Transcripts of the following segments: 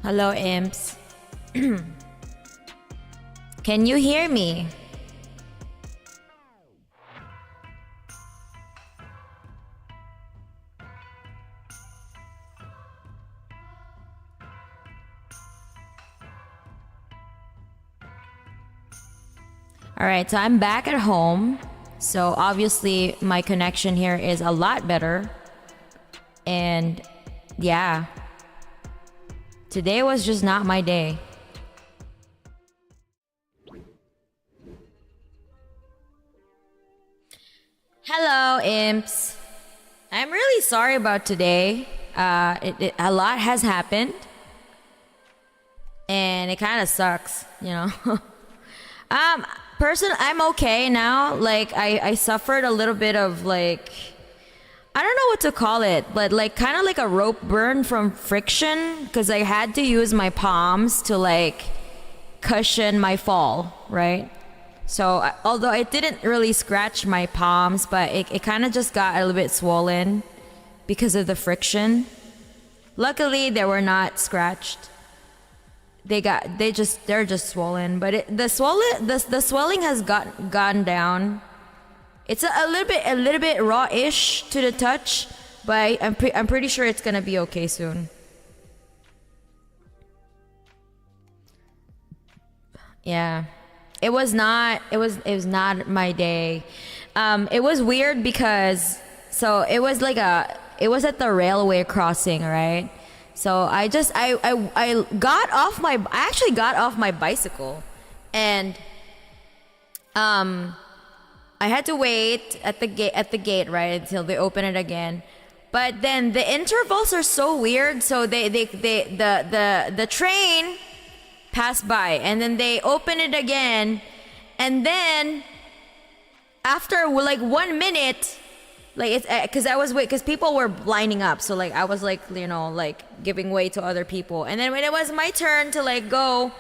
Hello, imps. Can you hear me? Alright, so I'm back at home. So obviously my connection here is a lot better. And yeah. Today was just not my day. Hello, imps. I'm really sorry about today. A lot has happened. And it kind of sucks, you know. I'm okay now. Like, I suffered a little bit of like, I don't know what to call it, but like kind of like a rope burn from friction, because I had to use my palms to like cushion my fall, right? So although it didn't really scratch my palms, but it kind of just got a little bit swollen because of the friction. Luckily, they were not scratched. They're just swollen, but the swelling has gone down. It's a little bit raw-ish to the touch, but I'm pretty sure it's gonna be okay soon. Yeah, it was not my day. It was weird because it was at the railway crossing, right? So I actually got off my bicycle, and I had to wait at the gate, right, until they open it again. But then the intervals are so weird. So the train passed by, and then they open it again, and then after like 1 minute, like it's because people were lining up, so like I was like, you know, like giving way to other people, and then when it was my turn to like go,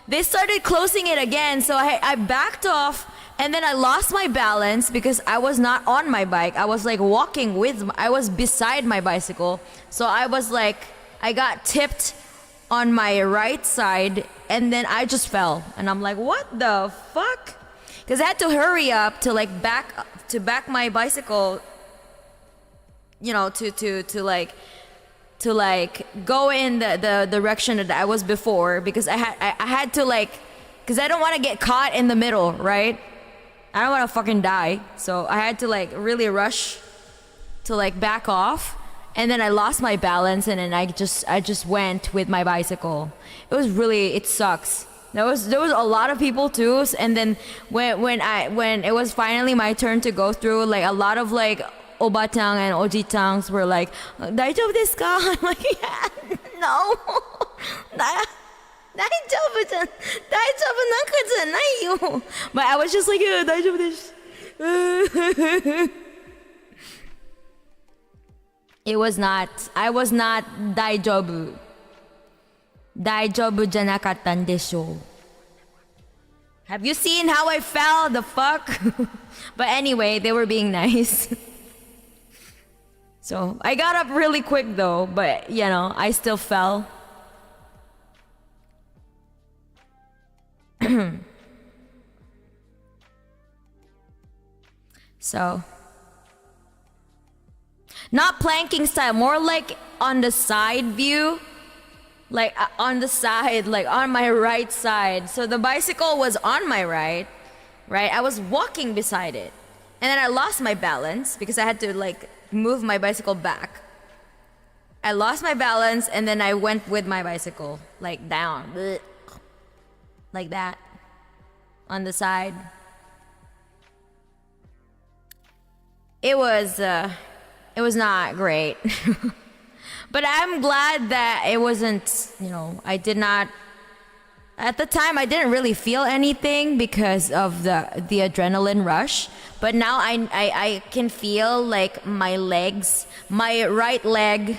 they started closing it again. So I backed off. And then I lost my balance because I was not on my bike. I was like I was beside my bicycle. So I was like, I got tipped on my right side, and then I just fell. And I'm like, what the fuck? Because I had to hurry up to like back my bicycle, you know, to go in the direction that I was before, because I had to like, because I don't want to get caught in the middle, right? I don't want to fucking die. So I had to like really rush to like back off, and then I lost my balance, and then I just went with my bicycle. It sucks. There was a lot of people too, and then when it was finally my turn to go through, like a lot of like obatang and ojitangs were like, "Daijoubu desu ka?" I'm like, yeah, no. But I was just like, yeah, 大丈夫です. I was not 大丈夫. 大丈夫じゃなかったんでしょう. Have you seen how I fell? The fuck? But anyway, they were being nice. So I got up really quick though, but you know, I still fell. So, not planking style, more like on the side view, like on the side, like on my right side. So the bicycle was on my right. I was walking beside it, and then I lost my balance because I had to like move my bicycle back. I lost my balance, and then I went with my bicycle like down. Blech. Like that, on the side. It was not great. But I'm glad that it wasn't, you know, I did not, at the time I didn't really feel anything because of the adrenaline rush. But now I can feel like my legs, my right leg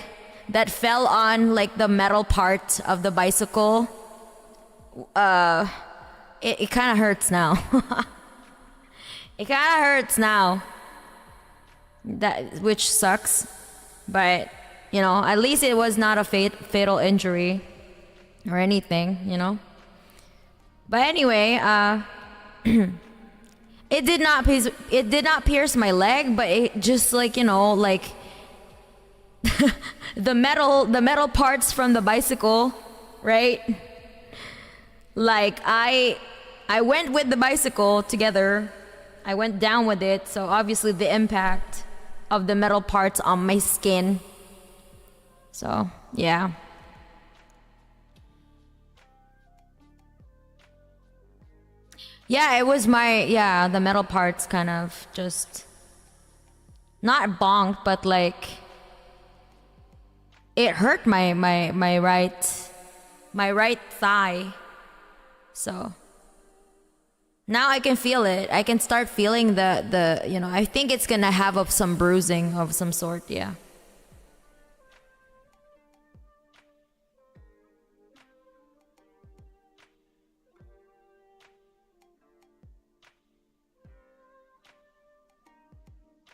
that fell on like the metal part of the bicycle. It kind of hurts now. It kind of hurts now. Which sucks, but you know, at least it was not a fatal injury. or anything, you know. But anyway, it did not pierce my leg, but it just like, you know, like the metal parts from the bicycle, right? Like I went with the bicycle together. I went down with it, so obviously the impact of the metal parts on my skin. So, yeah. Yeah, it was the metal parts kind of just not bonked, but like it hurt my right thigh. So now I can feel it. I can start feeling the you know, I think it's gonna have some bruising of some sort, yeah.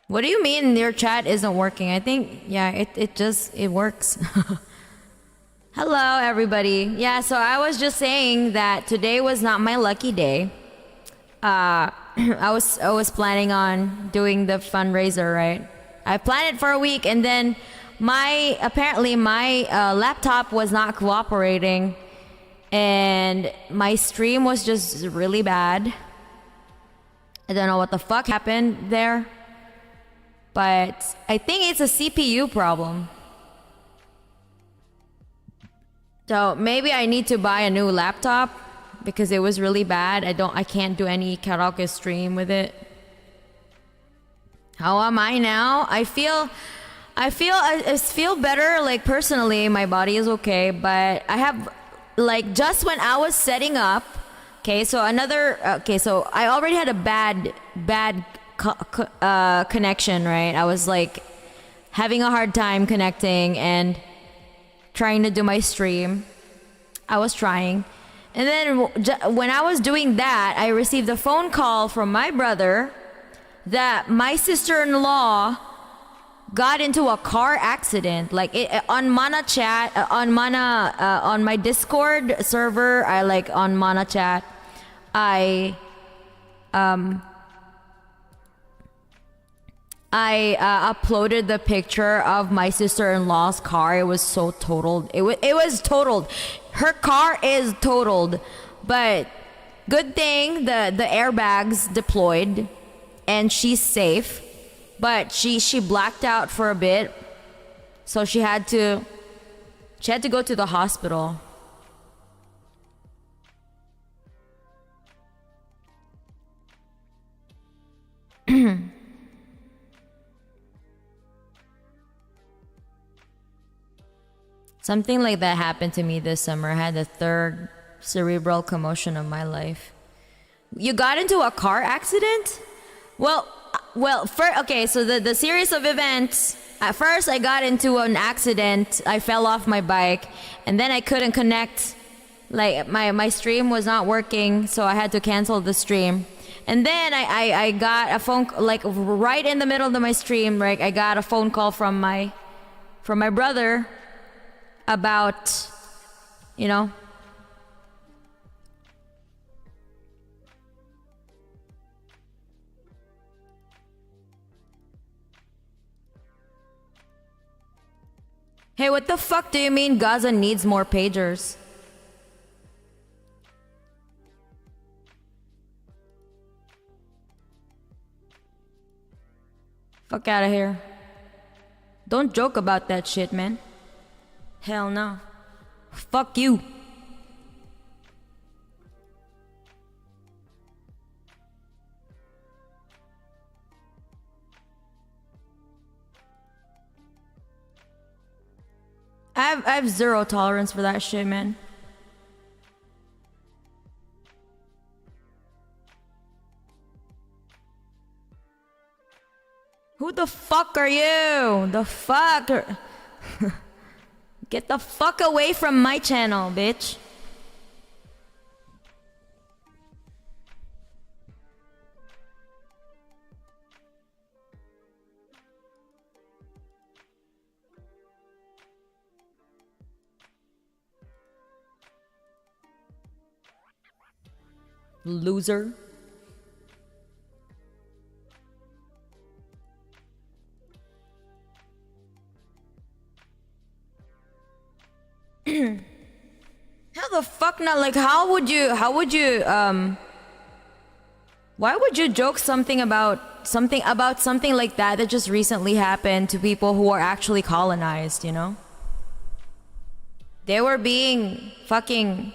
What do you mean your chat isn't working? I think, yeah, it works. Hello, everybody. Yeah, so I was just saying that today was not my lucky day. I was planning on doing the fundraiser, right? I planned it for a week, and then apparently my laptop was not cooperating, and my stream was just really bad. I don't know what the fuck happened there. But I think it's a CPU problem. So maybe I need to buy a new laptop because it was really bad. I can't do any karaoke stream with it. How am I now? I feel better, like personally my body is okay, but I have like just when I was setting up, so I already had a bad connection, right? I was like having a hard time connecting and trying to do my stream. I was trying, and then when I was doing that, I received a phone call from my brother that my sister-in-law got into a car accident. Like on Mana chat, on my Discord server, on Mana chat, I uploaded the picture of my sister-in-law's car. It was so totaled. It was totaled. Her car is totaled, but good thing the airbags deployed, and she's safe. But she blacked out for a bit, so she had to go to the hospital. Something like that happened to me this summer. I had the third cerebral commotion of my life. You got into a car accident? Well, so the series of events. At first, I got into an accident. I fell off my bike, and then I couldn't connect. Like my stream was not working, so I had to cancel the stream. And then I got a phone, like right in the middle of my stream, right? I got a phone call from my brother about, you know, hey, what the fuck do you mean Gaza needs more pagers? Fuck out of here. Don't joke about that shit, man. Hell no. Fuck you. I have zero tolerance for that shit, man. Who the fuck are you? The fuck? Get the fuck away from my channel, bitch. Loser. How the fuck not? Like, how would you, why would you joke something about something like that just recently happened to people who are actually colonized, you know? They were being fucking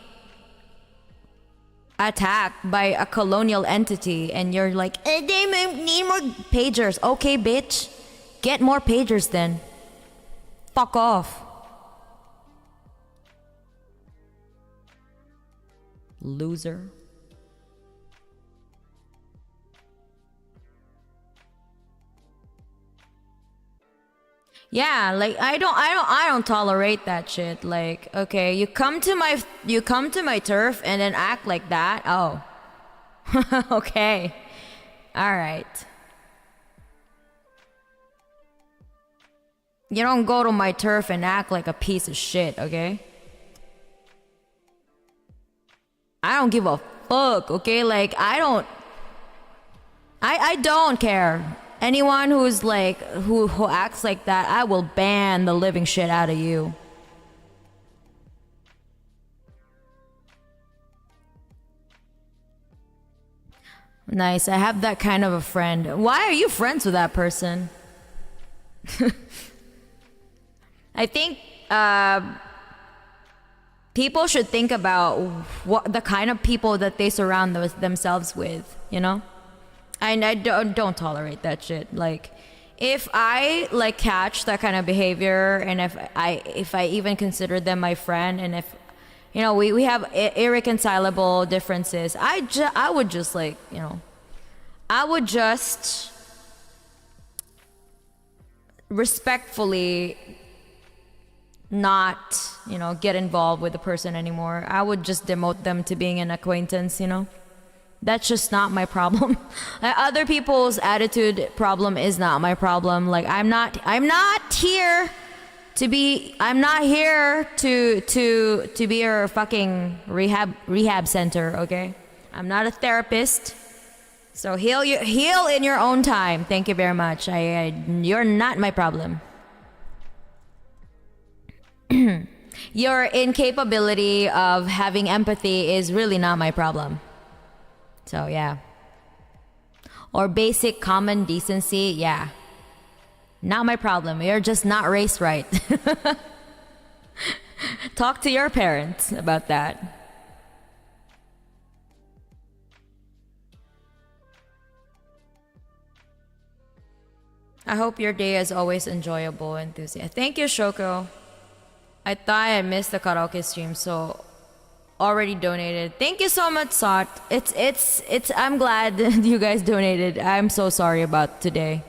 attacked by a colonial entity, and you're like, they need more pagers. Okay, bitch. Get more pagers then. Fuck off. Loser. Yeah, like I don't tolerate that shit. Like, okay, you come to my turf and then act like that. Oh. Okay. All right. You don't go to my turf and act like a piece of shit, okay? I don't give a fuck, okay? Like, I don't care. Anyone who's like, who acts like that, I will ban the living shit out of you. Nice, I have that kind of a friend. Why are you friends with that person? I think people should think about what the kind of people that they surround themselves with, you know? And I don't tolerate that shit. Like, if I like catch that kind of behavior, and if I even consider them my friend, and if, you know, we have irreconcilable differences, I would just like, you know, I would just respectfully not, you know, get involved with the person anymore. I would just demote them to being an acquaintance, you know? That's just not my problem. Other people's attitude problem is not my problem. Like, I'm not here to be your fucking rehab center, okay? I'm not a therapist. So heal in your own time. Thank you very much. You're not my problem. Your incapability of having empathy is really not my problem. So yeah. Or basic common decency, yeah. Not my problem. You're just not raised right. Talk to your parents about that. I hope your day is always enjoyable and enthusiastic. Thank you, Shoko. I thought I missed the karaoke stream, so already donated. Thank you so much, Sot. It's I'm glad you guys donated. I'm so sorry about today.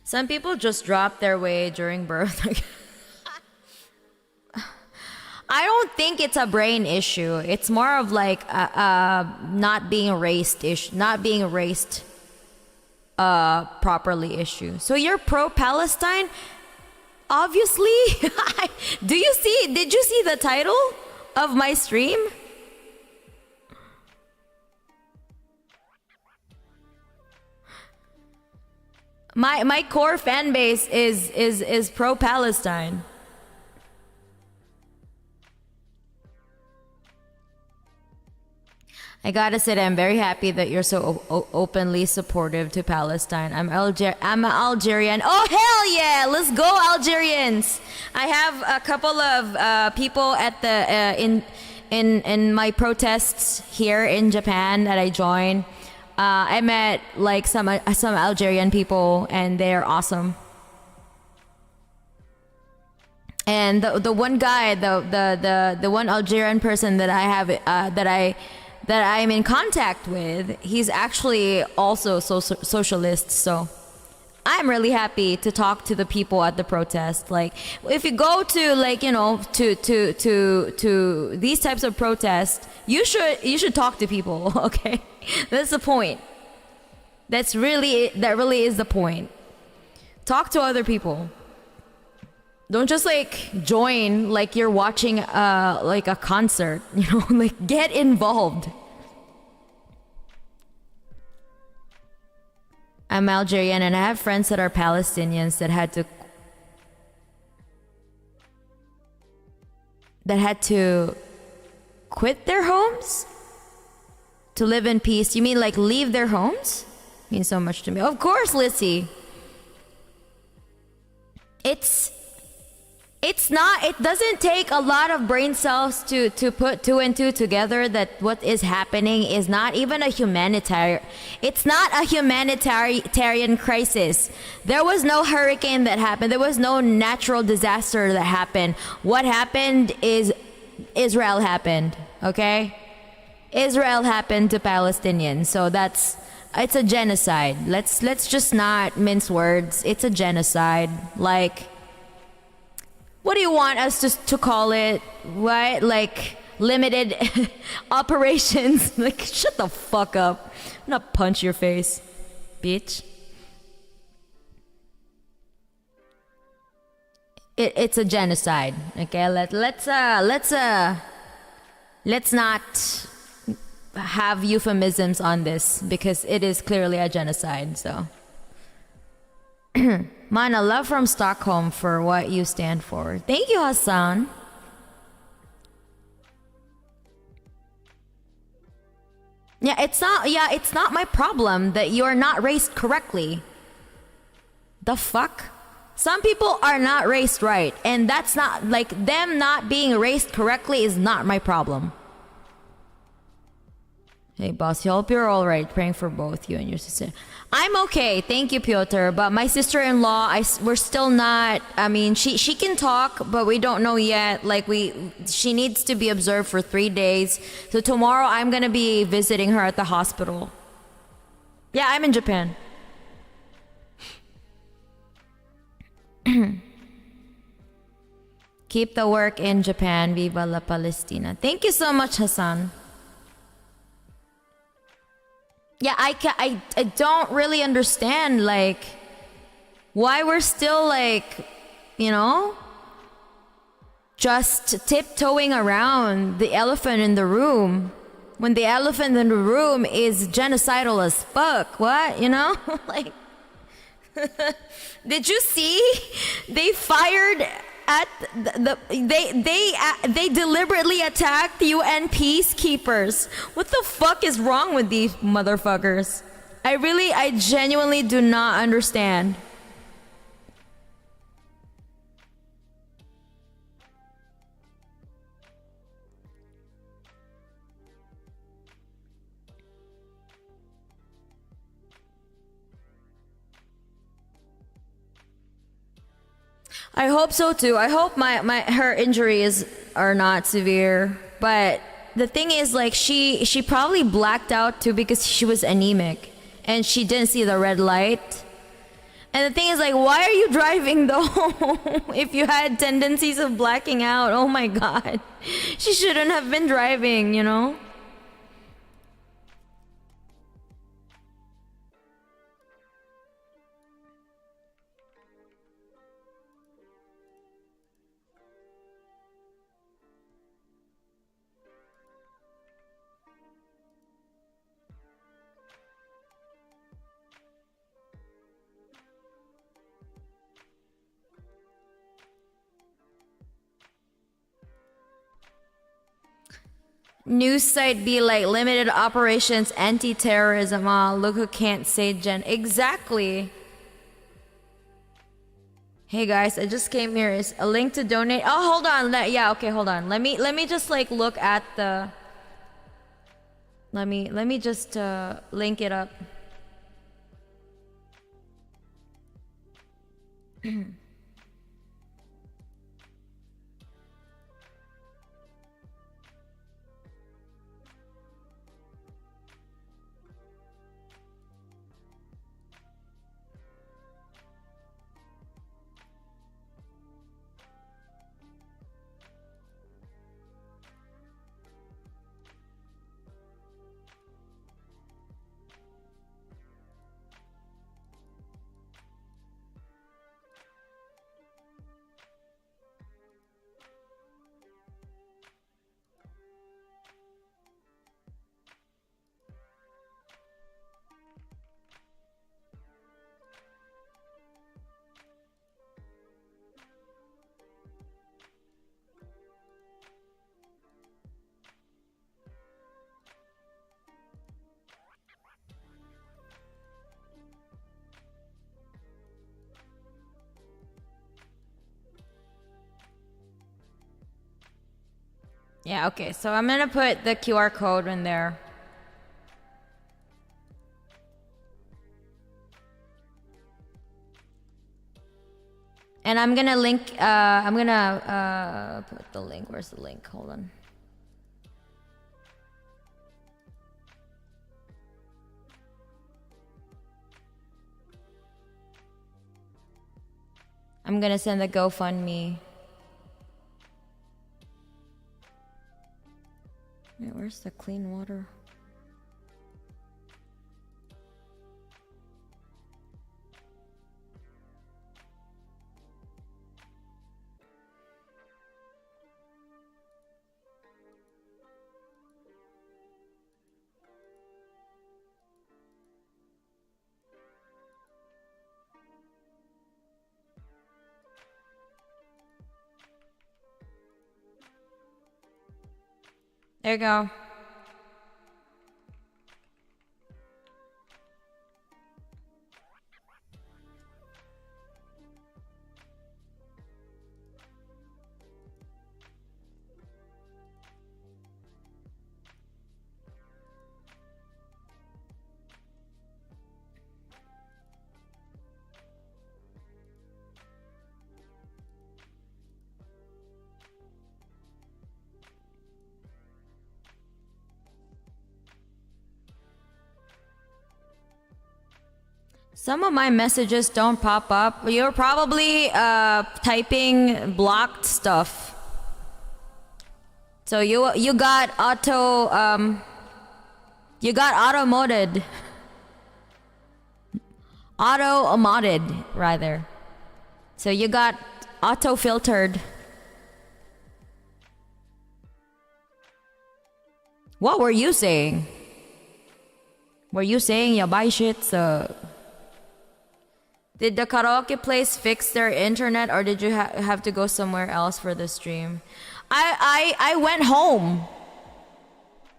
Some people just drop their weight during birth. I don't think it's a brain issue. It's more of like not being raised properly issue. So you're pro-Palestine? Obviously. Did you see the title of my stream? My core fan base is pro-Palestine. I gotta say that I'm very happy that you're so openly supportive to Palestine. I'm an Algerian. Oh hell yeah! Let's go Algerians! I have a couple of people at the in my protests here in Japan that I joined. I met like some Algerian people, and they're awesome. And the one guy, the one Algerian person that I have that I'm in contact with, he's actually also socialist. So I'm really happy to talk to the people at the protest. Like, if you go to, like, you know, to these types of protests, you should talk to people. Okay, that's the point. That really is the point. Talk to other people. Don't just like join like you're watching like a concert, you know, like get involved. I'm Algerian and I have friends that are Palestinians that had to quit their homes to live in peace. You mean like leave their homes? Means so much to me. Of course, Lissy. It's not, it doesn't take a lot of brain cells to put two and two together that what is happening is not even a humanitarian, it's not a humanitarian crisis. There was no hurricane that happened. There was no natural disaster that happened. What happened is Israel happened, okay? Israel happened to Palestinians. So it's a genocide. Let's just not mince words. It's a genocide. Like, what do you want us to call it? What? Like limited operations? Like, shut the fuck up. I'm gonna punch your face, bitch. It's a genocide. Okay, let's not have euphemisms on this because it is clearly a genocide. So. Mana, love from Stockholm for what you stand for. Thank you, Hassan. Yeah, it's not my problem that you're not raised correctly. The fuck? Some people are not raised right, and that's not, like, them not being raised correctly is not my problem. Hey boss, I hope you're alright. Praying for both you and your sister. I'm okay, thank you, Piotr. But my sister-in-law, we're still not. I mean, she can talk, but we don't know yet. Like she needs to be observed for 3 days. So tomorrow I'm gonna be visiting her at the hospital. Yeah, I'm in Japan. Keep the work in Japan. Viva la Palestina. Thank you so much, Hassan. Yeah, I don't really understand, like, why we're still, like, you know, just tiptoeing around the elephant in the room when the elephant in the room is genocidal as fuck. What? You know? Like, did you see? They fired at they deliberately attacked UN peacekeepers. What the fuck is wrong with these motherfuckers? I genuinely do not understand. I hope so too. I hope her injuries are not severe. But the thing is, like, she probably blacked out too because she was anemic and she didn't see the red light. And the thing is, like, why are you driving though? If you had tendencies of blacking out, oh my god, she shouldn't have been driving, you know? News site be like limited operations, anti-terrorism. Oh, look who can't say gen. Exactly. Hey guys, I just came here. Is a link to donate. Oh, hold on. Yeah, okay, hold on. Let me just like look at the. Let me just link it up. Yeah, okay. So I'm gonna put the QR code in there. And I'm gonna link, I'm gonna put the link. Where's the link? Hold on. I'm gonna send the GoFundMe. Wait, where's the clean water? There you go. Some of my messages don't pop up. You're probably typing blocked stuff. So you got auto modded rather. So you got auto filtered. What were you saying? Were you saying you buy shit? So did the karaoke place fix their internet, or did you have to go somewhere else for the stream? I went home.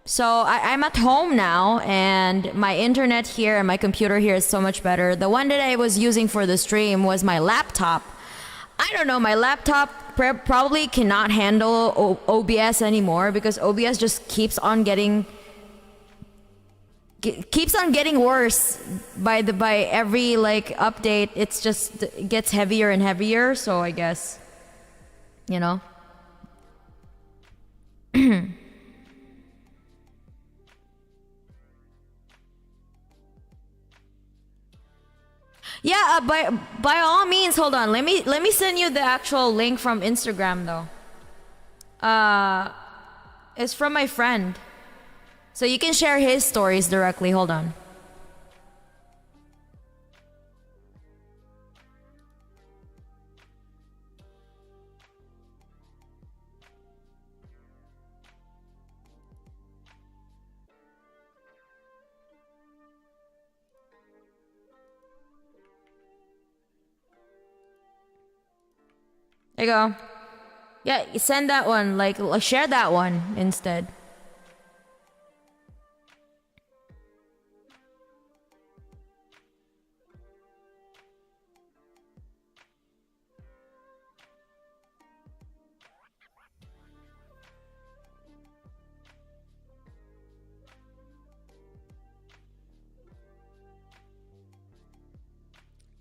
So I'm at home now, and my internet here and my computer here is so much better. The one that I was using for the stream was my laptop. I don't know, my laptop probably cannot handle OBS anymore, because OBS just keeps on getting worse by every like update. It's just it gets heavier and heavier, so I guess, you know. Yeah, by all means, hold on. Let me send you the actual link from Instagram though. It's from my friend. So you can share his stories directly. Hold on. There you go. Yeah, send that one. Like share that one instead.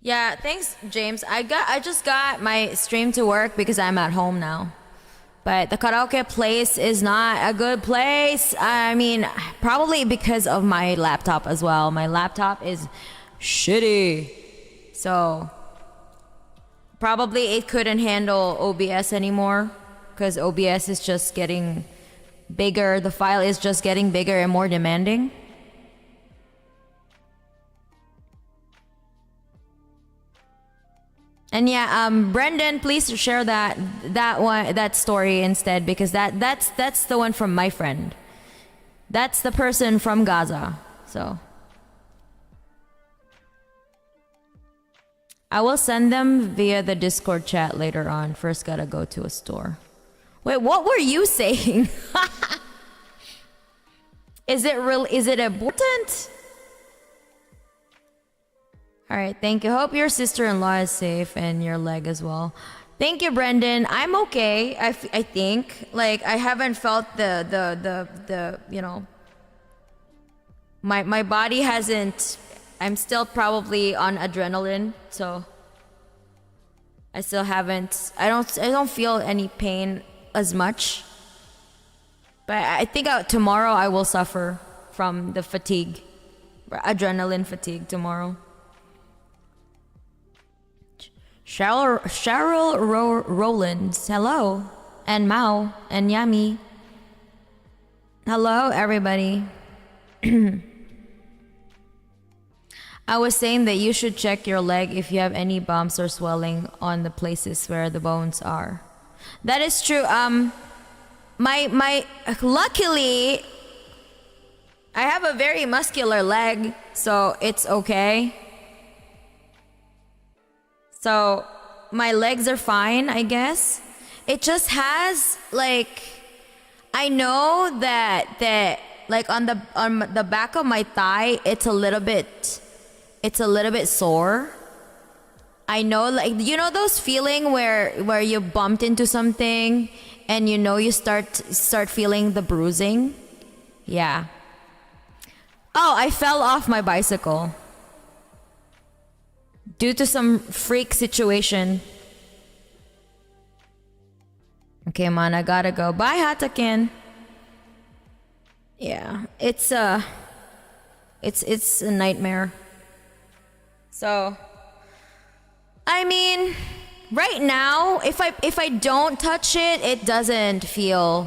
Yeah, thanks, James. I just got my stream to work because I'm at home now. But the karaoke place is not a good place. I mean, probably because of my laptop as well. My laptop is shitty. So probably it couldn't handle OBS anymore, because OBS is just getting bigger. The file is just getting bigger and more demanding. And yeah, Brendan, please share that story instead, because that's the one from my friend. That's the person from Gaza. So I will send them via the Discord chat later on. First, gotta go to a store. Wait, what were you saying? Is it real? Is it important? All right, thank you. Hope your sister-in-law is safe and your leg as well. Thank you, Brendan. I'm okay. I think like I haven't felt the my body hasn't. I'm still probably on adrenaline, so I still haven't. I don't feel any pain as much. But I think tomorrow I will suffer from the fatigue, adrenaline fatigue tomorrow. Cheryl Rowlands, hello. And Mao and Yami. Hello, everybody. I was saying that you should check your leg if you have any bumps or swelling on the places where the bones are. That is true. My luckily, I have a very muscular leg, so it's okay. So my legs are fine, I guess. It just has like, I know that like on the back of my thigh, it's a little bit sore. I know, like, you know those feeling where you bumped into something and you know you start feeling the bruising? Yeah. Oh, I fell off my bicycle due to some freak situation. Okay, man, I gotta go. Bye, Hatakin. Yeah, it's a nightmare. So, I mean, right now, if I don't touch it, it doesn't feel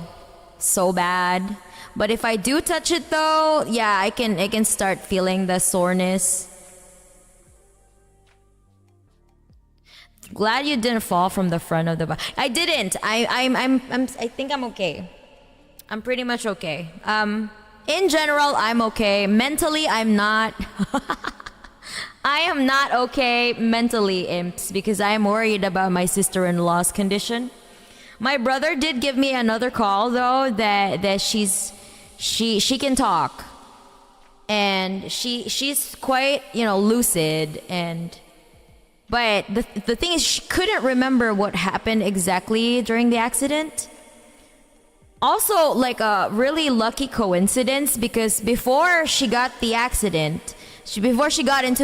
so bad. But if I do touch it though, yeah, I can start feeling the soreness. Glad you didn't fall from the front of the bike. I didn't. I think I'm okay. I'm pretty much okay. In general, I'm okay. Mentally, I'm not. I am not okay mentally, imps, because I'm worried about my sister-in-law's condition. My brother did give me another call though that she can talk, and she's quite lucid, but the thing is she couldn't remember what happened exactly during the accident. Also, like a really lucky coincidence, because before she got into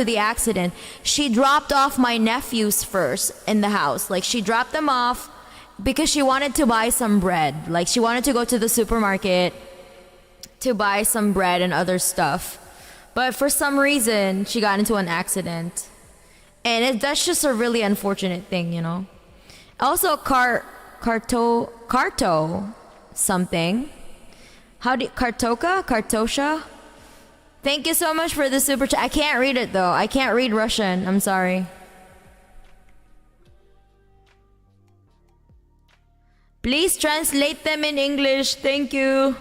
the accident, she dropped off my nephews first in the house. Like, she dropped them off because she wanted to buy some bread. Like, she wanted to go to the supermarket to buy some bread and other stuff. But for some reason, she got into an accident. And that's just a really unfortunate thing, you know. Also, Carto something. Kartosha? Thank you so much for the super chat. I can't read it though. I can't read Russian. I'm sorry. Please translate them in English. Thank you.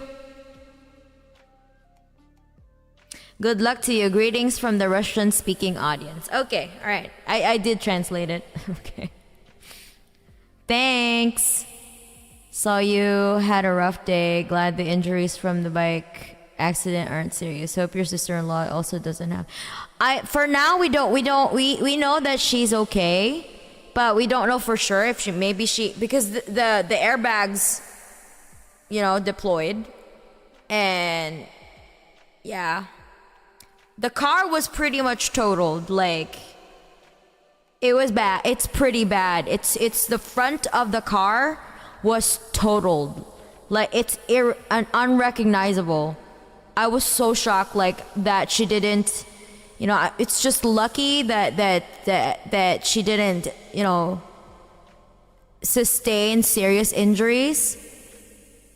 Good luck to you. Greetings from the Russian-speaking audience. Okay, all right. I did translate it. Okay. Thanks. Saw you had a rough day. Glad the injuries from the bike accident aren't serious. Hope your sister-in-law also doesn't have. For now we know that she's okay, but we don't know for sure if because the airbags, deployed, and yeah. The car was pretty much totaled. Like, it was bad. It's pretty bad. It's the front of the car was totaled. Like, it's unrecognizable. I was so shocked, like, that she didn't. It's just lucky that she didn't, sustain serious injuries,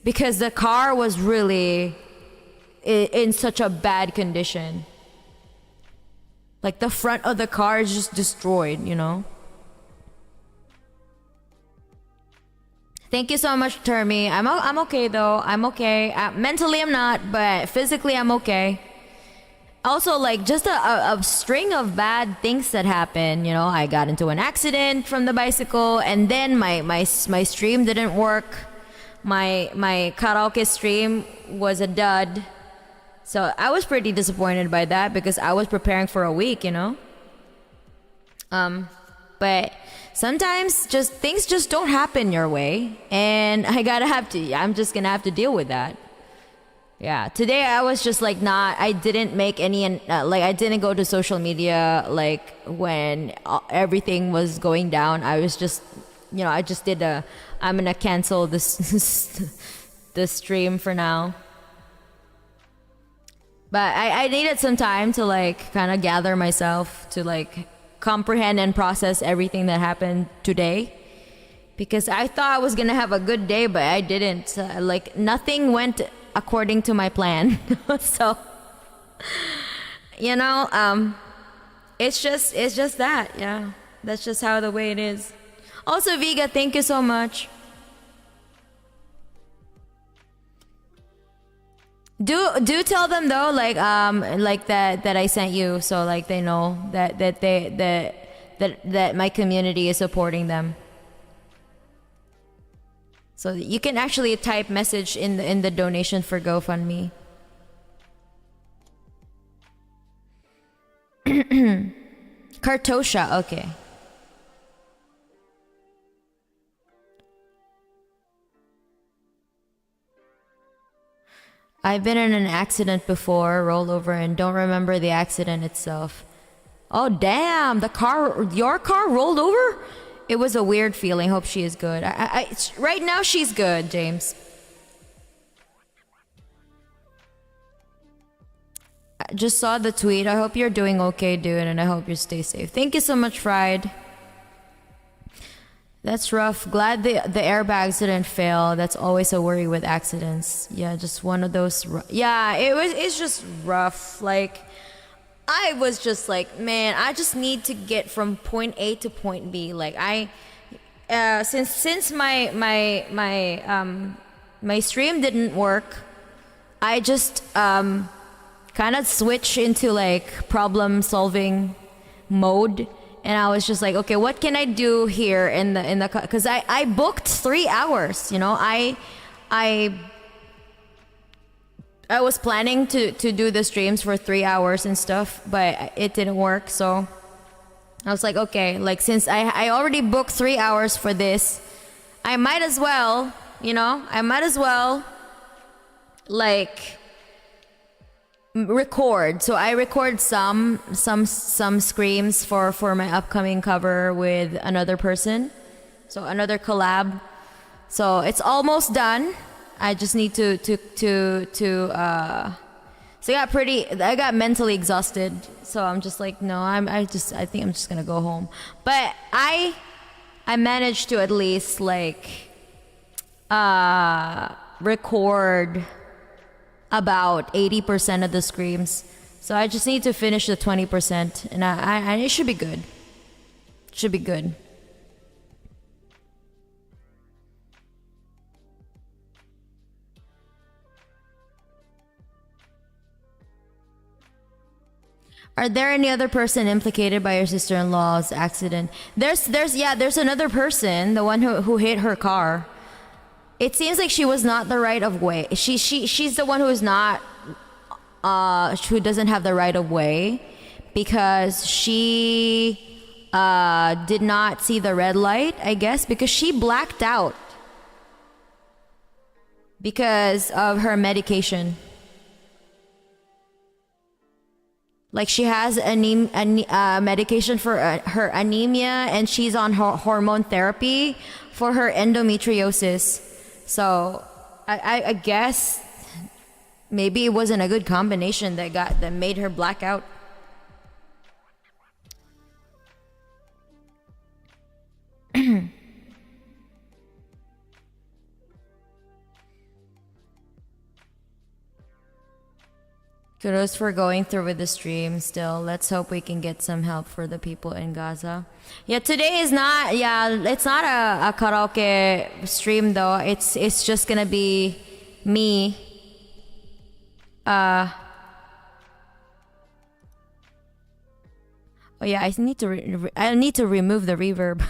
because the car was really in such a bad condition. Like, the front of the car is just destroyed, Thank you so much, Termi. I'm okay though. I'm okay. Mentally I'm not, but physically I'm okay. Also, like, just a string of bad things that happened. I got into an accident from the bicycle, and then my stream didn't work. My karaoke stream was a dud. So I was pretty disappointed by that, because I was preparing for a week, But sometimes just things just don't happen your way, and I'm just gonna have to deal with that. Yeah, today I was just like I didn't make any, like I didn't go to social media like when everything was going down. I was just, I just did I'm gonna cancel this this stream for now. But I needed some time to like kind of gather myself to like comprehend and process everything that happened today. Because I thought I was gonna have a good day, but I didn't. Like nothing went according to my plan. So, it's just that, yeah. That's just how the way it is. Also, Viga, thank you so much. Do tell them though, like that I sent you, so like they know that my community is supporting them. So you can actually type message in the donation for GoFundMe. Kartosha, okay. I've been in an accident before, rolled over, and don't remember the accident itself. Oh damn, your car rolled over? It was a weird feeling. Hope she is good. Right now she's good, James. I just saw the tweet. I hope you're doing okay, dude, and I hope you stay safe. Thank you so much, Fried. That's rough. Glad the airbags didn't fail. That's always a worry with accidents. Yeah, just one of those. Yeah, it's just rough. Like, I was just like, man, I just need to get from point A to point B. Like since my stream didn't work, I just kind of switched into like problem solving mode. And I was just like, okay, what can I do here in the because I booked 3 hours, I was planning to do the streams for 3 hours and stuff, but it didn't work. So I was like, okay, like since I already booked 3 hours for this, I might as well, like record. So I record some screams for my upcoming cover with another person, so another collab. So it's almost done. I just need to so I got mentally exhausted, so I'm just like, no, I think I'm just gonna go home. But I managed to at least like record about 80% of the screams. So I just need to finish the 20%, and I it should be good. Should be good. Are there any other person implicated by your sister-in-law's accident? There's another person, the one who hit her car. It seems like she was not the right of way. She's the one who is not who doesn't have the right of way, because she did not see the red light, I guess, because she blacked out because of her medication. Like she has medication for her anemia, and she's on hormone therapy for her endometriosis. So I guess maybe it wasn't a good combination that made her black out. Kudos for going through with the stream still. Let's hope we can get some help for the people in Gaza. Yeah, today is not, it's not a karaoke stream though. It's just gonna be me. Oh yeah, I need to remove the reverb.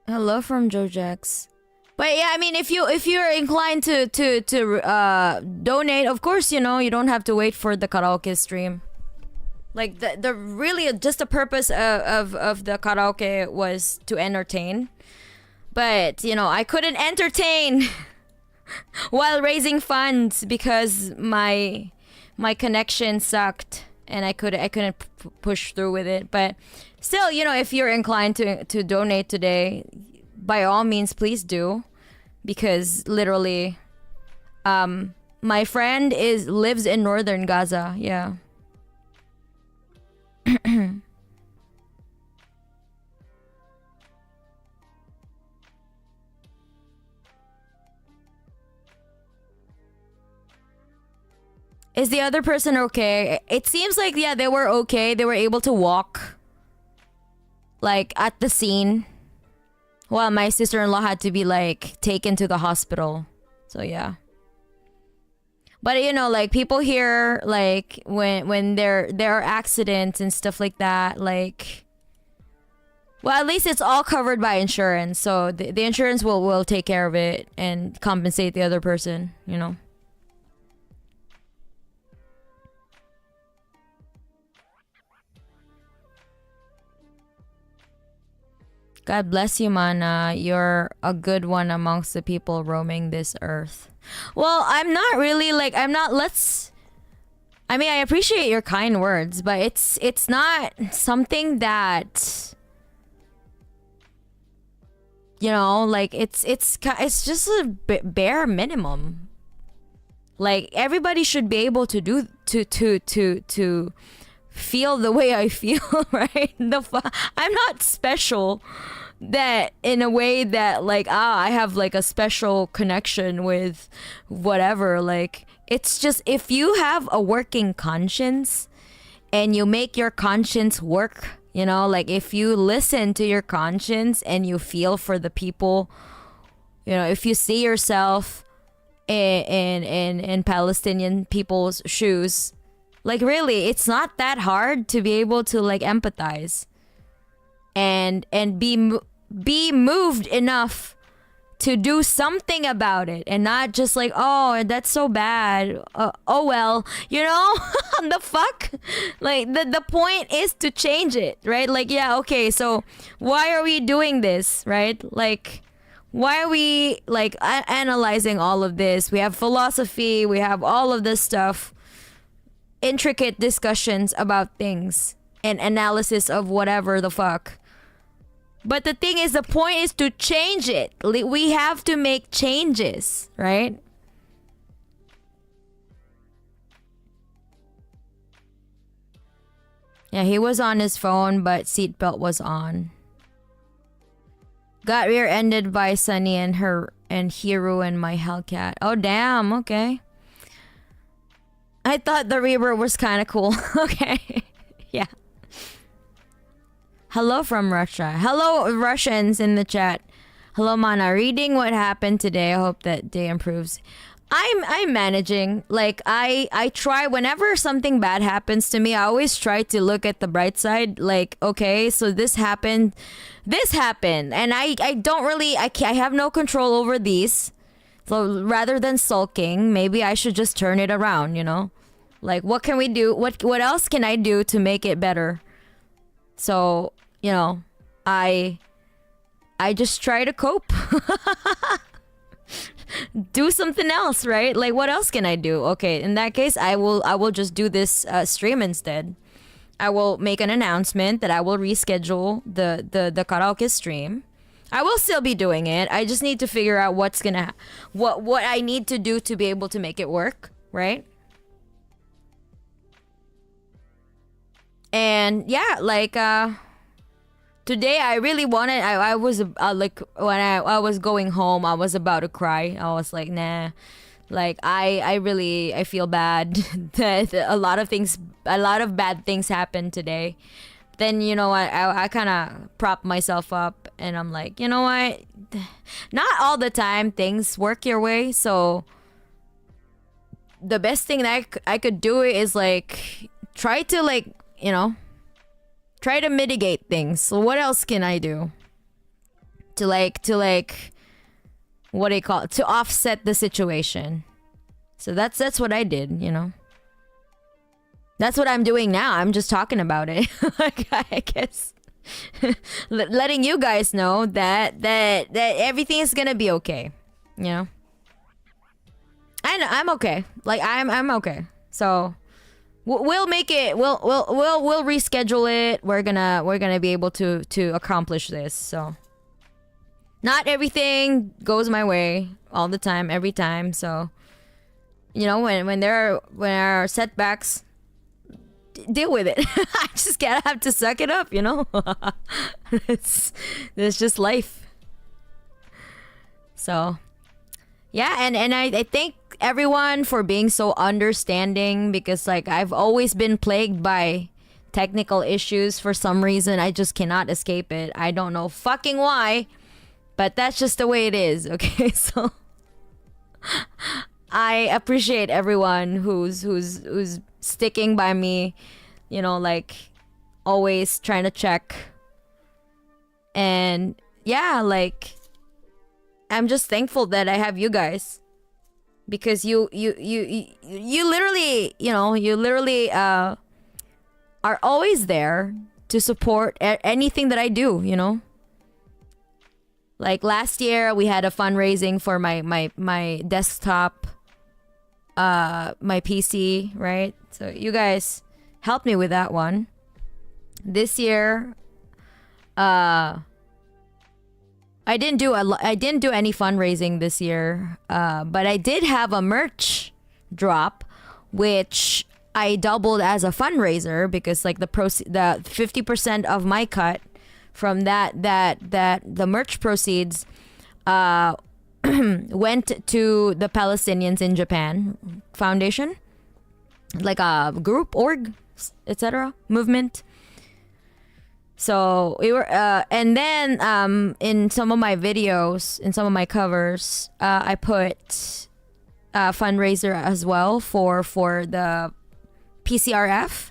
Hello from Jojax. But yeah, I mean, if you're inclined to donate, of course, you know, you don't have to wait for the karaoke stream. Like the really just the purpose of the karaoke was to entertain. But you know, I couldn't entertain while raising funds because my connection sucked and I couldn't push through with it. But still, you know, if you're inclined to donate today, by all means, please do, because literally, my friend lives in northern Gaza. Yeah. Is the other person okay? It seems like, yeah, they were okay. They were able to walk, like, at the scene, while my sister-in-law had to be, like, taken to the hospital. So, yeah. But, you know, like, people here, like, when there are accidents and stuff like that, like... Well, at least it's all covered by insurance. So, the insurance will take care of it and compensate the other person, you know? God bless you, Mana. You're a good one amongst the people roaming this earth. Well, I'm not really like I mean, I appreciate your kind words, but it's not something that, you know, like it's just a bare minimum. Like everybody should be able to do to feel the way I feel, right? I'm not special that in a way that like I have like a special connection with whatever. Like it's just if you have a working conscience and you make your conscience work, you know, like if you listen to your conscience and you feel for the people, you know, if you see yourself in Palestinian people's shoes, like really, it's not that hard to be able to like empathize and be moved enough to do something about it and not just like, oh, that's so bad. Oh well, you know, the fuck. Like the point is to change it, right? Like yeah, okay. So why are we doing this, right? Like why are we like analyzing all of this? We have philosophy, we have all of this stuff. Intricate discussions about things and analysis of whatever the fuck. But the thing is, the point is to change it. We have to make changes, right? Yeah, he was on his phone, but seatbelt was on. Got rear-ended by Sunny and Hiro and my Hellcat. Oh damn, okay. I thought the reaper was kind of cool. Okay. Yeah. Hello from Russia. Hello, Russians in the chat. Hello, Mana. Reading what happened today. I hope that day improves. I'm managing. Like, I try whenever something bad happens to me, I always try to look at the bright side. Like, okay, so this happened. And I don't really, I have no control over these. So rather than sulking, maybe I should just turn it around, you know? Like, what can we do? What else can I do to make it better? So, you know, I just try to cope. Do something else, right? Like, what else can I do? Okay, in that case, I will just do this stream instead. I will make an announcement that I will reschedule the karaoke stream. I will still be doing it. I just need to figure out what I need to do to be able to make it work, right? And yeah, like today I really wanted. I was like when I was going home, I was about to cry. I was like, nah. Like I feel bad that a lot of bad things happened today. Then you know I kind of prop myself up and I'm like, you know what? Not all the time things work your way. So the best thing that I could do is like try to like, you know, try to mitigate things. So what else can I do to what do you call it, to offset the situation. So that's what I did, you know. That's what I'm doing now. I'm just talking about it. Like, I guess letting you guys know that everything is gonna be okay, you know. I'm okay. Like, I'm okay. So we'll make it. We'll reschedule it. We're gonna be able to accomplish this. So not everything goes my way all the time, every time. So, you know, when there are setbacks, deal with it. I just gotta have to suck it up, you know. It's just life. So yeah, and I thank everyone for being so understanding, because like I've always been plagued by technical issues for some reason. I just cannot escape it. I don't know fucking why, but that's just the way it is. Okay, so I appreciate everyone who's sticking by me, you know, like always trying to check. And yeah, like I'm just thankful that I have you guys, because you literally, you know, you literally are always there to support anything that I do, you know. Like last year we had a fundraising for my desktop, my PC, right? So you guys helped me with that one. This year, I didn't do any fundraising this year, but I did have a merch drop, which I doubled as a fundraiser, because like the 50% of my cut from that the merch proceeds went to the Palestinians in Japan Foundation, like a group, org, etc., movement. So we were, and then in some of my videos, in some of my covers, I put a fundraiser as well for the PCRF.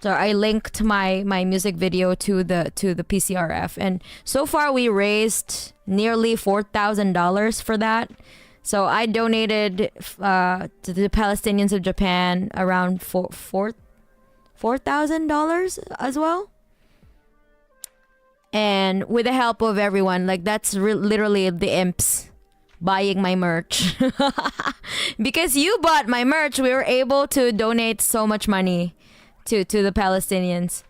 So I linked my music video to the PCRF, and so far we raised nearly $4,000 for that. So I donated to the Palestinians of Japan around $4,000 as well. And with the help of everyone, like that's literally the imps buying my merch. Because you bought my merch, we were able to donate so much money to the Palestinians.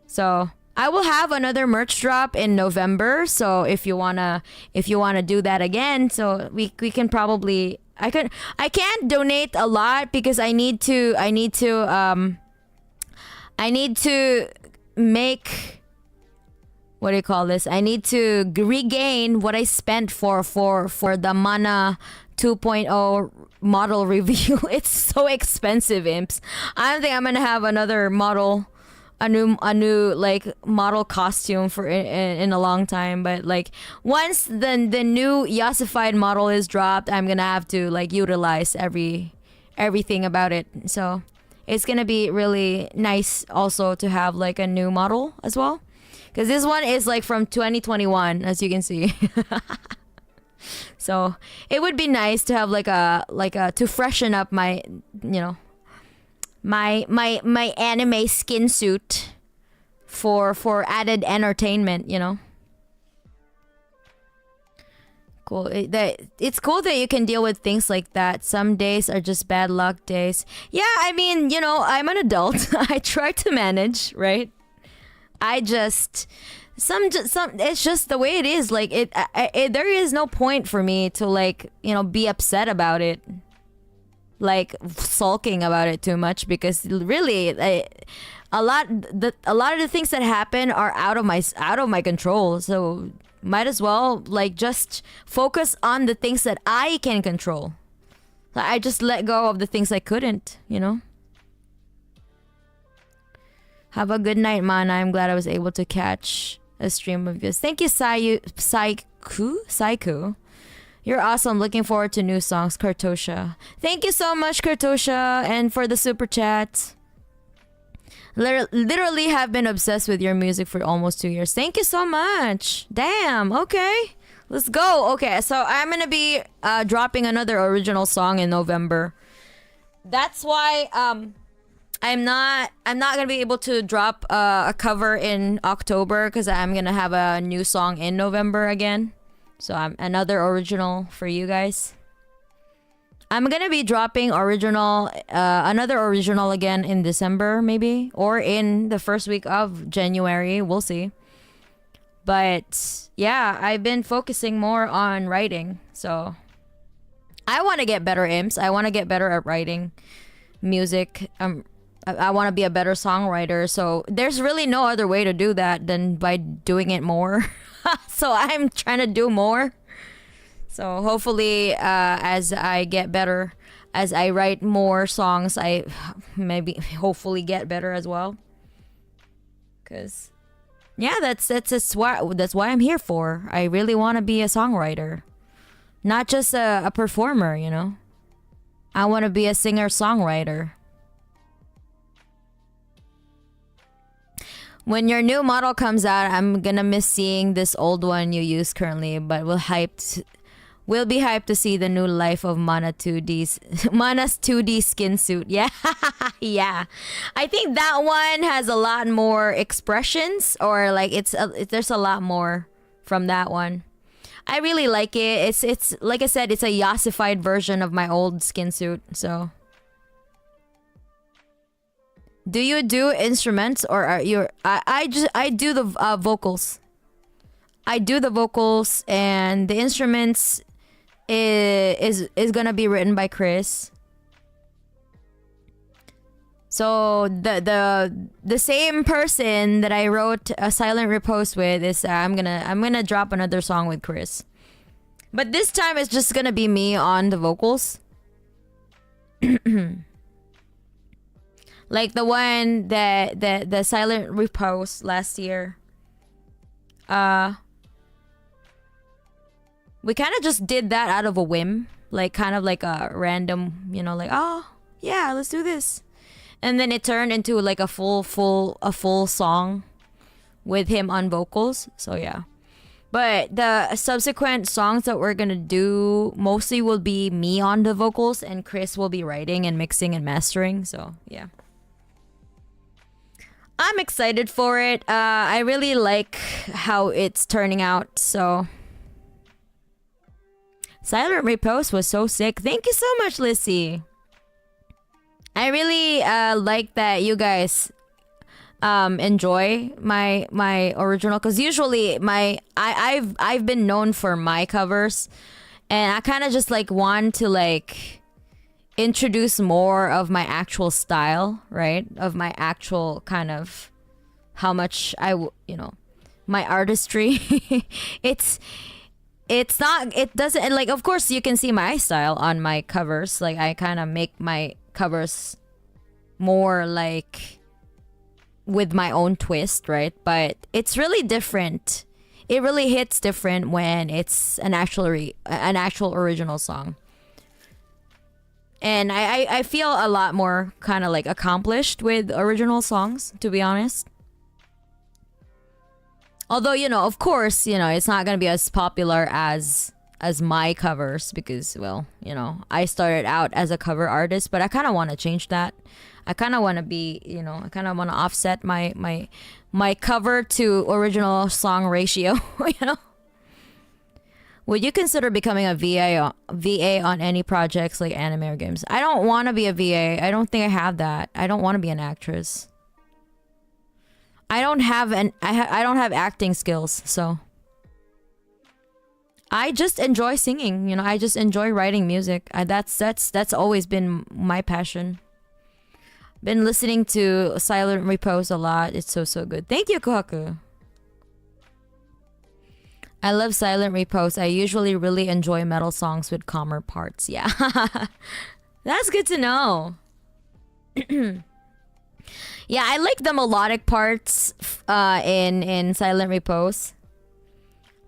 So I will have another merch drop in November. So if you wanna do that again, so we can probably, I can't donate a lot because I need to make, what do you call this? I need to regain what I spent for the Mana 2.0 model review. It's so expensive, imps. I don't think I'm gonna have another model, a new like model costume for in a long time. But like once the new yassified model is dropped, I'm gonna have to like utilize everything about it. So it's gonna be really nice also to have like a new model as well, because this one is like from 2021, as you can see. So it would be nice to have like a to freshen up my, you know, my anime skin suit for added entertainment, you know. Cool. It's cool that you can deal with things like that. Some days are just bad luck days. Yeah, I mean, you know, I'm an adult. I try to manage, right? I just it's just the way it is. Like there is no point for me to like, you know, be upset about it, like sulking about it too much, because really a lot of the things that happen are out of my control. So might as well like just focus on the things that I can control. I just let go of the things I couldn't, you know. Have a good night, Mana. I'm glad I was able to catch a stream of yours. Thank you, Saiku. You're awesome. Looking forward to new songs, Kartosha. Thank you so much, Kartosha, and for the super chat. Literally have been obsessed with your music for almost 2 years. Thank you so much. Damn. Okay. Let's go. Okay, so I'm gonna be dropping another original song in November. That's why I'm not gonna be able to drop a cover in October because I'm gonna have a new song in November again. So I'm another original for you guys. I'm gonna be dropping another original again in December maybe, or in the first week of January. We'll see. But yeah, I've been focusing more on writing. So I want to get better, imps. I want to get better at writing music. I want to be a better songwriter. So there's really no other way to do that than by doing it more. So I'm trying to do more. So hopefully, as I get better, as I write more songs, I hopefully get better as well. Cause yeah, that's why I'm here for. I really want to be a songwriter, not just a performer. You know, I want to be a singer-songwriter. When your new model comes out, I'm gonna miss seeing this old one you use currently, but we'll be hyped to see the new life of Mana's 2D skin suit. Yeah. Yeah. I think that one has a lot more expressions, or like there's a lot more from that one. I really like it. It's like I said, it's a yassified version of my old skin suit. So do you do instruments, or are you? I do the vocals. I do the vocals, and the instruments is gonna be written by Chris. So the same person that I wrote a Silent Repose with is I'm gonna drop another song with Chris, but this time it's just gonna be me on the vocals. Like the one that the Silent Repose last year. We kind of just did that out of a whim, like kind of like a random, you know, like, oh yeah, let's do this, and then it turned into like a full song with him on vocals. So yeah, but the subsequent songs that we're gonna do mostly will be me on the vocals, and Chris will be writing and mixing and mastering. So yeah, I'm excited for it. I really like how it's turning out. So Silent Repose was so sick. Thank you so much, Lissy. I really like that you guys enjoy my original, because usually I've been known for my covers, and I kind of just like want to like introduce more of my actual style, right? Of my actual kind of how much my artistry. It's not, it doesn't, like, of course you can see my style on my covers. Like I kind of make my covers more like with my own twist, right? But it's really different. It really hits different when it's an actual original song. And I feel a lot more kind of like accomplished with original songs, to be honest. Although, of course, it's not going to be as popular as my covers because, well, I started out as a cover artist, but I kind of want to change that. I kind of want to be, I kind of want to offset my cover to original song ratio, Would you consider becoming a VA on any projects like anime or games? I don't want to be a VA. I don't think I have that. I don't want to be an actress. I don't have acting skills, so I just enjoy singing. I just enjoy writing music. That's always been my passion. Been listening to Silent Repose a lot. It's so good. Thank you, Kohaku. I love Silent Repose. I usually really enjoy metal songs with calmer parts. Yeah. That's good to know. Yeah, I like the melodic parts in Silent Repose.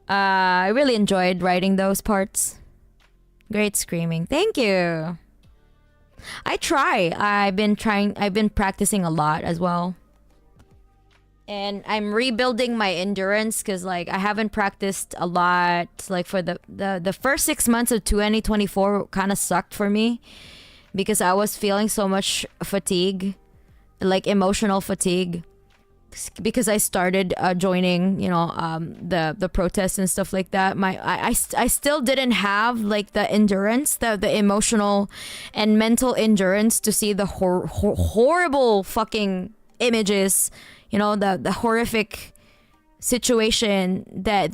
I really enjoyed writing those parts. Great screaming. Thank you. I try. I've been practicing a lot as well. and I'm rebuilding my endurance because like I haven't practiced a lot. Like for the first 6 months of 2024 kind of sucked for me because I was feeling so much fatigue, like emotional fatigue, because I started joining, the protests and stuff like that. I still didn't have like the endurance, the emotional and mental endurance to see the horrible fucking images, the horrific situation that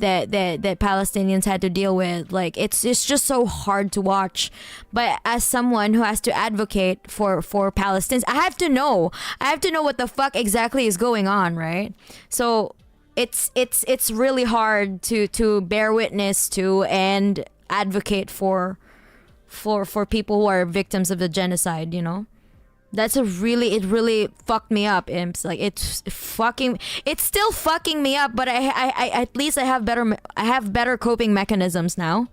Palestinians had to deal with. Like it's just so hard to watch. But as someone who has to advocate for Palestinians, I have to know what the fuck exactly is going on, right? So it's really hard to bear witness to and advocate for people who are victims of the genocide, It really fucked me up, imps. Like it's still fucking me up, but I at least I have better coping mechanisms now.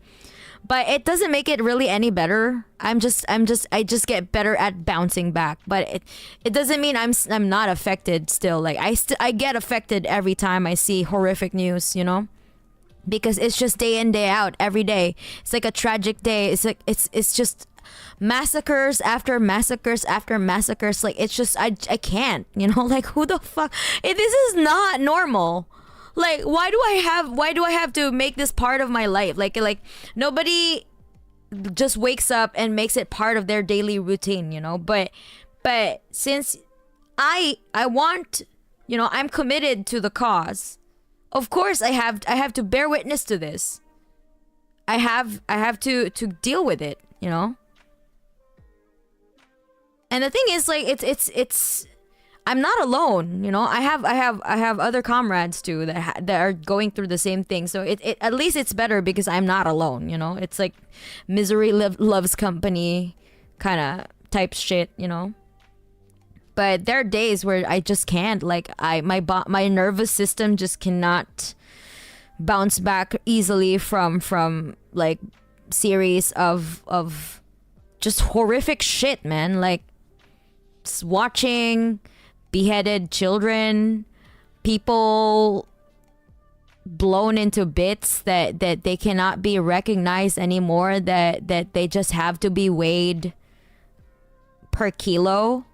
But it doesn't make it really any better. I just get better at bouncing back. But it doesn't mean I'm not affected still. Like I get affected every time I see horrific news, Because it's just day in, day out, every day. It's like a tragic day. It's like it's just massacres after massacres after massacres. Like it's just I can't, like who the fuck, this is not normal. Like why do I have to make this part of my life? Like nobody just wakes up and makes it part of their daily routine, but since I want, I'm committed to the cause, of course I have to bear witness to this. I have to deal with it, And the thing is, like, it's I'm not alone, I have other comrades too that are going through the same thing. So it at least it's better because I'm not alone, It's like misery loves company kind of type shit, But there are days where I just can't, like my nervous system just cannot bounce back easily from like series of just horrific shit, man. Like watching beheaded children, people blown into bits that they cannot be recognized anymore, that they just have to be weighed per kilo,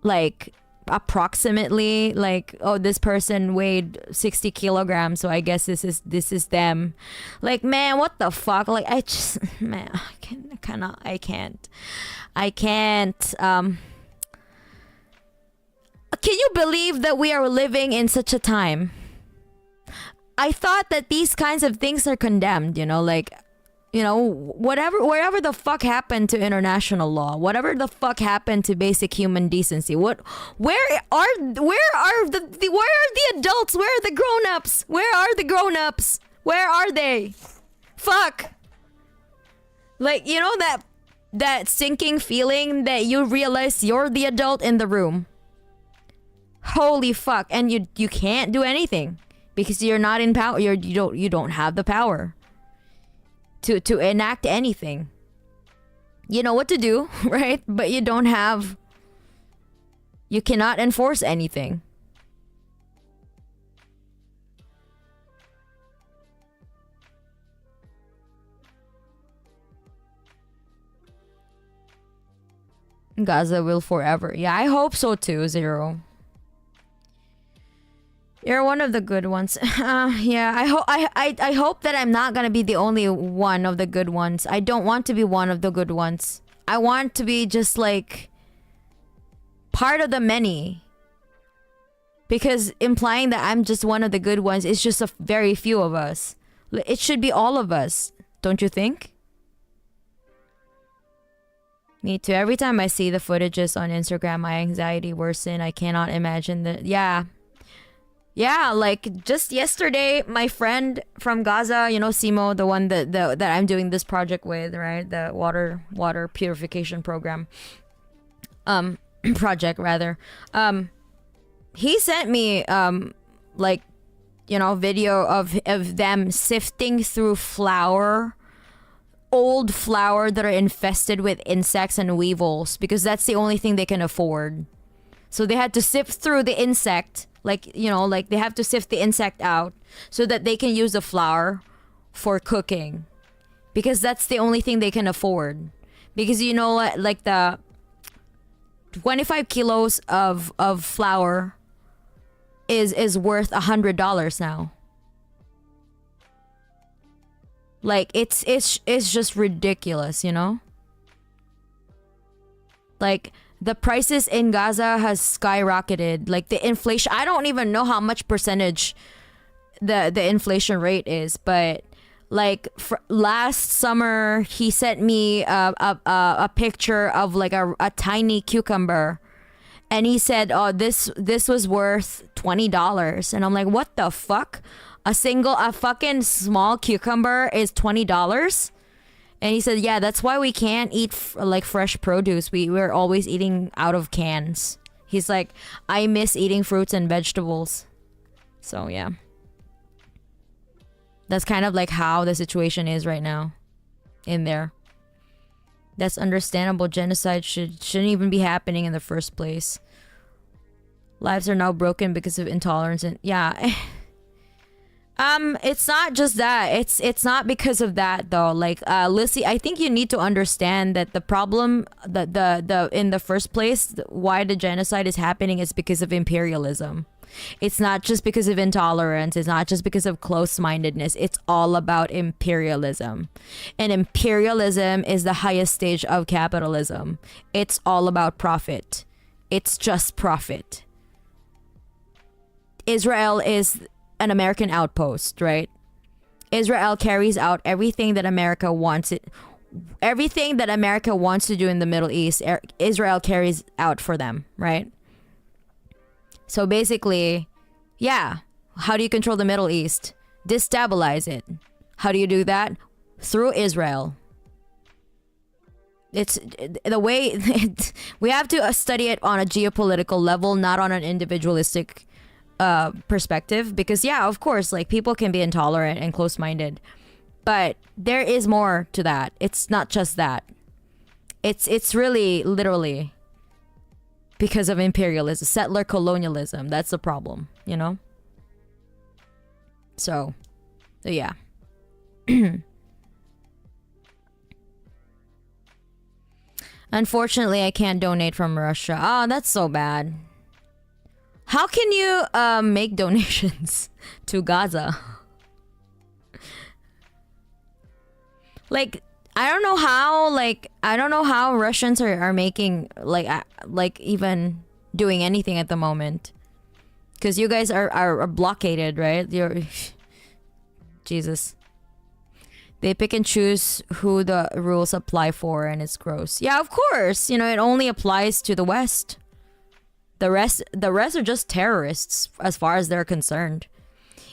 like approximately, like, oh, this person weighed 60 kilograms, so I guess this is them. Like, man, what the fuck? Like, I just, man, I can't. Can you believe that we are living in such a time? I thought that these kinds of things are condemned, like, wherever the fuck happened to international law, whatever the fuck happened to basic human decency, where are the adults? Where are the grown-ups? Where are the grown-ups? Where are they? Fuck. Like, that sinking feeling that you realize you're the adult in the room. Holy fuck. And you can't do anything because you're not in power. You don't have the power to enact anything. You know what to do, right? But you cannot enforce anything. Gaza will forever. Yeah, I hope so too, Zero. You're one of the good ones. Yeah, I hope that I'm not gonna be the only one of the good ones. I don't want to be one of the good ones. I want to be just like part of the many. Because implying that I'm just one of the good ones is just a very few of us. It should be all of us, don't you think? Me too. Every time I see the footages on Instagram, my anxiety worsens. I cannot imagine that. Yeah, like just yesterday, my friend from Gaza, Simo, the one that I'm doing this project with, right? The water purification program. Project rather. He sent me video of them sifting through old flour that are infested with insects and weevils, because that's the only thing they can afford. So they had to sift through the insect, like, you know, like they have to sift the insect out so that they can use the flour for cooking, because that's the only thing they can afford. Because, you know, like the 25 kilos of flour is worth $100 now. Like it's just ridiculous, you know? Like the prices in Gaza has skyrocketed. Like the inflation, I don't even know how much percentage the inflation rate is, but like last summer he sent me a picture of like a tiny cucumber, and he said, oh, this was worth $20. And I'm like, what the fuck? A fucking small cucumber is $20? And he said, yeah, that's why we can't eat like fresh produce. We're always eating out of cans. He's like, I miss eating fruits and vegetables. So yeah, that's kind of like how the situation is right now in there. That's understandable. Genocide shouldn't even be happening in the first place. Lives are now broken because of intolerance, and yeah. It's not just that. It's not because of that though. Like, Lissy, I think you need to understand that the problem, the in the first place, why the genocide is happening is because of imperialism. It's not just because of intolerance. It's not just because of close-mindedness. It's all about imperialism. And imperialism is the highest stage of capitalism. It's all about profit. It's just profit. Israel is an American outpost, right? Israel carries out everything that America wants everything that America wants to do in the Middle East. Israel carries out for them, right? So basically, yeah, how do you control the Middle East? Destabilize it. How do you do that? Through Israel. It's the way we have to study it on a geopolitical level, not on an individualistic perspective, because yeah, of course, like people can be intolerant and close-minded, but there is more to that. It's not just that. It's really literally because of imperialism, settler colonialism. That's the problem, you know? So yeah. Unfortunately, I can't donate from Russia. Oh, that's so bad. How can you make donations to Gaza? Like, I don't know how Russians are making like even doing anything at the moment, because you guys are blockaded, right? You're Jesus. They pick and choose who the rules apply for, and it's gross. Yeah, of course. You know, it only applies to the West. The rest are just terrorists as far as they're concerned.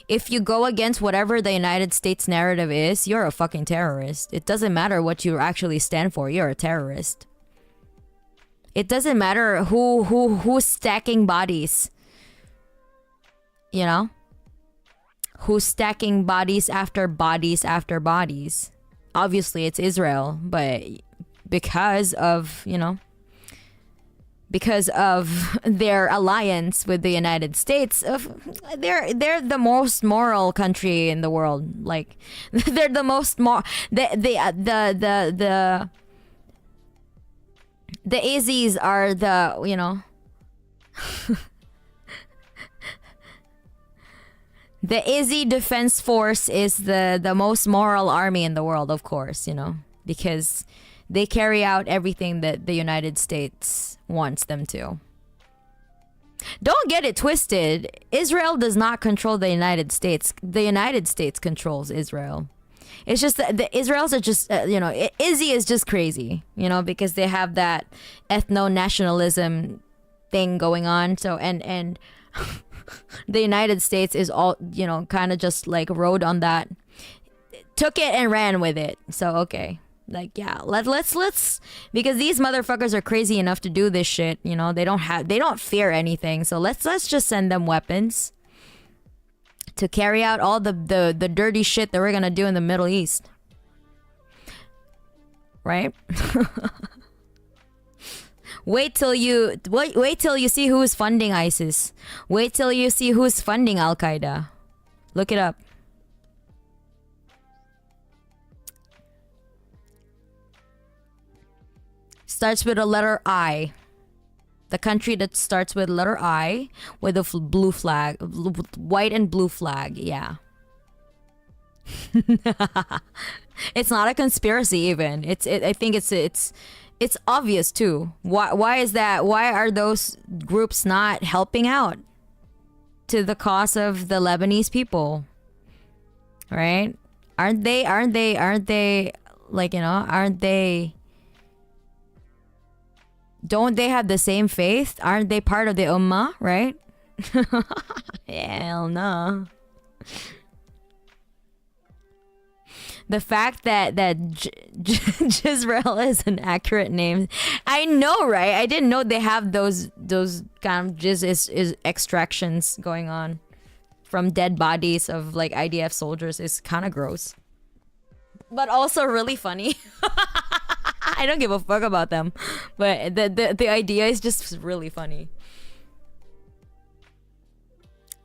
If you go against whatever the United States narrative is, you're a fucking terrorist. It doesn't matter what you actually stand for. You're a terrorist. It doesn't matter who's stacking bodies. You know? Who's stacking bodies after bodies after bodies. Obviously, it's Israel, but because of, you know, because of their alliance with the United States, they're the most moral country in the world. Like, they're the most the Aussies are the, you know, the Aussie Defense Force is the most moral army in the world, of course, you know, because they carry out everything that the United States wants them to. Don't get it twisted. Israel does not control the United States. The United States controls Israel. It's just that the Israelis are just, you know, Izzy is just crazy, you know, because they have that ethno-nationalism thing going on. So, and the United States is all, you know, kind of just like rode on that, took it and ran with it. So, okay. Like, yeah, let's because these motherfuckers are crazy enough to do this shit, you know. They don't fear anything. So let's just send them weapons to carry out all the dirty shit that we're gonna do in the Middle East, right? Wait till you see who's funding ISIS. Wait till you see who's funding Al Qaeda. Look it up. Starts with a letter I. The country that starts with letter I with a blue flag, white and blue flag. Yeah. It's not a conspiracy even. I think it's obvious too. Why is that? Why are those groups not helping out to the cause of the Lebanese people? Right? Aren't they like, you know, aren't they, don't they have the same faith? Aren't they part of the Ummah, right? Hell no. The fact that Jezreel is an accurate name, I know, right? I didn't know they have those kind of is extractions going on from dead bodies of like IDF soldiers. Is kind of gross, but also really funny. I don't give a fuck about them, but the idea is just really funny.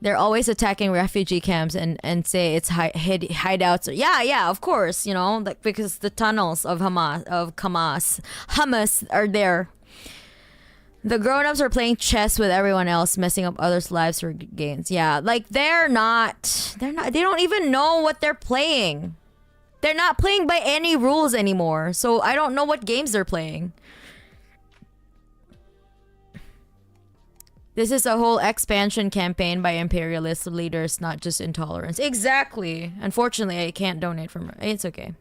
They're always attacking refugee camps and say it's hideouts. Yeah, of course, you know, like because the tunnels of Hamas are there. The grown-ups are playing chess with everyone else, messing up others' lives for gains. Yeah, like they don't even know what they're playing. They're not playing by any rules anymore. So I don't know what games they're playing. This is a whole expansion campaign by imperialist leaders, not just intolerance. Exactly. Unfortunately, I can't donate from... It's okay.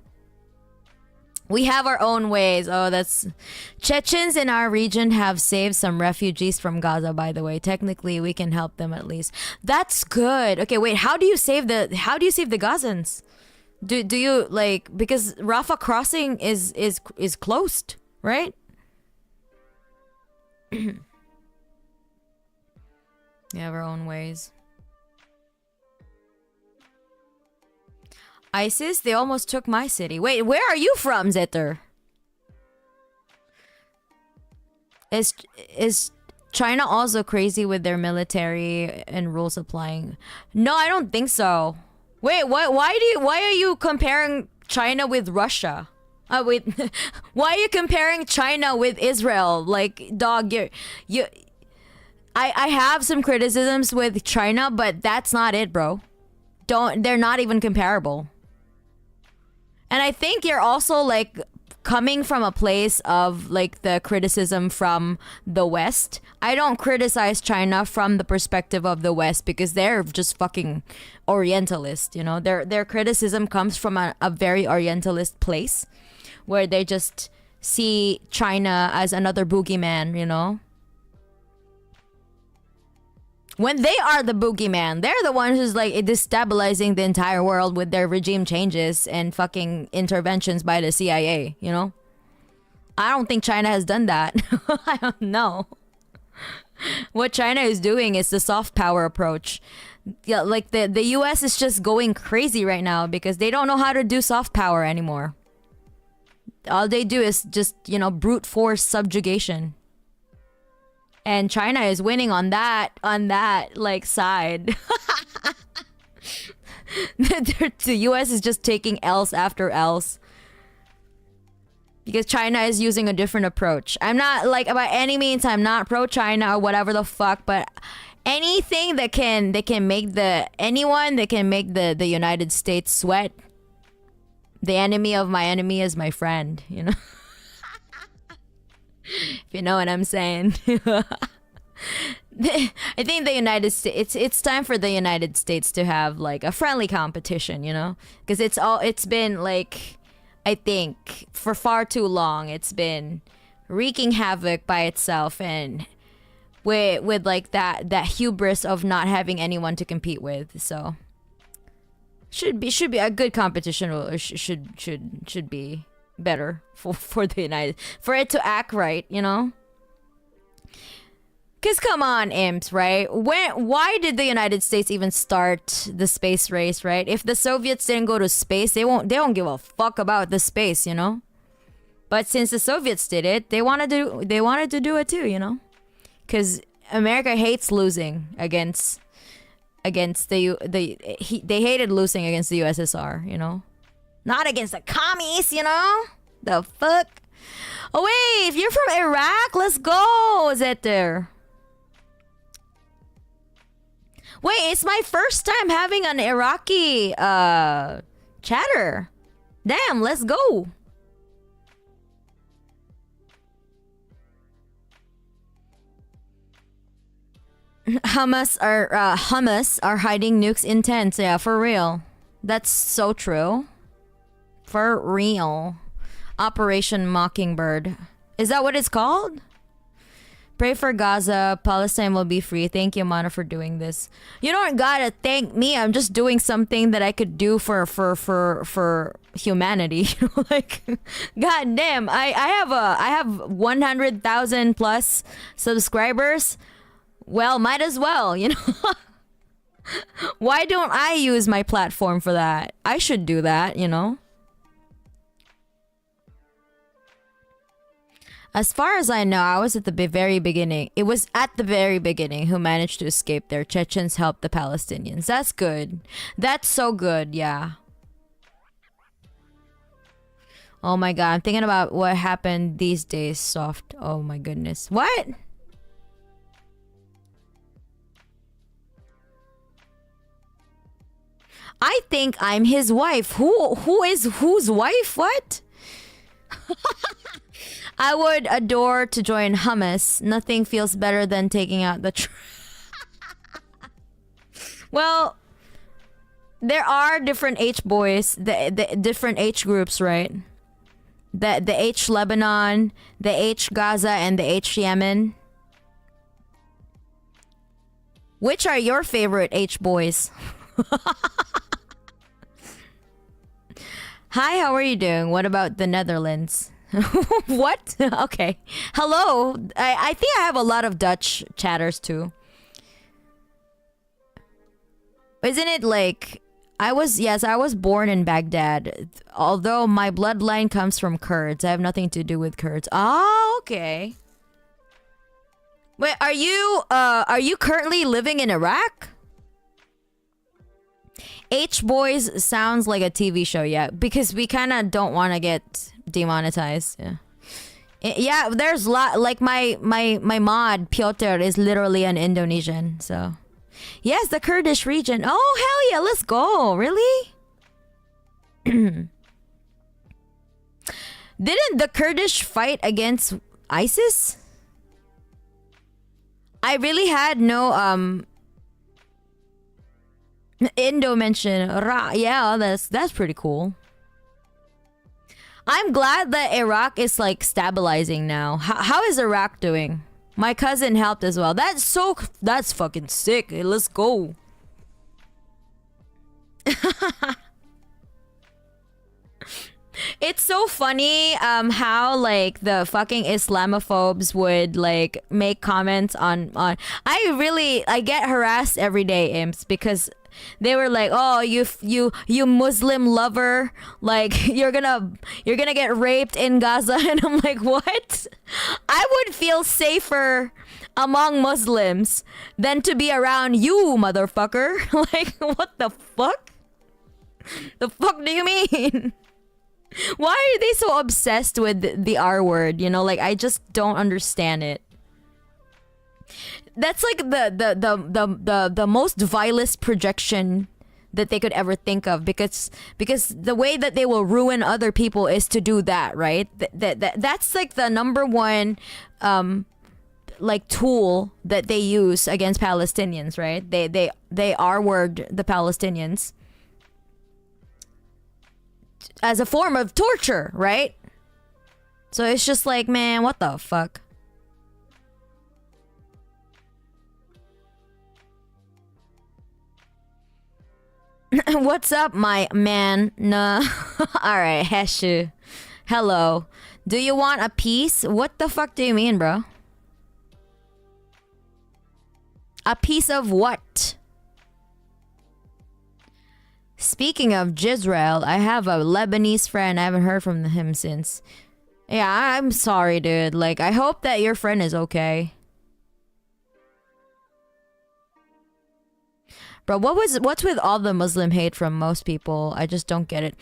We have our own ways. Oh, that's... Chechens in our region have saved some refugees from Gaza, by the way. Technically, we can help them at least. That's good. Okay, wait. How do you save the Gazans? Do you like, because Rafah crossing is closed, right? We have our own ways. ISIS, they almost took my city. Wait, where are you from, Zetter? Is China also crazy with their military and rules applying? No, I don't think so. Wait, why are you comparing China with Russia? Wait, why are you comparing China with Israel? Like, dog, I have some criticisms with China, but that's not it, bro. They're not even comparable. And I think you're also like coming from a place of like the criticism from the West. I don't criticize China from the perspective of the West because they're just fucking Orientalist, you know. Their criticism comes from a very Orientalist place where they just see China as another boogeyman, you know. When they are the boogeyman, they're the ones who's like destabilizing the entire world with their regime changes and fucking interventions by the CIA, you know? I don't think China has done that. I don't know. What China is doing is the soft power approach. Yeah, like the US is just going crazy right now because they don't know how to do soft power anymore. All they do is just, you know, brute force subjugation. And China is winning on that like side. The US is just taking L's after L's. Because China is using a different approach. I'm not like, by any means, I'm not pro-China or whatever the fuck, but anything that can make the United States sweat. The enemy of my enemy is my friend, you know? If you know what I'm saying. I think the United States, it's time for the United States to have like a friendly competition, you know? Because it's been like, I think for far too long, it's been wreaking havoc by itself and with like that hubris of not having anyone to compete with. So should be a good competition, or should be better for the for it to act right, you know? Because come on, imps, right? Why did the United States even start the space race, right? If the Soviets didn't go to space, they don't give a fuck about the space, you know? But since the Soviets did it, they wanted to do it too, you know? Because America hates losing against they hated losing against the USSR, you know? Not against the commies, you know? The fuck? Oh wait, if you're from Iraq, let's go, Zetter. Wait, it's my first time having an Iraqi chatter. Damn, let's go. Hamas are hiding nukes in tents. Yeah, for real. That's so true. For real. Operation Mockingbird. Is that what it's called? Pray for Gaza. Palestine will be free. Thank you, Mana, for doing this. You don't gotta thank me. I'm just doing something that I could do for humanity. Like, goddamn. I have 100,000 plus subscribers. Well, might as well, you know? Why don't I use my platform for that? I should do that, you know? As far as I know, I was at the very beginning. It was at the very beginning who managed to escape there. Chechens helped the Palestinians. That's good. That's so good, yeah. Oh my god, I'm thinking about what happened these days, soft. Oh my goodness. What? I think I'm his wife. Who is whose wife? What? I would adore to join Hummus. Nothing feels better than taking out the well, there are different H boys, the different H groups, right? The H Lebanon, the H Gaza, and the H Yemen. Which are your favorite H boys? Hi, how are you doing? What about the Netherlands? What? Okay. Hello. I think I have a lot of Dutch chatters too. Isn't it like I was born in Baghdad. Although my bloodline comes from Kurds. I have nothing to do with Kurds. Oh, okay. Wait, are you currently living in Iraq? H Boys sounds like a TV show, yeah, because we kind of don't want to get demonetized. Yeah, yeah. There's a lot. Like my mod Piotr is literally an Indonesian. So, yes, the Kurdish region. Oh hell yeah, let's go. Really? Didn't the Kurdish fight against ISIS? I really had no Indo mention. Yeah, that's pretty cool. I'm glad that Iraq is like stabilizing now. How is Iraq doing? My cousin helped as well. That's fucking sick. Hey, let's go. It's so funny how like the fucking Islamophobes would like make comments on I get harassed every day, imps, because they were like, oh, you Muslim lover, like you're gonna get raped in Gaza. And I'm like, what? I would feel safer among Muslims than to be around you, motherfucker. Like, what the fuck? The fuck do you mean? Why are they so obsessed with the R word? You know, like I just don't understand it. That's like the most vilest projection that they could ever think of, because the way that they will ruin other people is to do that, right? That's like the number one like tool that they use against Palestinians, right? They R-word the Palestinians as a form of torture, right? So it's just like, man, what the fuck? What's up, my man? Nah. Alright, Heshu. Hello. Do you want a piece? What the fuck do you mean, bro? A piece of what? Speaking of Jisrael, I have a Lebanese friend. I haven't heard from him since. Yeah, I'm sorry, dude. Like, I hope that your friend is okay. Bro, what's with all the Muslim hate from most people? I just don't get it.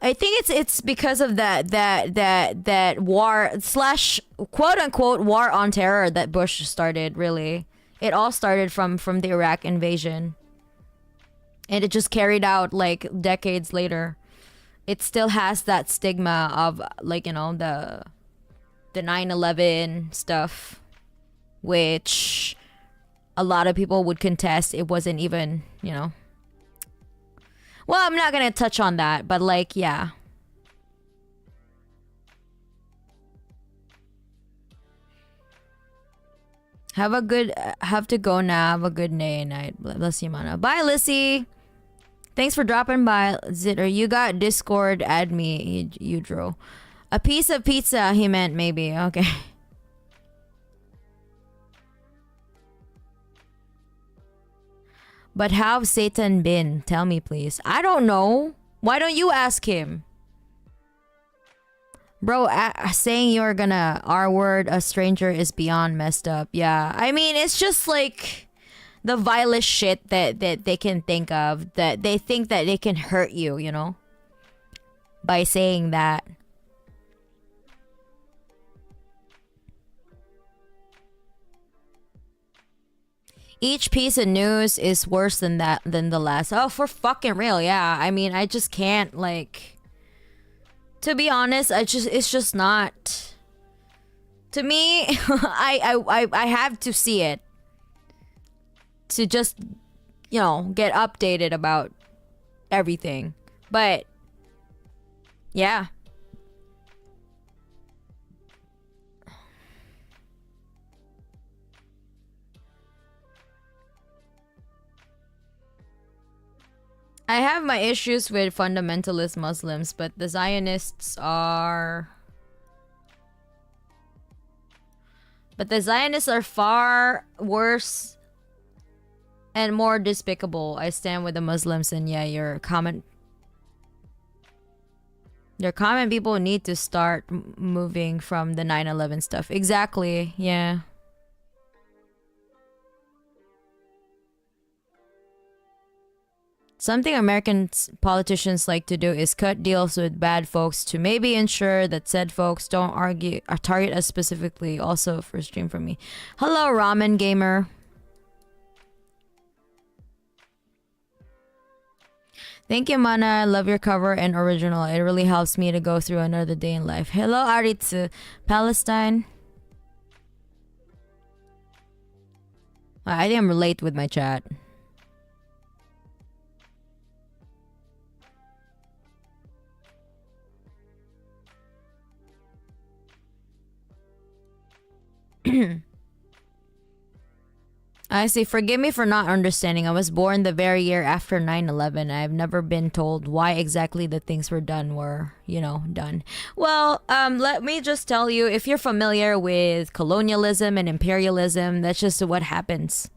I think it's because of that war slash quote unquote war on terror that Bush started. Really, it all started from the Iraq invasion, and it just carried out like decades later. It still has that stigma of like, you know, the 9/11 stuff, which a lot of people would contest it wasn't even, you know. Well, I'm not gonna touch on that, but like, yeah. Have to go now. Have a good day night. Bless you, mana. Bye, Lissy. Thanks for dropping by, Zitter. You got Discord, add me, you drew. A piece of pizza, he meant maybe. Okay. But how's Satan been? Tell me, please. I don't know. Why don't you ask him? Bro, saying you're gonna R-word a stranger is beyond messed up. Yeah. I mean, it's just like the vilest shit that they can think of. That they think that they can hurt you, you know? By saying that. Each piece of news is worse than the last. Oh, for fucking real, yeah. I mean, I just can't, like, to be honest, it's just not. To me, I have to see it to just, you know, get updated about everything. But yeah. I have my issues with fundamentalist Muslims, but the Zionists are... But the Zionists are far worse and more despicable. I stand with the Muslims, and yeah, your comment people need to start moving from the 9/11 stuff. Exactly, yeah. Something American politicians like to do is cut deals with bad folks to maybe ensure that said folks don't argue or target us specifically. Also, for stream from me. Hello, Ramen Gamer. Thank you, Mana. I love your cover and original. It really helps me to go through another day in life. Hello, Aritsu. Palestine. I think I'm late with my chat. I see. Forgive me for not understanding. I was born the very year after 9/11. I've never been told why exactly the things were done were, you know, done. Well, let me just tell you, if you're familiar with colonialism and imperialism, that's just what happens.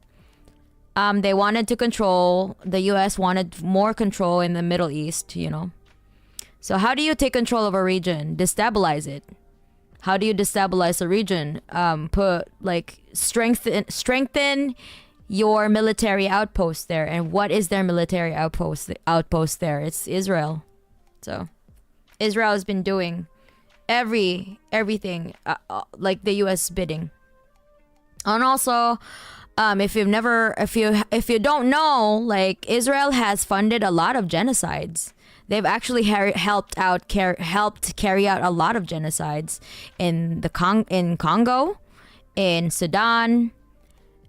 They wanted to control, the US wanted more control in the Middle East, you know. So how do you take control of a region? Destabilize it. How do you destabilize a region? Put like strengthen your military outpost there. And what is their military outpost there? It's Israel. So Israel has been doing everything like the US bidding. And also, if you don't know, like, Israel has funded a lot of genocides. They've actually helped carry out a lot of genocides in Congo, in Sudan.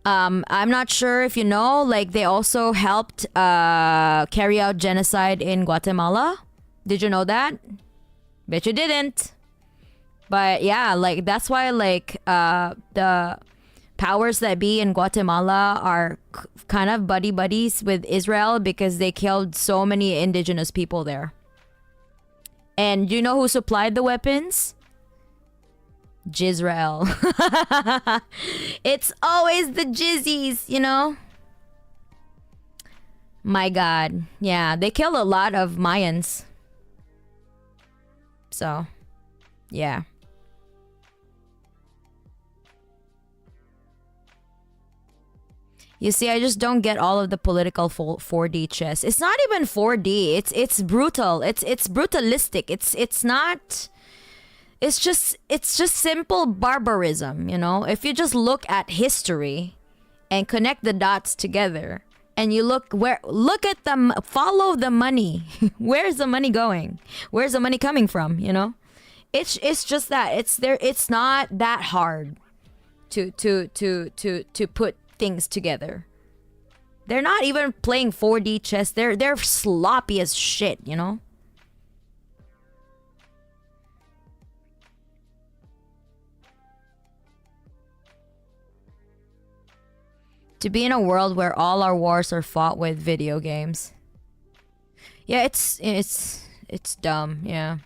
I'm not sure if you know, like, they also helped carry out genocide in Guatemala. Did you know that? Bet you didn't. But yeah, like, that's why, like, the powers that be in Guatemala are kind of buddies with Israel because they killed so many indigenous people there. And you know who supplied the weapons? Jizrael. It's always the jizzies, you know? My God. Yeah, they killed a lot of Mayans. So, yeah. You see, I just don't get all of the political 4D chess. It's not even 4D. It's brutal. It's brutalistic. It's not. It's just simple barbarism, you know? If you just look at history and connect the dots together and you look at them, follow the money. Where's the money going? Where's the money coming from, you know? It's just that it's not that hard to put things together. They're not even playing 4D chess. They're sloppy as shit, you know? To be in a world where all our wars are fought with video games. Yeah, it's dumb, yeah.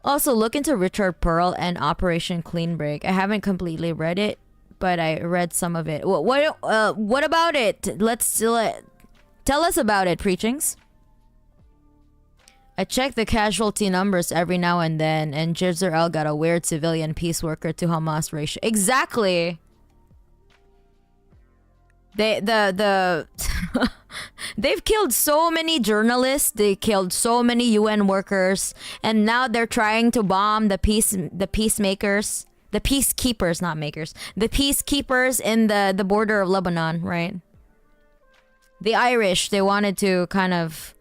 Also, look into Richard Pearl and Operation Clean Break. I haven't completely read it, but I read some of it. What about it? Let's tell us about it, Preachings. I check the casualty numbers every now and then, and Jezreel got a weird civilian peace worker to Hamas ratio. Exactly. They've killed so many journalists, they killed so many UN workers, and now they're trying to bomb the peacemakers, the peacekeepers, not makers, the peacekeepers in the border of Lebanon, right? The Irish, they wanted to kind of,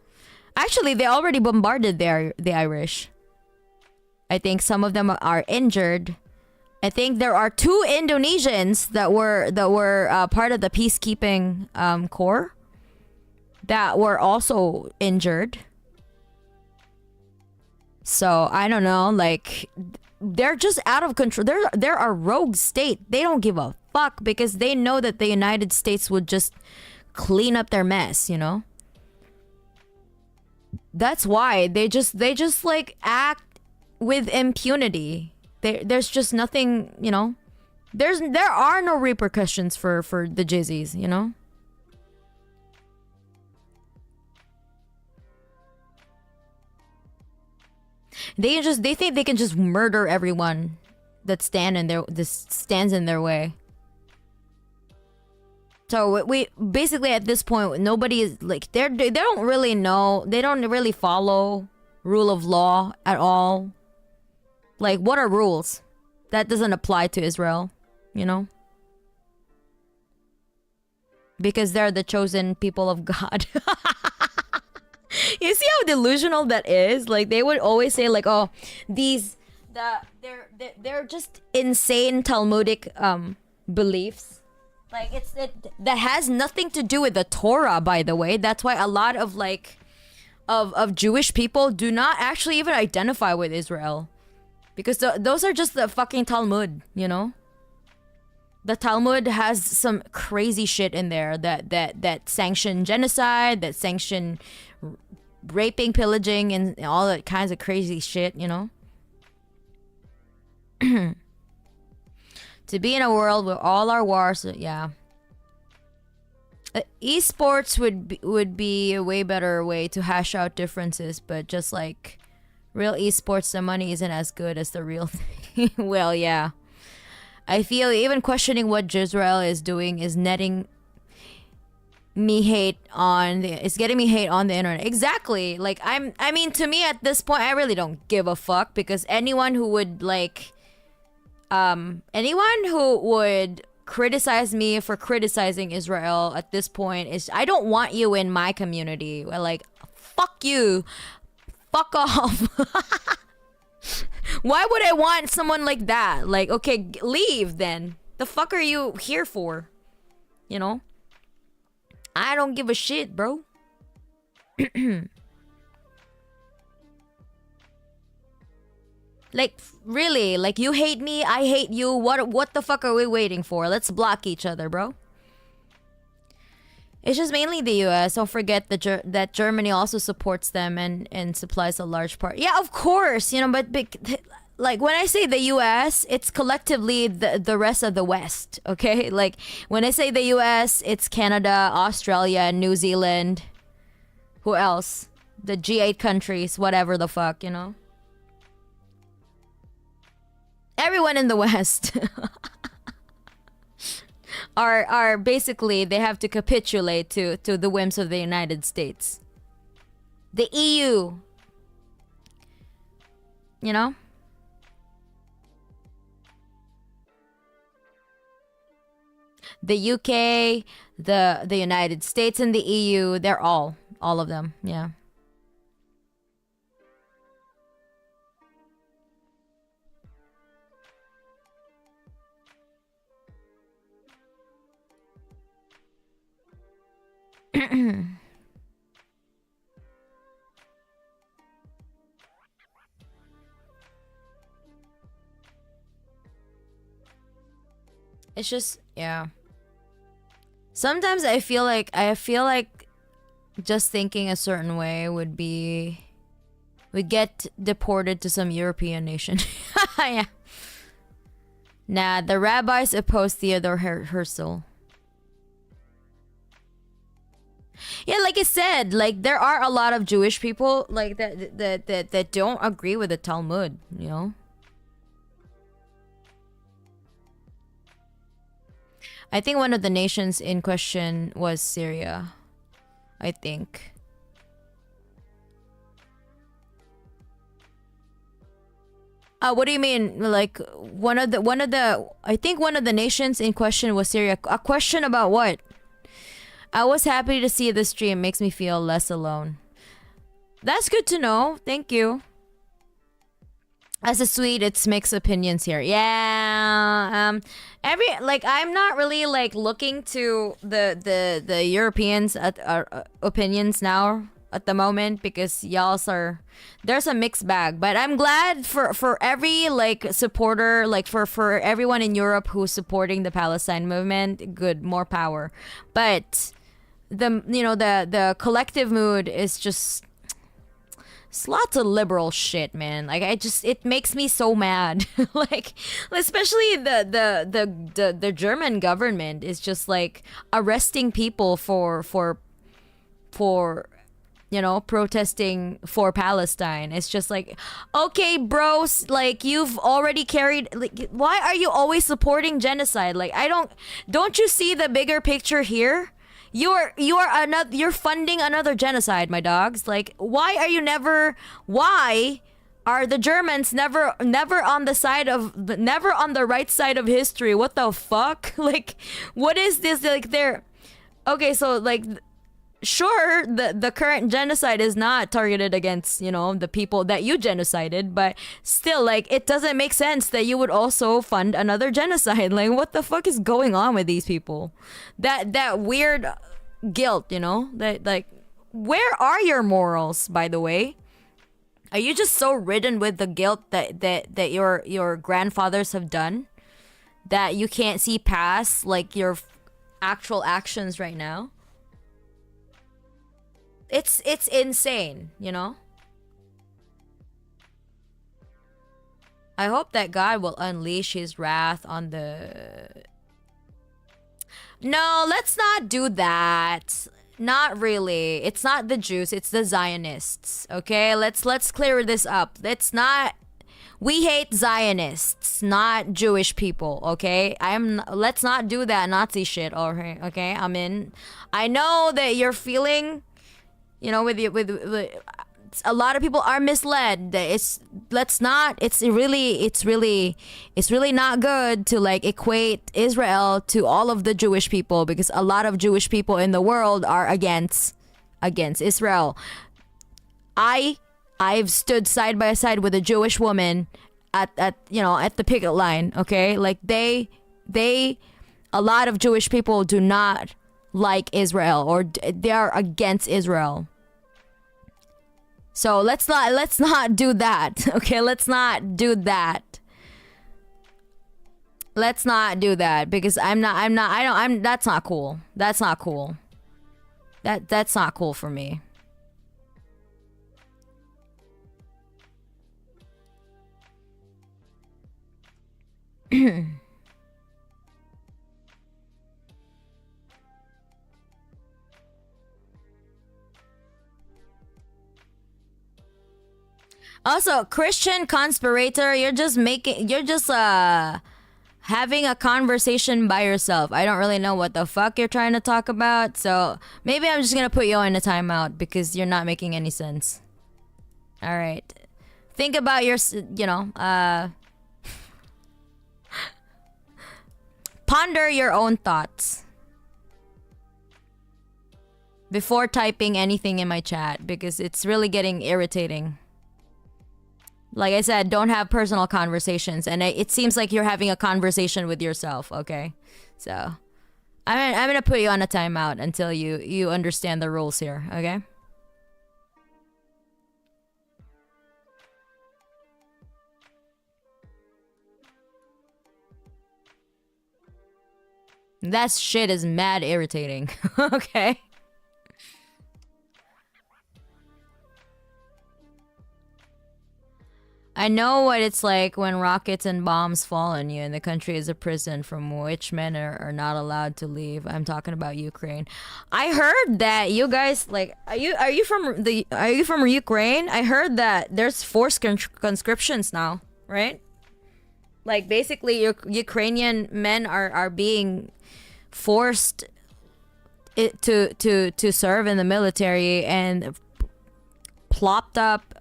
actually they already bombarded the Irish. I think some of them are injured. I think there are 2 Indonesians that were part of the peacekeeping corps that were also injured. So I don't know, like they're just out of control. They're a rogue state. They don't give a fuck because they know that the United States would just clean up their mess, you know? That's why they just like act with impunity. There's just nothing, you know. There are no repercussions for the jizzies, you know. They think they can just murder everyone that stands in their way. So we basically at this point nobody is like they don't really know, they don't really follow rule of law at all. Like, what are rules? That doesn't apply to Israel, you know? Because they're the chosen people of God. You see how delusional that is? Like, they would always say, like, oh, they're just insane Talmudic beliefs. Like, that has nothing to do with the Torah, by the way. That's why a lot of, like, of Jewish people do not actually even identify with Israel. Because those are just the fucking Talmud, you know? The Talmud has some crazy shit in there that sanction genocide, that sanction raping, pillaging, and all that kinds of crazy shit, you know? To be in a world where all our wars, yeah. Esports would be a way better way to hash out differences, but just like real esports, the money isn't as good as the real thing. Well, yeah. I feel even questioning what Jezreel is doing is netting me hate on it's getting me hate on the internet. Exactly. Like I mean to me at this point I really don't give a fuck, because anyone who would criticize me for criticizing Israel at this point is, I don't want you in my community. Well, like, fuck you. Fuck off. Why would I want someone like that? Like, okay, leave then. The fuck are you here for? You know? I don't give a shit, bro. Like, really? Like, you hate me, I hate you. What the fuck are we waiting for? Let's block each other, bro. It's just mainly the US. Don't forget that Germany also supports them and supplies a large part. Yeah, of course, you know, but like when I say the US, it's collectively the rest of the West, okay? Like when I say the US, it's Canada, Australia, New Zealand. Who else? The G8 countries, whatever the fuck, you know? Everyone in the West. are basically they have to capitulate to the whims of the United States. The EU, you know? The UK, the United States and the EU, they're all of them. Yeah. It's just, yeah. Sometimes I feel like just thinking a certain way would get deported to some European nation. Yeah. Nah, the rabbis oppose Theodore Herzl. Yeah, like I said, like there are a lot of Jewish people like that don't agree with the Talmud, you know? I think one of the nations in question was Syria. I think. What do you mean? Like I think one of the nations in question was Syria. A question about what? I was happy to see this stream. Makes me feel less alone. That's good to know. Thank you. As a Swede, it's mixed opinions here. Yeah. I'm not really like looking to the Europeans at our opinions now at the moment because there's a mixed bag. But I'm glad for every like supporter, like for everyone in Europe who's supporting the Palestine movement. Good, more power. But the collective mood is just. It's lots of liberal shit, man. Like it makes me so mad. Like, especially the German government is just like arresting people for protesting for Palestine. It's just like, okay, bros, like you've already carried. Like, why are you always supporting genocide? Like, don't you see the bigger picture here? You're funding another genocide, my dogs. Like, why are the Germans never on the right side of history? What the fuck? Like, what is this? Like, okay, so like, sure, the current genocide is not targeted against, the people that you genocided, but still, like, it doesn't make sense that you would also fund another genocide. Like, what the fuck is going on with these people? That weird guilt, that, like, where are your morals, by the way? Are you just so ridden with the guilt that your grandfathers have done that you can't see past, like, your actual actions right now? It's insane, I hope that God will unleash his wrath on the... No, let's not do that. Not really. It's not the Jews, it's the Zionists. Okay? Let's clear this up. We hate Zionists, not Jewish people, okay? Let's not do that Nazi shit, okay? I know that you're feeling, with a lot of people are misled. It's really not good to like equate Israel to all of the Jewish people, because a lot of Jewish people in the world are against Israel. I've stood side by side with a Jewish woman at the picket line, okay? Like a lot of Jewish people do not like Israel, or they are against Israel. So let's not do that. Okay, let's not do that. Let's not do that, because that's not cool. That's not cool. That's not cool for me. Also, Christian conspirator, you're just having a conversation by yourself. I don't really know what the fuck you're trying to talk about, so maybe I'm just gonna put you in a timeout because you're not making any sense. All right, think about your, ponder your own thoughts before typing anything in my chat because it's really getting irritating. Like I said, don't have personal conversations, and it seems like you're having a conversation with yourself. Okay, so I'm gonna put you on a timeout until you understand the rules here. Okay. That shit is mad irritating. Okay. I know what it's like when rockets and bombs fall on you and the country is a prison from which men are not allowed to leave. I'm talking about Ukraine. I heard that you guys like are you from Ukraine? I heard that there's forced conscriptions now, right? Like basically Ukrainian men are being forced to serve in the military and plopped up,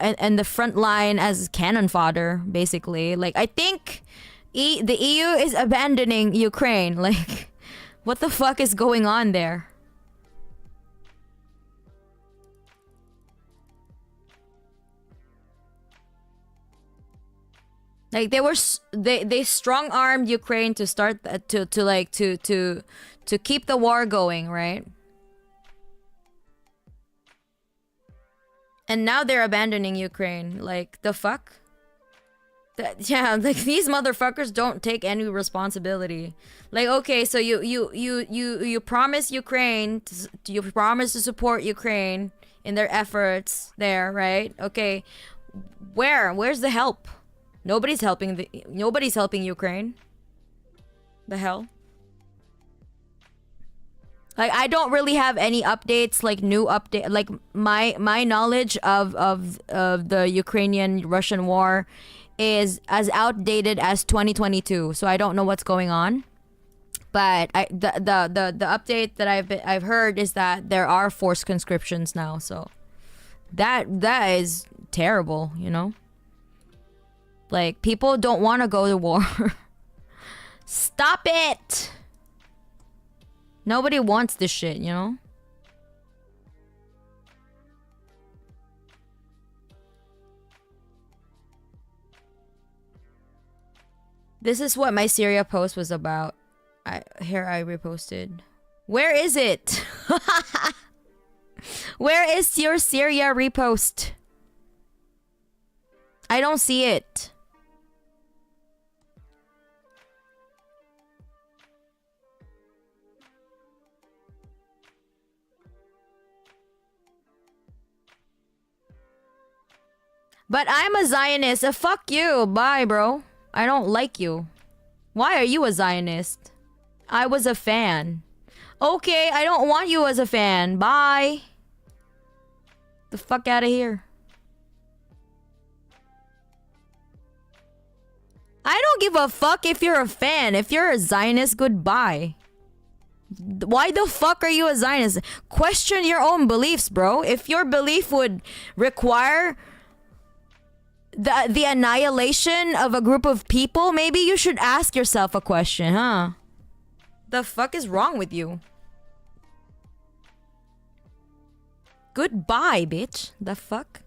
and the front line as cannon fodder, basically. Like, I think the EU is abandoning Ukraine. Like, what the fuck is going on there? Like, they strong-armed Ukraine to start to keep the war going, right? And now they're abandoning Ukraine. Like, the fuck? Yeah, like these motherfuckers don't take any responsibility. Like, okay, so you promise Ukraine, you promise to support Ukraine in their efforts there, right? Okay, where's the help? Nobody's helping Ukraine. The hell? Like, I don't really have any updates, like new update. Like my knowledge of the Ukrainian-Russian war is as outdated as 2022. So I don't know what's going on. But the update that I've heard is that there are forced conscriptions now. So that is terrible, Like, people don't want to go to war. Stop it. Nobody wants this shit, This is what my Syria post was about. I reposted. Where is it? Where is your Syria repost? I don't see it. But I'm a Zionist. Fuck you. Bye, bro. I don't like you. Why are you a Zionist? I was a fan. Okay, I don't want you as a fan. Bye. The fuck out of here. I don't give a fuck if you're a fan. If you're a Zionist, goodbye. Why the fuck are you a Zionist? Question your own beliefs, bro. If your belief would require the annihilation of a group of people, maybe you should ask yourself a question, huh? The fuck is wrong with you? Goodbye, bitch. The fuck?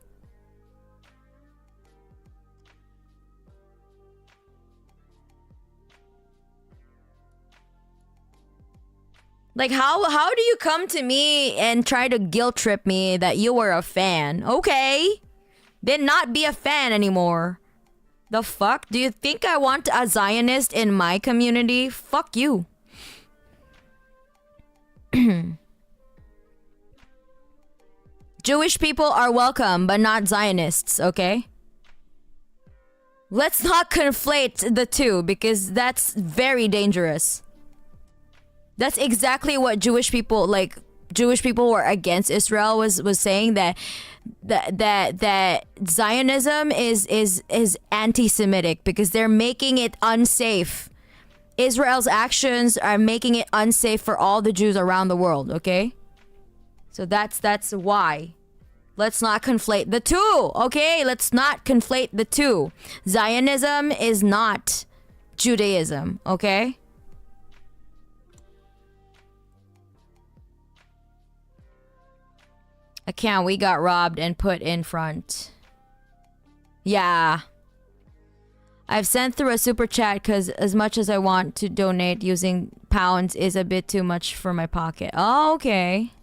Like, how do you come to me and try to guilt trip me that you were a fan? Okay. Then not be a fan anymore. The fuck? Do you think I want a Zionist in my community? Fuck you. Jewish people are welcome, but not Zionists, okay? Let's not conflate the two because that's very dangerous. That's exactly what Jewish people, like, Jewish people who are against Israel was saying that Zionism is anti-Semitic because they're making it unsafe. Israel's actions are making it unsafe for all the Jews around the world, okay? So that's why. Let's not conflate the two, okay? Let's not conflate the two. Zionism is not Judaism, okay? Account, we got robbed and put in front. Yeah. I've sent through a super chat because as much as I want to donate, using pounds is a bit too much for my pocket. Oh, okay.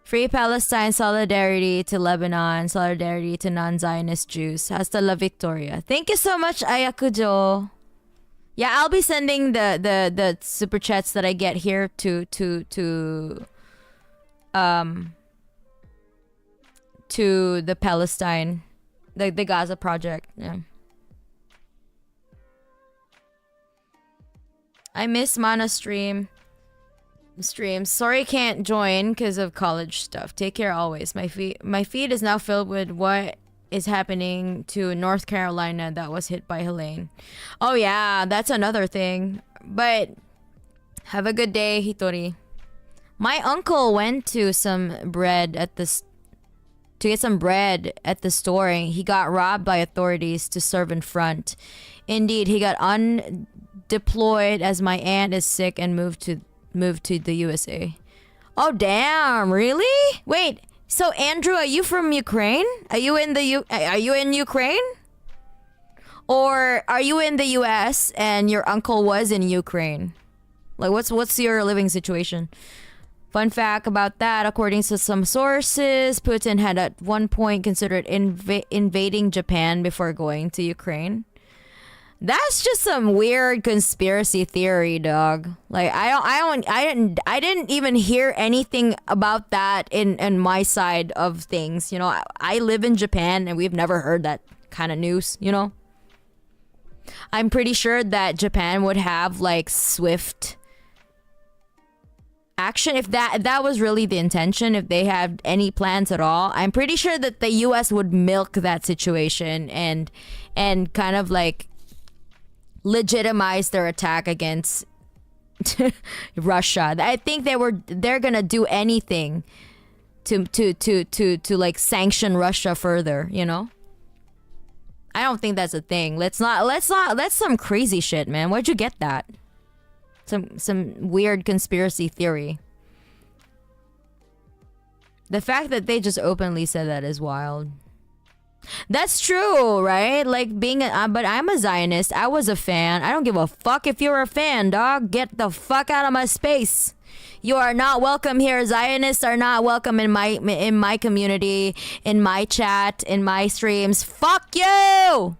Free Palestine, solidarity to Lebanon, solidarity to non-Zionist Jews. Hasta la Victoria. Thank you so much, Ayakujo. Yeah, I'll be sending the super chats that I get here to the Palestine, the Gaza project. Yeah. I miss Mana streams. Sorry can't join because of college stuff. Take care always. My feed is now filled with what is happening to North Carolina that was hit by Helene. Oh yeah, that's another thing. But have a good day, Hitori. My uncle went to some bread at the to get some bread at the store, and he got robbed by authorities to serve in front. Indeed, he got undeployed as my aunt is sick and moved to the USA. Oh damn, really? Wait, so Andrew, are you from Ukraine? Are you in Ukraine? Or are you in the US and your uncle was in Ukraine? Like what's your living situation? Fun fact about that, according to some sources, Putin had at one point considered invading Japan before going to Ukraine. That's just some weird conspiracy theory, dog. Like I didn't even hear anything about that in my side of things. You know, I live in Japan and we've never heard that kind of news, you know? I'm pretty sure that Japan would have like swift action if that was really the intention. If they had any plans at all, I'm pretty sure that the US would milk that situation and kind of like legitimize their attack against Russia. I think they're gonna do anything to like sanction Russia further, you know? I don't think that's a thing. Let's that's some crazy shit, man. Where'd you get that? Some weird conspiracy theory. The fact that they just openly said that is wild. That's true, right? Like but I'm a Zionist. I was a fan. I don't give a fuck if you're a fan, dog. Get the fuck out of my space. You are not welcome here. Zionists are not welcome in my community, in my chat, in my streams. Fuck you!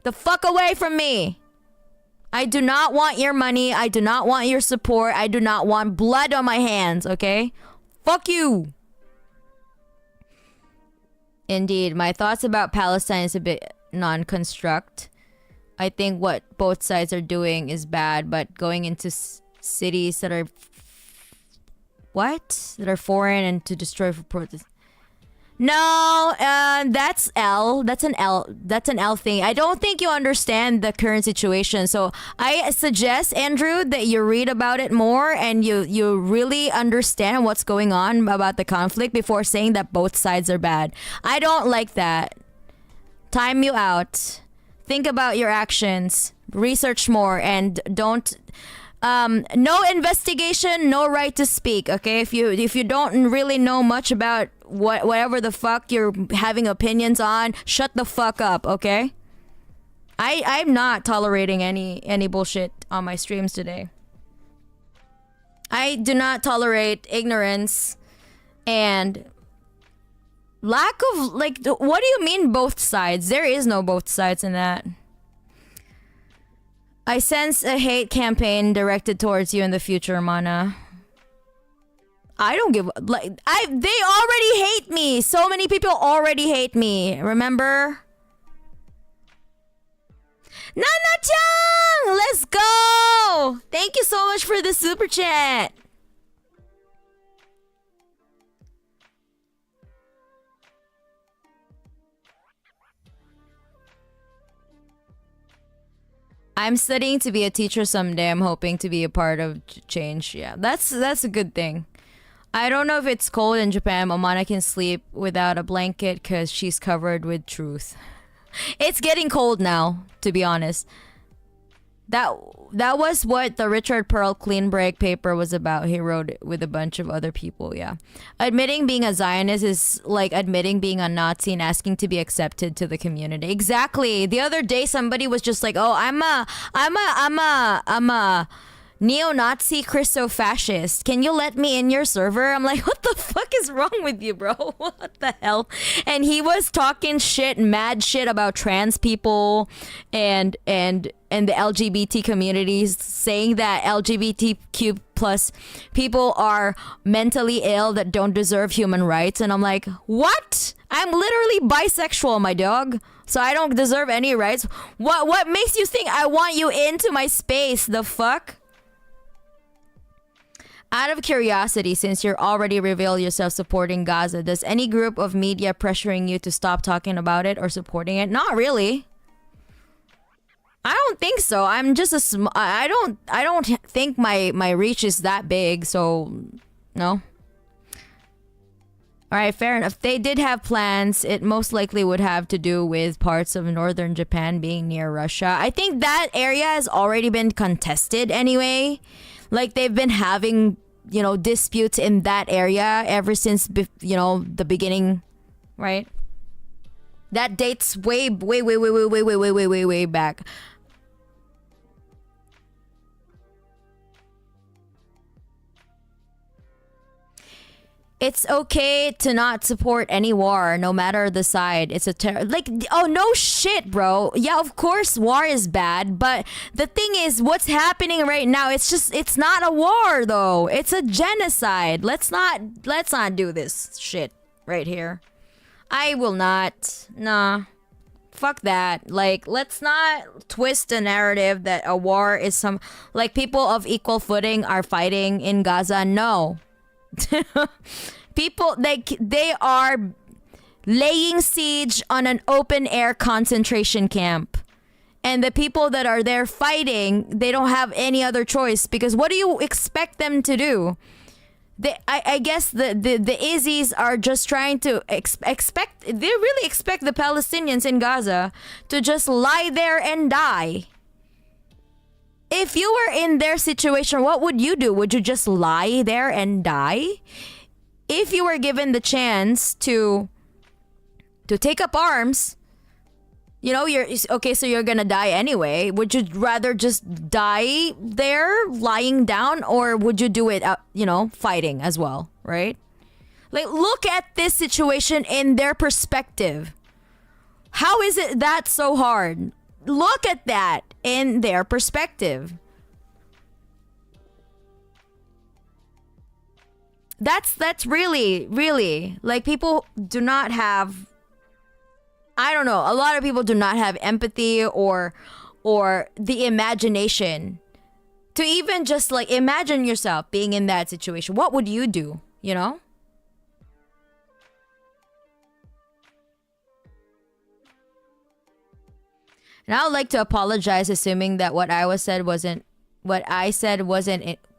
The fuck away from me. I do not want your money. I do not want your support. I do not want blood on my hands, okay? Fuck you. Indeed, my thoughts about Palestine is a bit non-construct. I think what both sides are doing is bad, but going into cities that are that are foreign and to destroy for protest. No, that's L. That's an L thing. I don't think you understand the current situation. So I suggest, Andrew, that you read about it more and you really understand what's going on about the conflict before saying that both sides are bad. I don't like that. Time you out. Think about your actions. Research more and don't. No investigation, no right to speak. Okay, if you don't really know much about whatever the fuck you're having opinions on, shut the fuck up. Okay, I'm not tolerating any bullshit on my streams today. I do not tolerate ignorance and lack of like. What do you mean both sides? There is no both sides in that. I sense a hate campaign directed towards you in the future, Mana. I don't give like they already hate me. So many people already hate me. Remember? Nana-chan! Let's go! Thank you so much for the super chat. I'm studying to be a teacher someday. I'm hoping to be a part of change. Yeah, that's a good thing. I don't know if it's cold in Japan. Momana can sleep without a blanket because she's covered with truth. It's getting cold now, to be honest. That was what the Richard Pearl clean break paper was about. He wrote it with a bunch of other people. Yeah, admitting being a Zionist is like admitting being a Nazi and asking to be accepted to the community. Exactly. The other day, somebody was just like, "Oh, I'm a neo-Nazi Christo-fascist. Can you let me in your server?" I'm like, what the fuck is wrong with you, bro? What the hell? And he was talking shit, mad shit about trans people and the LGBT communities, saying that LGBTQ plus people are mentally ill that don't deserve human rights. And I'm like, what? I'm literally bisexual, my dog. So I don't deserve any rights. What makes you think I want you into my space? The fuck? Out of curiosity, since you're already revealed yourself supporting Gaza, does any group of media pressuring you to stop talking about it or supporting it? Not really. I don't think so. I'm just I don't think my reach is that big, so no. All right, fair enough. They did have plans. It most likely would have to do with parts of northern Japan being near Russia. I think that area has already been contested anyway. Like, they've been having, you know, disputes in that area ever since, you know, the beginning, right? That dates way back. It's okay to not support any war, no matter the side. It's a like, oh no shit, bro. Yeah, of course war is bad, but the thing is, what's happening right now, it's not a war though. It's a genocide. Let's not do this shit right here. I will not. Nah. Fuck that. Like, let's not twist the narrative that a war is some, like, people of equal footing are fighting in Gaza. No. People, they are laying siege on an open air concentration camp, and the people that are there fighting, they don't have any other choice, because what do you expect them to do? I guess the Izzies are just trying to expect, they really expect the Palestinians in Gaza to just lie there and die. If you were in their situation, what would you do? Would you just lie there and die? If you were given the chance to take up arms, you know, you're okay, so you're gonna die anyway. Would you rather just die there lying down, or would you do it, you know, fighting as well, right? Like, look at this situation in their perspective. How is it that so hard? Look at that in their perspective. That's really, like, people do not have, I don't know, a lot of people do not have empathy or the imagination to even just, like, imagine yourself being in that situation. What would you do, you know? And I would like to apologize, assuming that what I said wasn't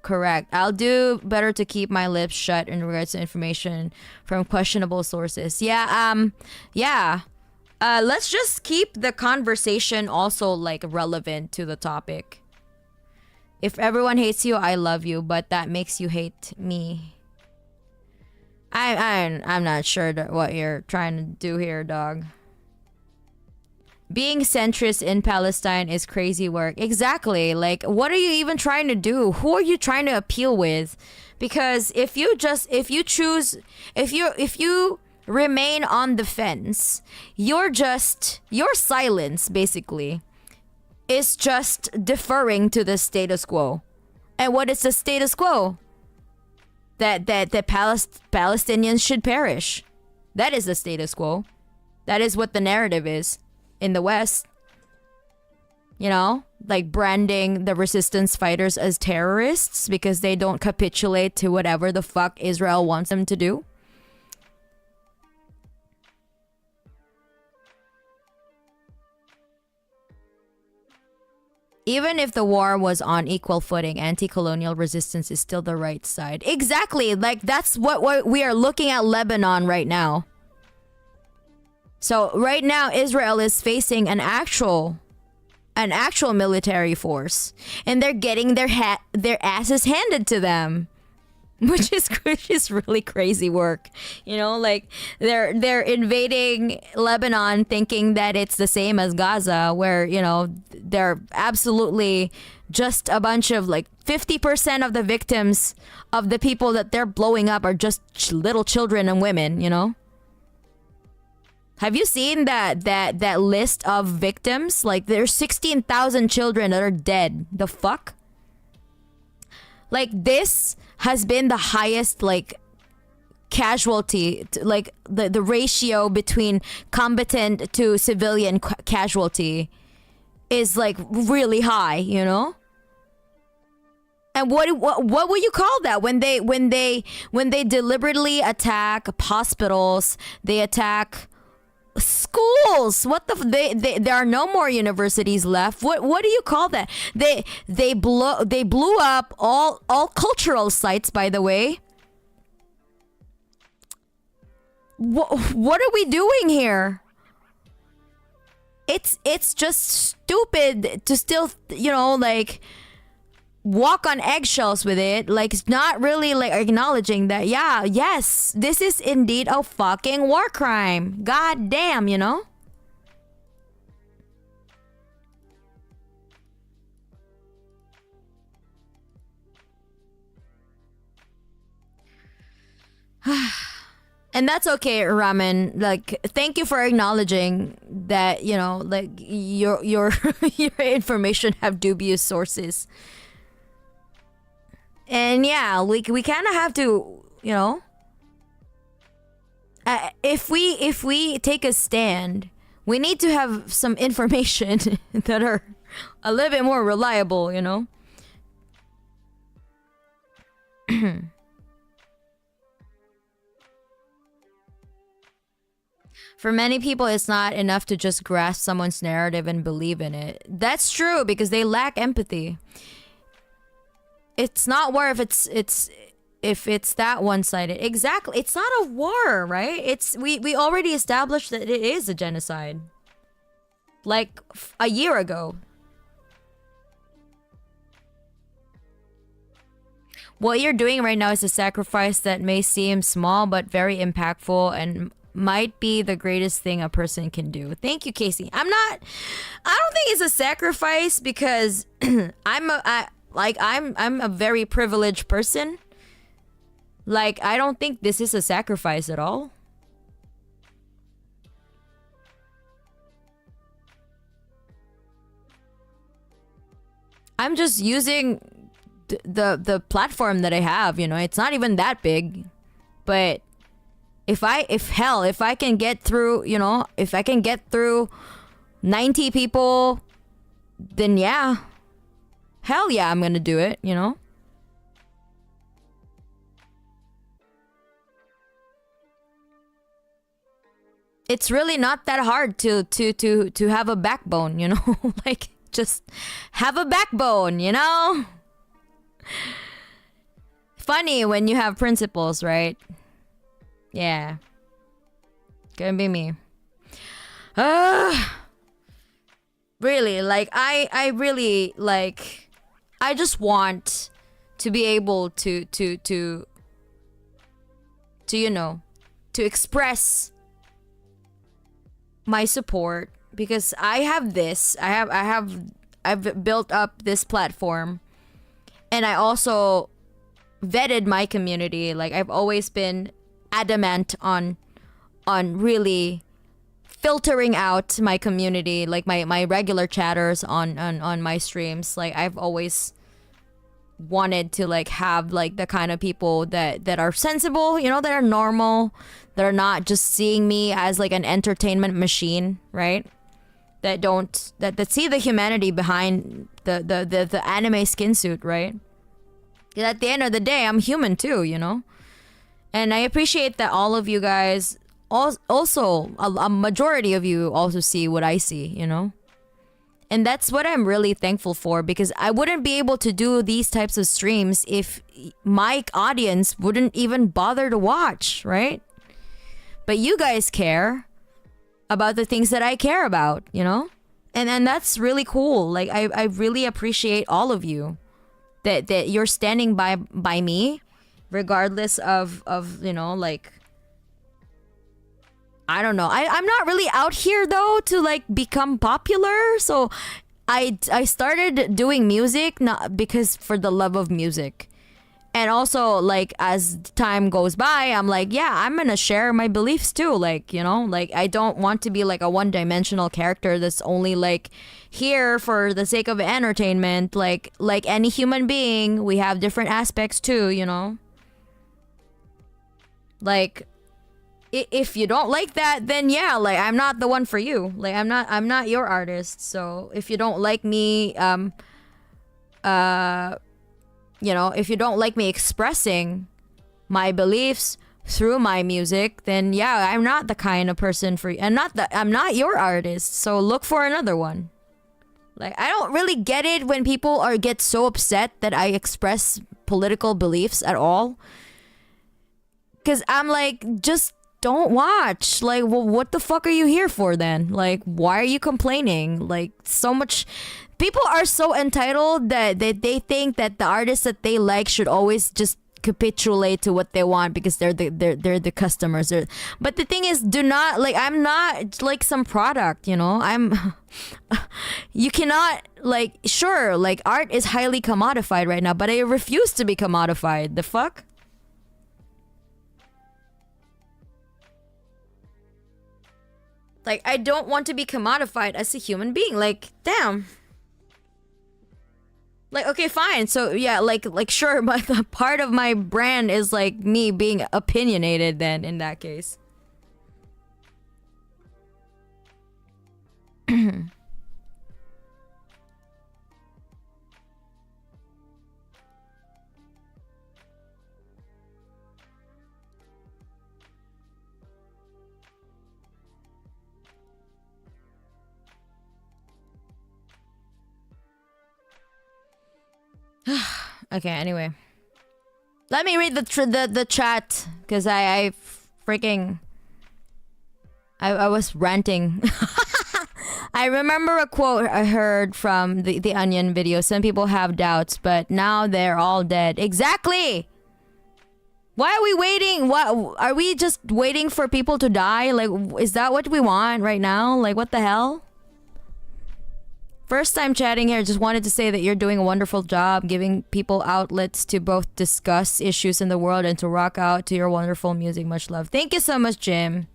correct. I'll do better to keep my lips shut in regards to information from questionable sources. Yeah. Let's just keep the conversation also, like, relevant to the topic. If everyone hates you, I love you, but that makes you hate me. I'm not sure what you're trying to do here, dog. Being centrist in Palestine is crazy work. Exactly. Like, what are you even trying to do? Who are you trying to appeal with? Because if you remain on the fence, your silence basically is just deferring to the status quo. And what is the status quo? That Palestinians should perish. That is the status quo. That is what the narrative is in the West. You know, like branding the resistance fighters as terrorists because they don't capitulate to whatever the fuck Israel wants them to do. Even if the war was on equal footing, anti-colonial resistance is still the right side. Exactly. Like, that's what we are looking at Lebanon right now. So right now, Israel is facing an actual military force, and they're getting their asses handed to them, which is really crazy work. You know, like they're invading Lebanon thinking that it's the same as Gaza, where, you know, they're absolutely just a bunch of, like, 50% of the victims of the people that they're blowing up are just little children and women, you know? Have you seen that list of victims? Like, there's 16,000 children that are dead. The fuck? Like, this has been the highest, like, casualty, like the ratio between combatant to civilian casualty is, like, really high, you know? And what would you call that when they deliberately attack hospitals, they attack schools? What there are no more universities left. What do you call that? They blew up all cultural sites, by the way. What are we doing here? It's just stupid to still, you know, like, walk on eggshells with it. Like, it's not really, like, acknowledging that, yeah, yes, this is indeed a fucking war crime. God damn, you know? And that's okay, Ramen. Like, thank you for acknowledging that, you know, like, your your information have dubious sources. And yeah, we kind of have to, you know, if we take a stand, we need to have some information that are a little bit more reliable, you know. For many people, it's not enough to just grasp someone's narrative and believe in it. That's true, because they lack empathy. It's not war if it's that one-sided. Exactly. It's not a war, right? It's we already established that it is a genocide. Like a year ago. What you're doing right now is a sacrifice that may seem small but very impactful and might be the greatest thing a person can do. Thank you, Casey. I don't think it's a sacrifice, because I'm a very privileged person. Like, I don't think this is a sacrifice at all. I'm just using the platform that I have, you know. It's not even that big. But if I can get through, you know, if I can get through 90 people, then yeah. Hell yeah, I'm gonna do it, you know? It's really not that hard to have a backbone, you know? Like, just have a backbone, you know? Funny when you have principles, right? Yeah. Gonna be me. Really, like, I really, like, I just want to be able to you know, to express my support, because I've built up this platform, and I also vetted my community. Like, I've always been adamant on really filtering out my community, like my regular chatters on my streams. Like, I've always wanted to, like, have, like, the kind of people that are sensible, you know, that are normal, that are not just seeing me as, like, an entertainment machine, right? That see the humanity behind the anime skin suit, right? 'Cause at the end of the day, I'm human too, you know? And I appreciate that all of you guys, also a majority of you also see what I see, you know? And that's what I'm really thankful for, because I wouldn't be able to do these types of streams if my audience wouldn't even bother to watch, right? But you guys care about the things that I care about, you know? And that's really cool. Like I really appreciate all of you that you're standing by me regardless of you know, like, I don't know. I'm not really out here though to like become popular. So I started doing music not because for the love of music. And also like as time goes by, I'm like, yeah, I'm gonna share my beliefs too. Like, you know, like I don't want to be like a one-dimensional character that's only like here for the sake of entertainment. Like any human being, we have different aspects too, you know? Like if you don't like that, then yeah, like I'm not the one for you. Like I'm not your artist. So if you don't like me, you know, if you don't like me expressing my beliefs through my music, then yeah, I'm not the kind of person for you. I'm not your artist. So look for another one. Like I don't really get it when people get so upset that I express political beliefs at all. 'Cause I'm like, just don't watch. Like, well, what the fuck are you here for then? Like, why are you complaining? Like, so much. People are so entitled that they think that the artists that they like should always just capitulate to what they want because they're the customers. But the thing is, do not, like, I'm not like some product, you know? You cannot, like, sure, like, art is highly commodified right now, but I refuse to be commodified. The fuck? Like, I don't want to be commodified as a human being. Like, damn. Like, okay, fine. So, yeah, like sure, but the part of my brand is, like, me being opinionated then, in that case. Okay, anyway. Let me read the chat, because I was ranting. I remember a quote I heard from the Onion video. Some people have doubts, but now they're all dead. Exactly! Why are we waiting? What are we just waiting for people to die? Like, is that what we want right now? Like, what the hell? First time chatting here, just wanted to say that you're doing a wonderful job giving people outlets to both discuss issues in the world and to rock out to your wonderful music. Much love. Thank you so much, Jim.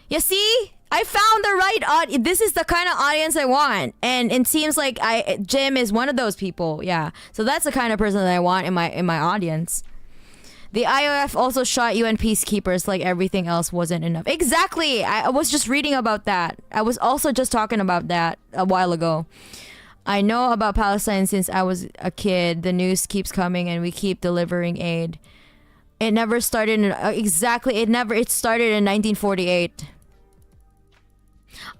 You see? I found the right audience. This is the kind of audience I want. And it seems like Jim is one of those people. Yeah. So that's the kind of person that I want in my audience. The IOF also shot UN peacekeepers like everything else wasn't enough. Exactly! I was just reading about that. I was also just talking about that a while ago. I know about Palestine since I was a kid. The news keeps coming and we keep delivering aid. It never started in... It started in 1948.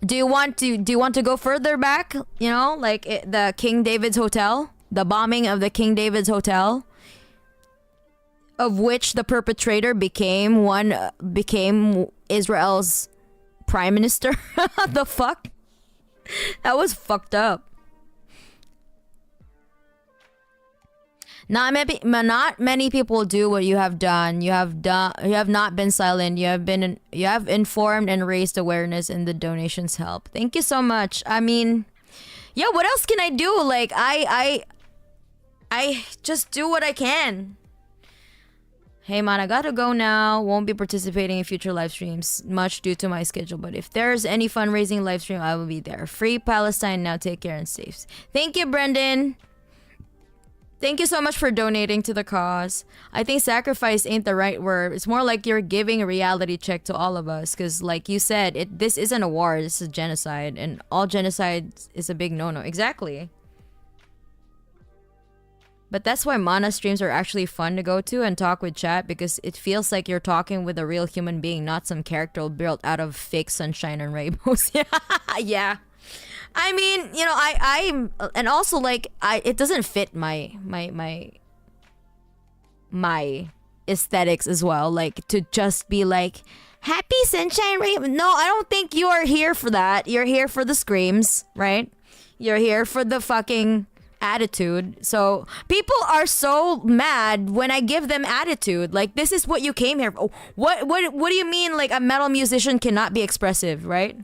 Do you want to go further back? You know, like the King David's Hotel? The bombing of the King David's Hotel? Of which the perpetrator became Israel's prime minister. The fuck? That was fucked up. Not many people do what you have done. You have not been silent. You have informed and raised awareness, and the donations help. Thank you so much. I mean, yeah, what else can I do? Like I just do what I can. Hey man, I gotta go now. Won't be participating in future live streams, much due to my schedule. But if there's any fundraising live stream, I will be there. Free Palestine now. Take care and safe. Thank you, Brendan. Thank you so much for donating to the cause. I think sacrifice ain't the right word. It's more like you're giving a reality check to all of us. Because like you said, this isn't a war. This is genocide. And all genocide is a big no-no. Exactly. But that's why Mana streams are actually fun to go to and talk with chat, because it feels like you're talking with a real human being, not some character built out of fake sunshine and rainbows. Yeah. I mean, you know, I and also like it doesn't fit my aesthetics as well. Like to just be like happy sunshine rain. No, I don't think you are here for that. You're here for the screams, right? You're here for the fucking attitude. So people are so mad when I give them attitude. Like this is what you came here for. What do you mean like a metal musician cannot be expressive, right?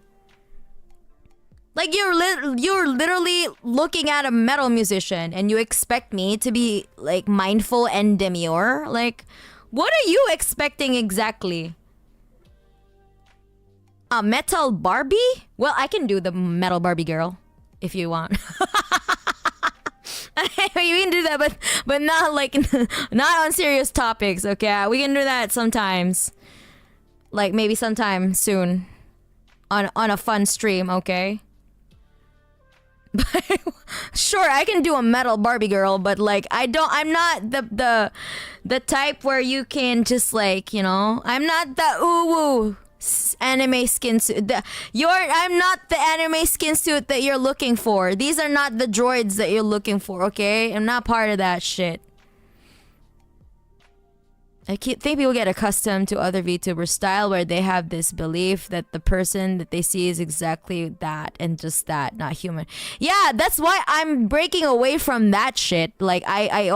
Like you're literally looking at a metal musician and you expect me to be like mindful and demure? Like what are you expecting exactly? A metal Barbie? Well, I can do the metal Barbie girl if you want. You can do that, but not like not on serious topics. Okay, we can do that sometimes, like maybe sometime soon, on a fun stream. Okay. Sure, I can do a metal Barbie girl, but like I'm not the type where you can just like, you know, I'm not the woo anime skin suit. I'm not the anime skin suit that you're looking for. These are not the droids that you're looking for, okay? I'm not part of that shit. I think people get accustomed to other VTuber style where they have this belief that the person that they see is exactly that and just that, not human. Yeah, that's why I'm breaking away from that shit. Like I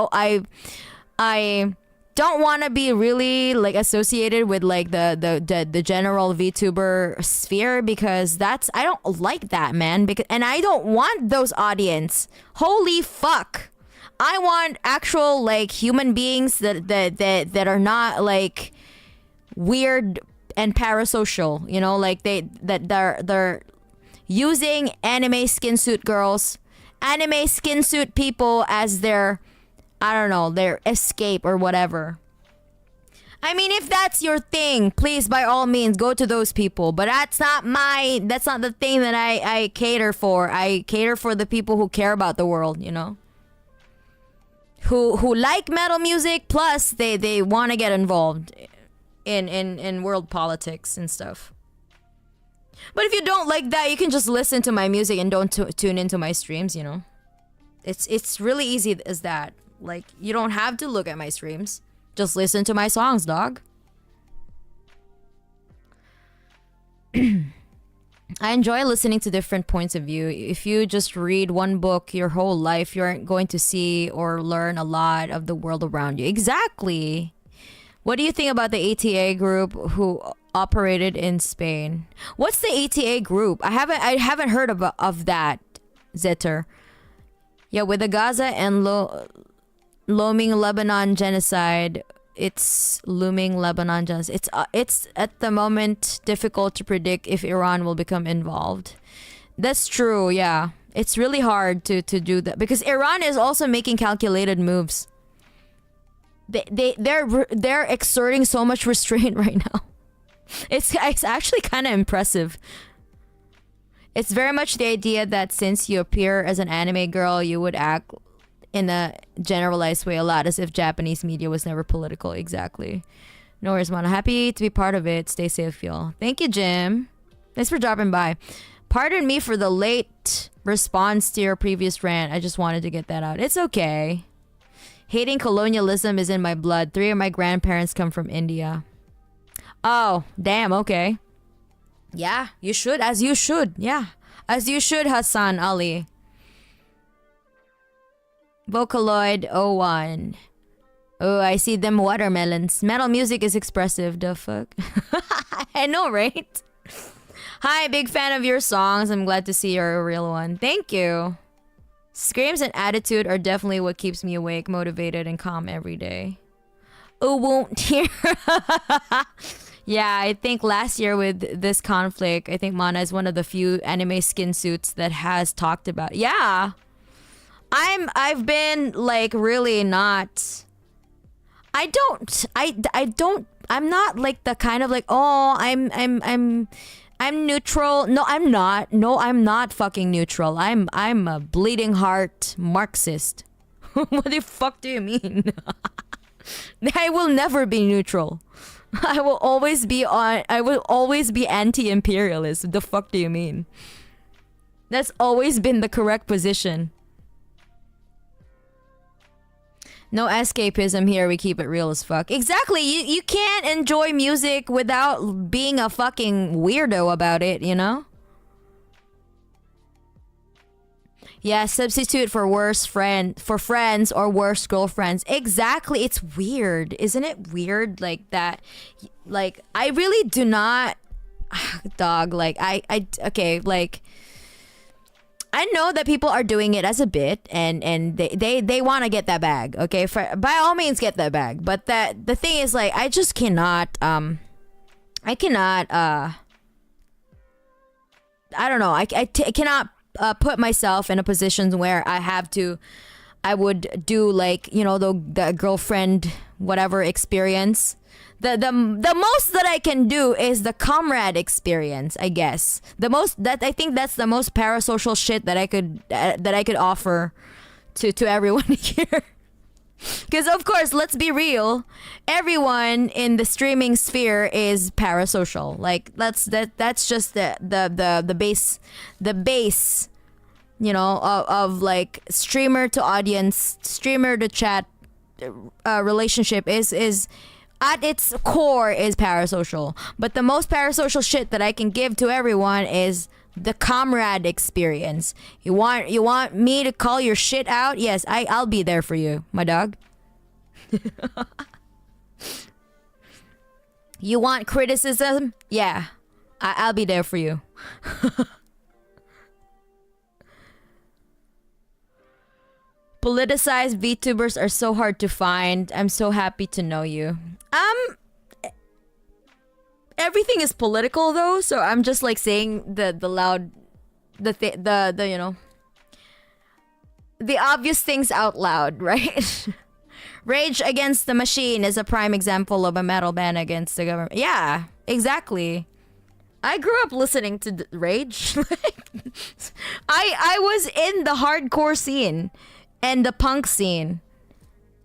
don't want to be really like associated with like the general VTuber sphere because I don't like that, man. And I don't want those audience. Holy fuck. I want actual like human beings that are not like weird and parasocial, you know, like they're using anime skin suit girls, anime skin suit people as their, I don't know, their escape or whatever. I mean, if that's your thing, please by all means go to those people. But that's not the thing that I cater for. I cater for the people who care about the world, you know? Who like metal music, plus they want to get involved in world politics and stuff. But if you don't like that, you can just listen to my music and don't tune into my streams, you know? It's really easy as that. Like, you don't have to look at my streams. Just listen to my songs, dog. I enjoy listening to different points of view. If you just read one book your whole life, you aren't going to see or learn a lot of the world around you. Exactly. What do you think about the ATA group who operated in Spain? What's the ATA group? I haven't heard of that, Zetter. Yeah, with the Gaza and looming Lebanon genocide, it's at the moment difficult to predict if Iran will become involved. That's true, yeah. It's really hard to do that because Iran is also making calculated moves. They're exerting so much restraint right now. It's actually kind of impressive. It's very much the idea that since you appear as an anime girl, you would act in a generalized way a lot as if Japanese media was never political. Exactly. No worries, man. Happy to be part of it. Stay safe, y'all. Thank you, Jim. Thanks for dropping by. Pardon me for the late response to your previous rant. I just wanted to get that out. It's okay. Hating colonialism is in my blood. 3 of my grandparents come from India. Oh, damn. Okay. Yeah, you should. As you should. Yeah. As you should, Hassan Ali. Vocaloid 01. Oh, I see them watermelons. Metal music is expressive. The fuck? I know, right? Hi, big fan of your songs. I'm glad to see you're a real one. Thank you. Screams and attitude are definitely what keeps me awake, motivated, and calm every day. Oh, won't hear. Yeah, I think last year with this conflict, I think Mana is one of the few anime skin suits that has talked about. Yeah. I've been like really not. I'm not like the kind of like, oh, I'm neutral. No, I'm not. No, I'm not fucking neutral. I'm a bleeding heart Marxist. What the fuck do you mean? I will never be neutral. I will always be anti-imperialist. The fuck do you mean? That's always been the correct position. No escapism here, we keep it real as fuck. Exactly, you can't enjoy music without being a fucking weirdo about it, you know? Yeah, substitute for for friends or worse girlfriends. Exactly, it's weird. Isn't it weird like that? Like, I really do not... Dog, like, okay, like... I know that people are doing it as a bit, and they want to get that bag, okay? By all means, get that bag. But the thing is, like, I just cannot, I cannot, I don't know, I cannot put myself in a position where I would do, like, you know, the girlfriend whatever experience. The most that I can do is the comrade experience, I guess. I think that's the most parasocial shit that I could offer to everyone here. Because of course, let's be real, everyone in the streaming sphere is parasocial. Like that's just the base, you know, of like streamer to audience, streamer to chat relationship is at its core is parasocial. But the most parasocial shit that I can give to everyone is the comrade experience. You want me to call your shit out? Yes, I'll be there for you, my dog. You want criticism? Yeah, I'll be there for you. Politicized VTubers are so hard to find. I'm so happy to know you. Everything is political though, so I'm just like saying the loud, the you know, the obvious things out loud, right? Rage Against the Machine is a prime example of a metal band against the government. Yeah, exactly. I grew up listening to Rage. I was in the hardcore scene and the punk scene.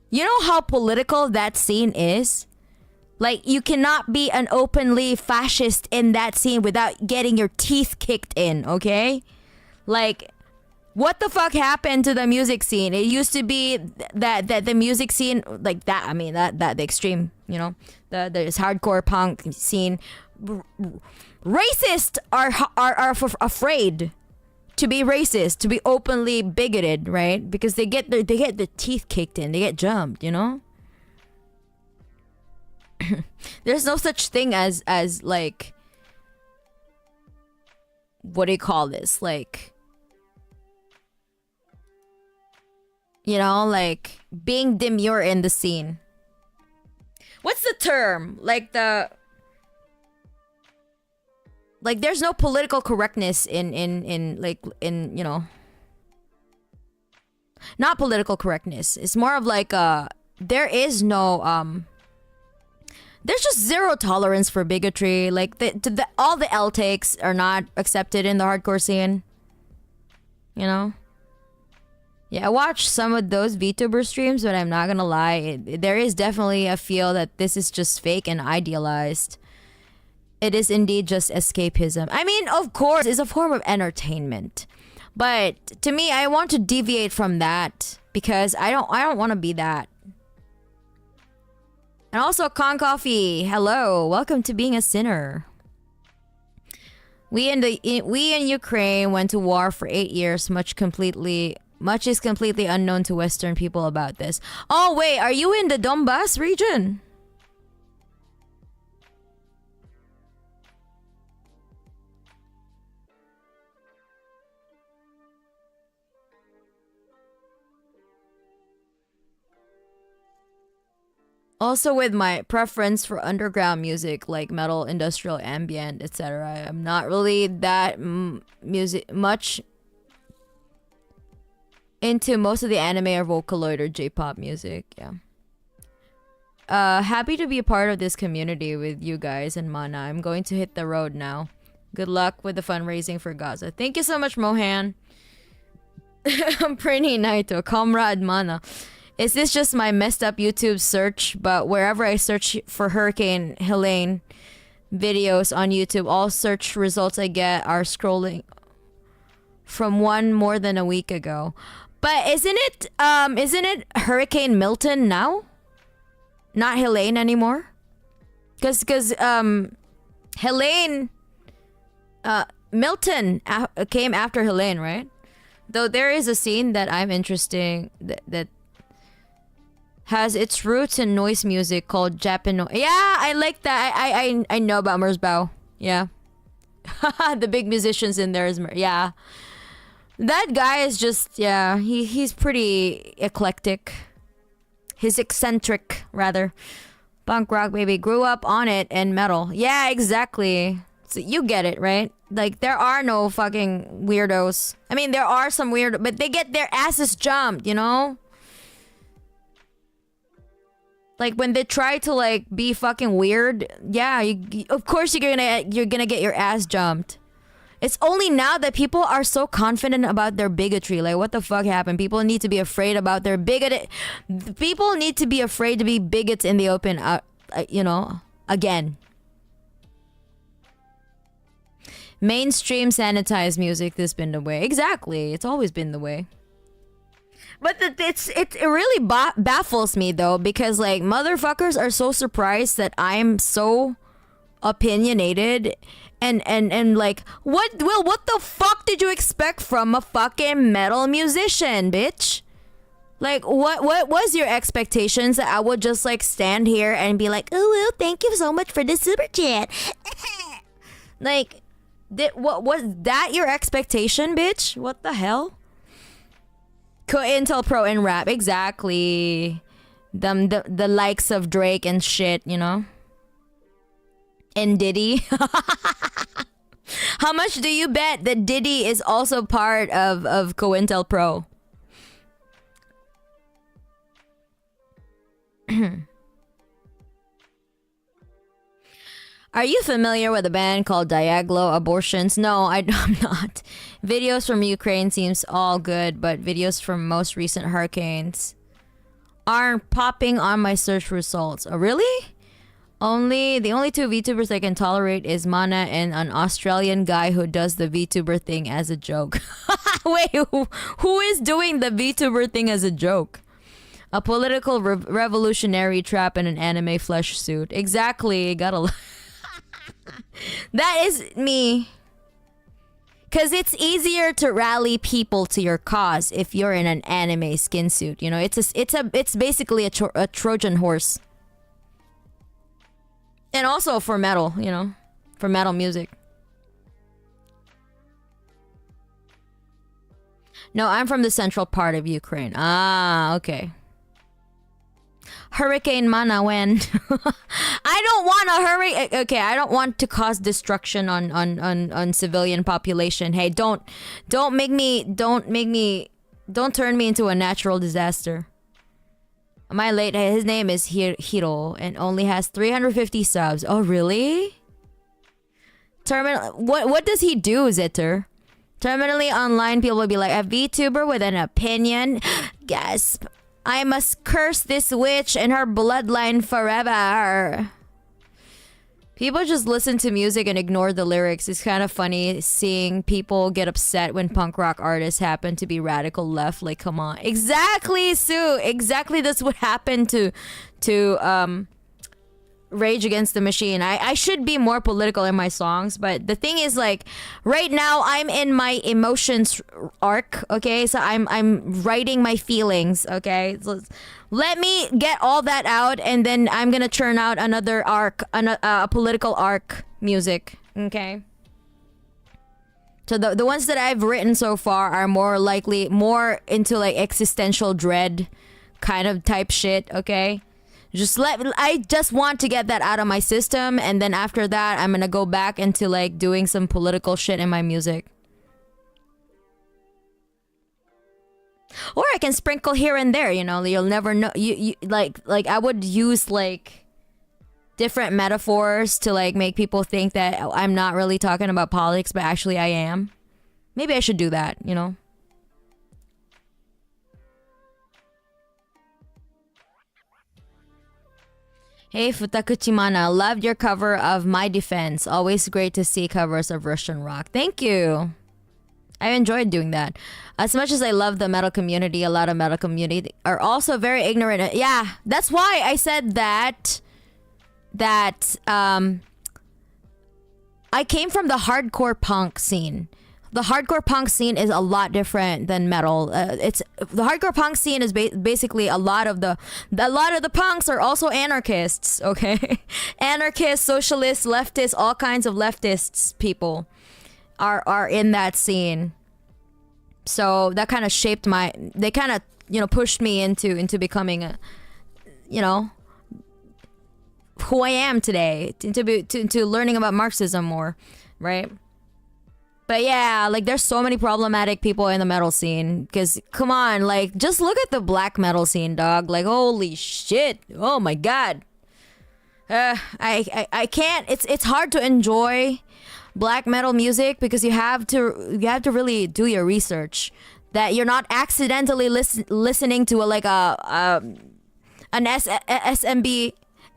You know how political that scene is? Like, you cannot be an openly fascist in that scene without getting your teeth kicked in, okay? Like, what the fuck happened to the music scene? It used to be that the music scene, like that, I mean, that the extreme, you know, this hardcore punk scene. Racists are afraid to be racist, to be openly bigoted, right? Because they get their teeth kicked in, they get jumped, you know? There's no such thing as like, what do you call this? Like, you know, like being demure in the scene. What's the term? Like there's no political correctness in you know, not political correctness. It's more of like there is no there's just zero tolerance for bigotry. Like all the L takes are not accepted in the hardcore scene. You know? Yeah, I watched some of those VTuber streams, but I'm not gonna lie, there is definitely a feel that this is just fake and idealized. It is indeed just escapism. I mean, of course, it's a form of entertainment. But to me, I want to deviate from that because I don't want to be that. And also, Con Coffee, hello, welcome to being a sinner. We in Ukraine went to war for 8 years. Much is completely unknown to Western people about this. Oh wait, are you in the Donbass region? Also, with my preference for underground music like metal, industrial, ambient, etc., I'm not really that much into most of the anime or Vocaloid or J-pop music. Yeah. Happy to be a part of this community with you guys and Mana. I'm going to hit the road now. Good luck with the fundraising for Gaza. Thank you so much, Mohan. I'm pretty Naito, comrade Mana. Is this just my messed up YouTube search? But wherever I search for Hurricane Helene videos on YouTube, all search results I get are scrolling from one more than a week ago. But isn't it Hurricane Milton now? Not Helene anymore? Cuz Helene Milton came after Helene, right? Though there is a scene that I'm interesting that has its roots in noise music called Japano. Yeah, I like that. I know about Merzbow. Yeah. The big musicians in there is yeah. That guy is just he's pretty eclectic. He's eccentric rather. Punk rock baby, grew up on it and metal. Yeah, exactly. So you get it, right? Like there are no fucking weirdos. I mean, there are some weird, but they get their asses jumped, you know? Like when they try to like be fucking weird, yeah, of course you're gonna get your ass jumped. It's only now that people are so confident about their bigotry. Like what the fuck happened? People need to be afraid about their bigot. People need to be afraid to be bigots in the open. You know, again. Mainstream sanitized music has been the way. Exactly, it's always been the way. But it really baffles me though, because like motherfuckers are so surprised that I'm so opinionated and like what the fuck did you expect from a fucking metal musician, bitch? Like what was your expectations that I would just like stand here and be like, oh well, thank you so much for the super chat. Like what was that your expectation, bitch? What the hell? Intel Pro in rap, exactly. The likes of Drake and shit, you know. And Diddy. How much do you bet that Diddy is also part of COINTEL Pro? Are you familiar with a band called Diaglo Abortions? No, I'm not. Videos from Ukraine seems all good, but videos from most recent hurricanes aren't popping on my search results. Oh, really? The only two VTubers I can tolerate is Mana and an Australian guy who does the VTuber thing as a joke. Wait, who is doing the VTuber thing as a joke? A political revolutionary trapped in an anime flesh suit. Exactly, gotta... That is me. Cause it's easier to rally people to your cause if you're in an anime skin suit. You know, it's basically a Trojan horse. And also for metal, you know, for metal music. No, I'm from the central part of Ukraine. Ah, okay. Hurricane Mana when I don't want a hurricane. Okay, I don't want to cause destruction on civilian population. Hey, don't turn me into a natural disaster. Am I late? His name is Hiro and only has 350 subs. Oh, really? What does he do, Zitter? Terminally online, people will be like, a VTuber with an opinion? Gasp. I must curse this witch and her bloodline forever. People just listen to music and ignore the lyrics. It's kind of funny seeing people get upset when punk rock artists happen to be radical left. Like, come on. Exactly, Sue. Exactly, that's what happened to Rage Against the Machine. I should be more political in my songs, but the thing is, like, right now I'm in my emotions arc, okay? So I'm writing my feelings, okay? So let me get all that out, and then I'm gonna churn out another arc, a political arc music, okay? So the ones that I've written so far are more likely more into like existential dread kind of type shit, okay? I just want to get that out of my system, and then after that I'm gonna go back into like doing some political shit in my music. Or I can sprinkle here and there, you know, you'll never know. You like I would use like different metaphors to like make people think that I'm not really talking about politics, but actually I am. Maybe I should do that, you know. Hey Futakuchi Mana, loved your cover of My Defense. Always great to see covers of Russian rock. Thank you. I enjoyed doing that. As much as I love the metal community, a lot of metal community are also very ignorant. Yeah, that's why I said that I came from the hardcore punk scene. The hardcore punk scene is a lot different than metal. It's the hardcore punk scene is basically a lot of the punks are also anarchists. Okay, anarchists, socialists, leftists, all kinds of leftists people are in that scene. So that kind of shaped my. They kind of pushed me into becoming a, who I am today, into learning about Marxism more, right? But yeah, like there's so many problematic people in the metal scene. Because come on, like just look at the black metal scene, dog. Like holy shit, oh my god. I can't. It's hard to enjoy black metal music because you have to really do your research. That you're not accidentally listening to an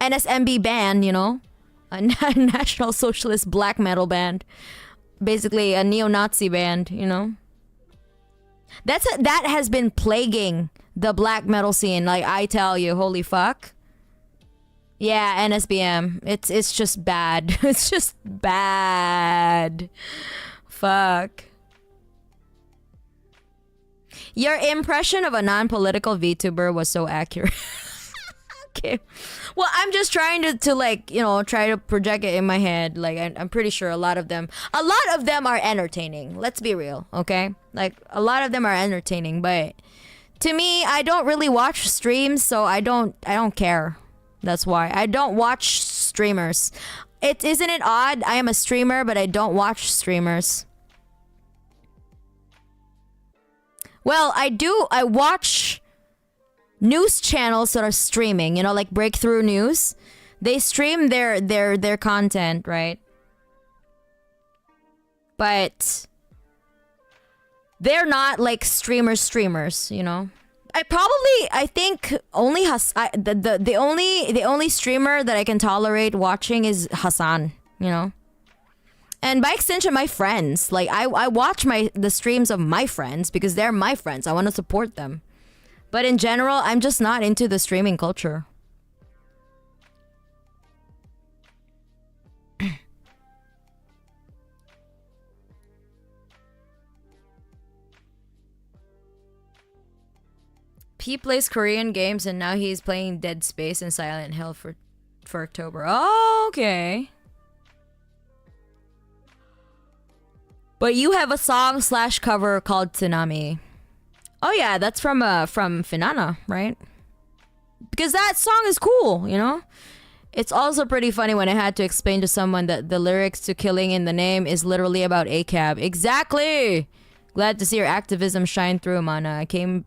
NSMB band, a National Socialist black metal band, basically a neo-Nazi band, that has been plaguing the black metal scene. Like I tell you, holy fuck. Yeah, NSBM. It's just bad. It's just bad. Fuck. Your impression of a non-political VTuber was so accurate. Okay. Well, I'm just trying to try to project it in my head. Like I'm pretty sure a lot of them are entertaining. Let's be real, okay? Like a lot of them are entertaining, but to me, I don't really watch streams, so I don't care. That's why I don't watch streamers. Isn't it odd? I am a streamer, but I don't watch streamers. Well, I do. I watch news channels that are streaming, like Breakthrough News. They stream their content, right? But they're not like streamers, I think only the only streamer that I can tolerate watching is Hassan, And by extension, my friends. Like I watch the streams of my friends because they're my friends. I want to support them. But in general, I'm just not into the streaming culture. He plays Korean games and now he's playing Dead Space and Silent Hill for October. Oh, okay. But you have a song/cover called Tsunami. Oh yeah, that's from Finana, right? Because that song is cool, It's also pretty funny when I had to explain to someone that the lyrics to Killing in the Name is literally about ACAB. Exactly! Glad to see your activism shine through, Mana. I came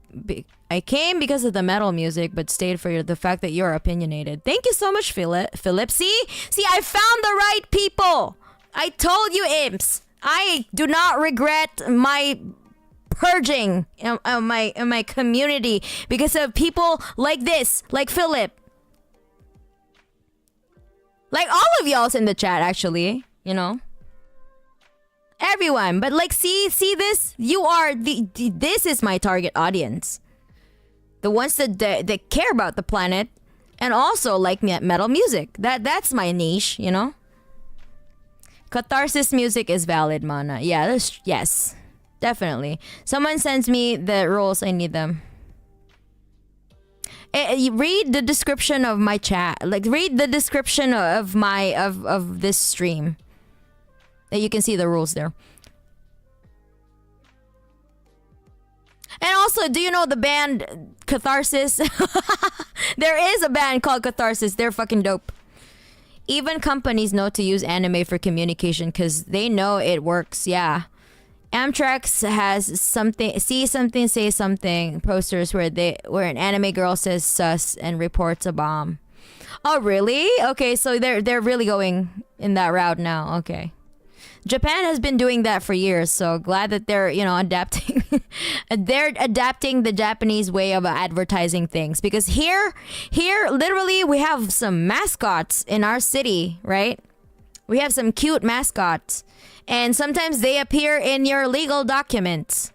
because of the metal music, but stayed for the fact that you're opinionated. Thank you so much, Philip. See, I found the right people. I told you, imps. I do not regret my purging in my community because of people like this, like Philip, like all of y'all's in the chat, actually, everyone. But like, see this, you are this is my target audience, the ones that care about the planet and also like metal music. That's my niche, Catharsis music is valid, Mana. Yeah, yes. Definitely. Someone sends me the rules, I need them. Read the description of my chat. Like read the description of of this stream. You can see the rules there. And also, do you know the band Catharsis? There is a band called Catharsis. They're fucking dope. Even companies know to use anime for communication because they know it works. Yeah. Amtrak has something, see something, say something posters where an anime girl says sus and reports a bomb. Oh really? Okay, so they're really going in that route now. Okay. Japan has been doing that for years, so glad that they're, adapting. They're adapting the Japanese way of advertising things because here literally we have some mascots in our city, right? We have some cute mascots. And sometimes they appear in your legal documents.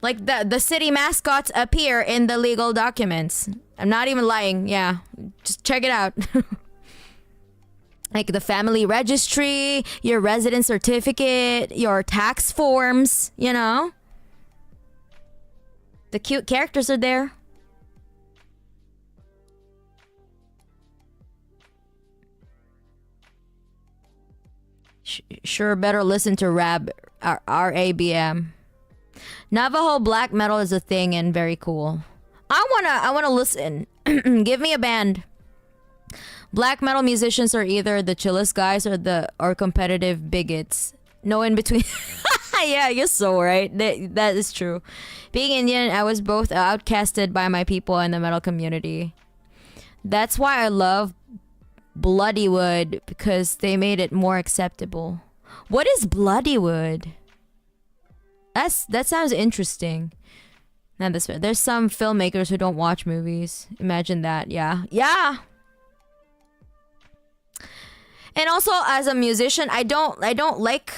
Like the city mascots appear in the legal documents. I'm not even lying. Yeah. Just check it out. Like the family registry, your resident certificate, your tax forms, you know? The cute characters are there. Sure, better listen to RABM. Navajo black metal is a thing and very cool. I wanna listen. Give me a band. Black metal musicians are either the chillest guys or competitive bigots. No in between. Yeah, I guess so, right? That is true. Being Indian, I was both outcasted by my people and the metal community. That's why I love Bloodywood, because they made it more acceptable. What is Bloodywood? That sounds interesting. Now there's some filmmakers who don't watch movies. Imagine that. Yeah. And also, as a musician, I don't like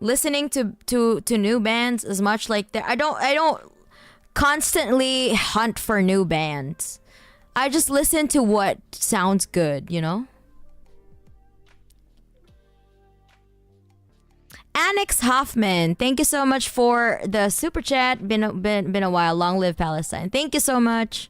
listening to new bands as much. Like that, I don't constantly hunt for new bands. I just listen to what sounds good, you know? Annex Hoffman, thank you so much for the super chat. Been a while. Long live Palestine. Thank you so much.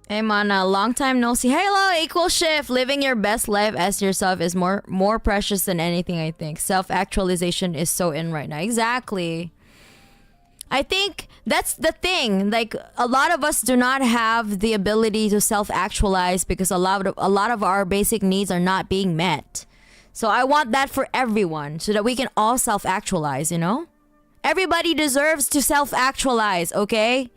Hey mana, long time no see. Hello, equal shift. Living your best life as yourself is more precious than anything, I think. Self-actualization is so in right now. Exactly. I think that's the thing. Like, a lot of us do not have the ability to self-actualize because a lot of our basic needs are not being met. So I want that for everyone so that we can all self-actualize, you know? Everybody deserves to self-actualize, okay?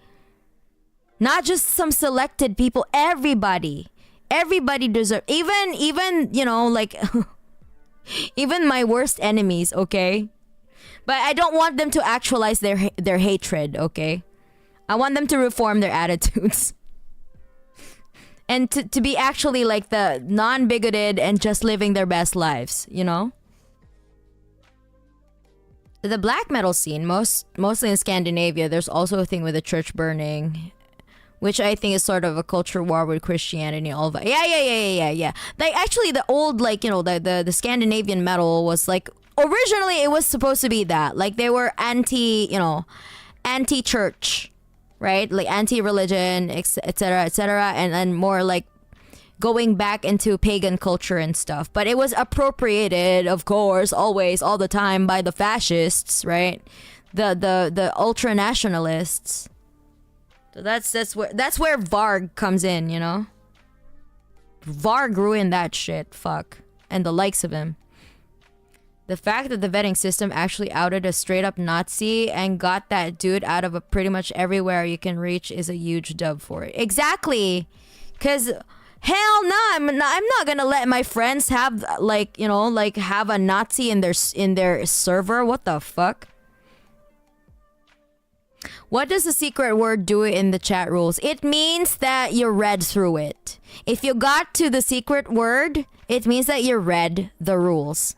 Not just some selected people. Everybody deserves. Even you know, like even my worst enemies. Okay, but I don't want them to actualize their hatred. Okay, I want them to reform their attitudes and to be actually like the non-bigoted and just living their best lives. You know. The black metal scene, mostly in Scandinavia, there's also a thing with the church burning, which I think is sort of a culture war with Christianity, all of that. Yeah. Like, actually, the old, like, you know, the Scandinavian metal was, like, originally it was supposed to be that. Like, they were anti-church, right? Like, anti-religion, etc., and more, like, going back into pagan culture and stuff. But it was appropriated, of course, always, all the time, by the fascists, right? The ultra-nationalists. So that's where Varg comes in, you know? Varg ruined that shit, fuck. And the likes of him. The fact that the vetting system actually outed a straight up Nazi and got that dude out of pretty much everywhere you can reach is a huge dub for it. Exactly. Cause hell no, I'm not gonna let my friends have, like, you know, like, have a Nazi in their server. What the fuck? What does the secret word do in the chat rules? It means that you read through it. If you got to the secret word, it means that you read the rules.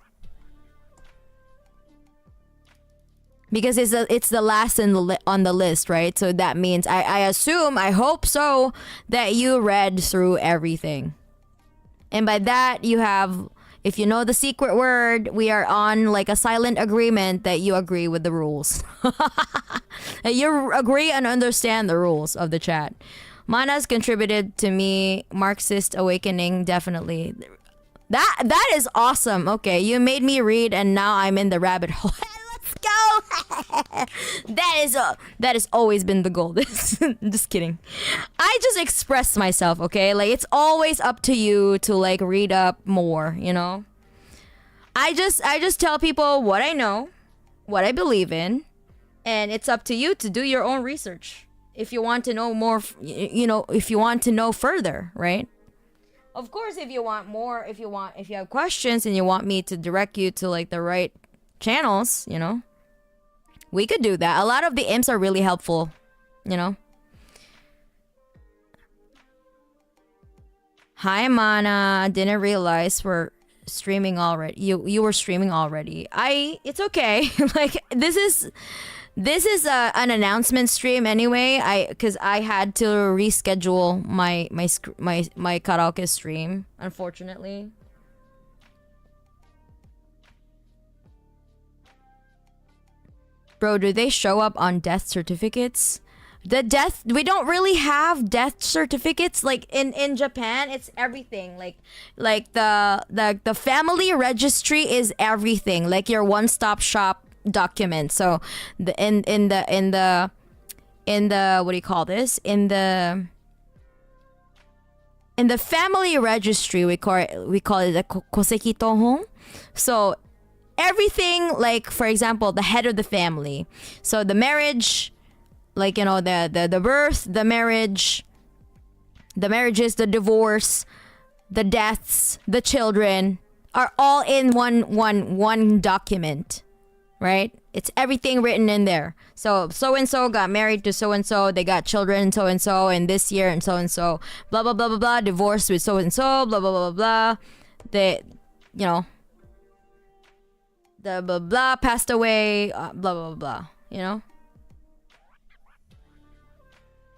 Because it's the last on the list, right? So that means, I assume, I hope so, that you read through everything. And by that, you have, if you know the secret word, we are on like a silent agreement that you agree with the rules. You agree and understand the rules of the chat. Mana's contributed to me Marxist awakening, definitely. That is awesome. Okay, you made me read and now I'm in the rabbit hole. Let's go. That has always been the goal. Just kidding. I just express myself, okay? Like, it's always up to you to like read up more, you know? I just tell people what I know, what I believe in, and it's up to you to do your own research. If you want to know more, you know, if you want to know further, right? Of course, if you want more, if you have questions and you want me to direct you to like the right channels, you know, we could do that. A lot of the imps are really helpful, you know. Hi, Mana. Didn't realize we're streaming already. You were streaming already. It's okay. Like this is an announcement stream anyway. Because I had to reschedule my karaoke stream, unfortunately. Bro, do they show up on death certificates? We don't really have death certificates. Like in Japan, it's everything. Like the family registry is everything. Like your one-stop shop document. So in the what do you call this? In the family registry, we call it the koseki tohon. So everything, like for example, the head of the family. So the marriage, like, you know, the birth, the marriages, the divorce, the deaths, the children are all in one document, right? It's everything written in there. So and so got married to so and so, they got children and so and this year and so, blah blah blah blah blah, divorced with so and so, blah blah blah blah blah. They, you know, the blah blah passed away, blah blah blah, you know.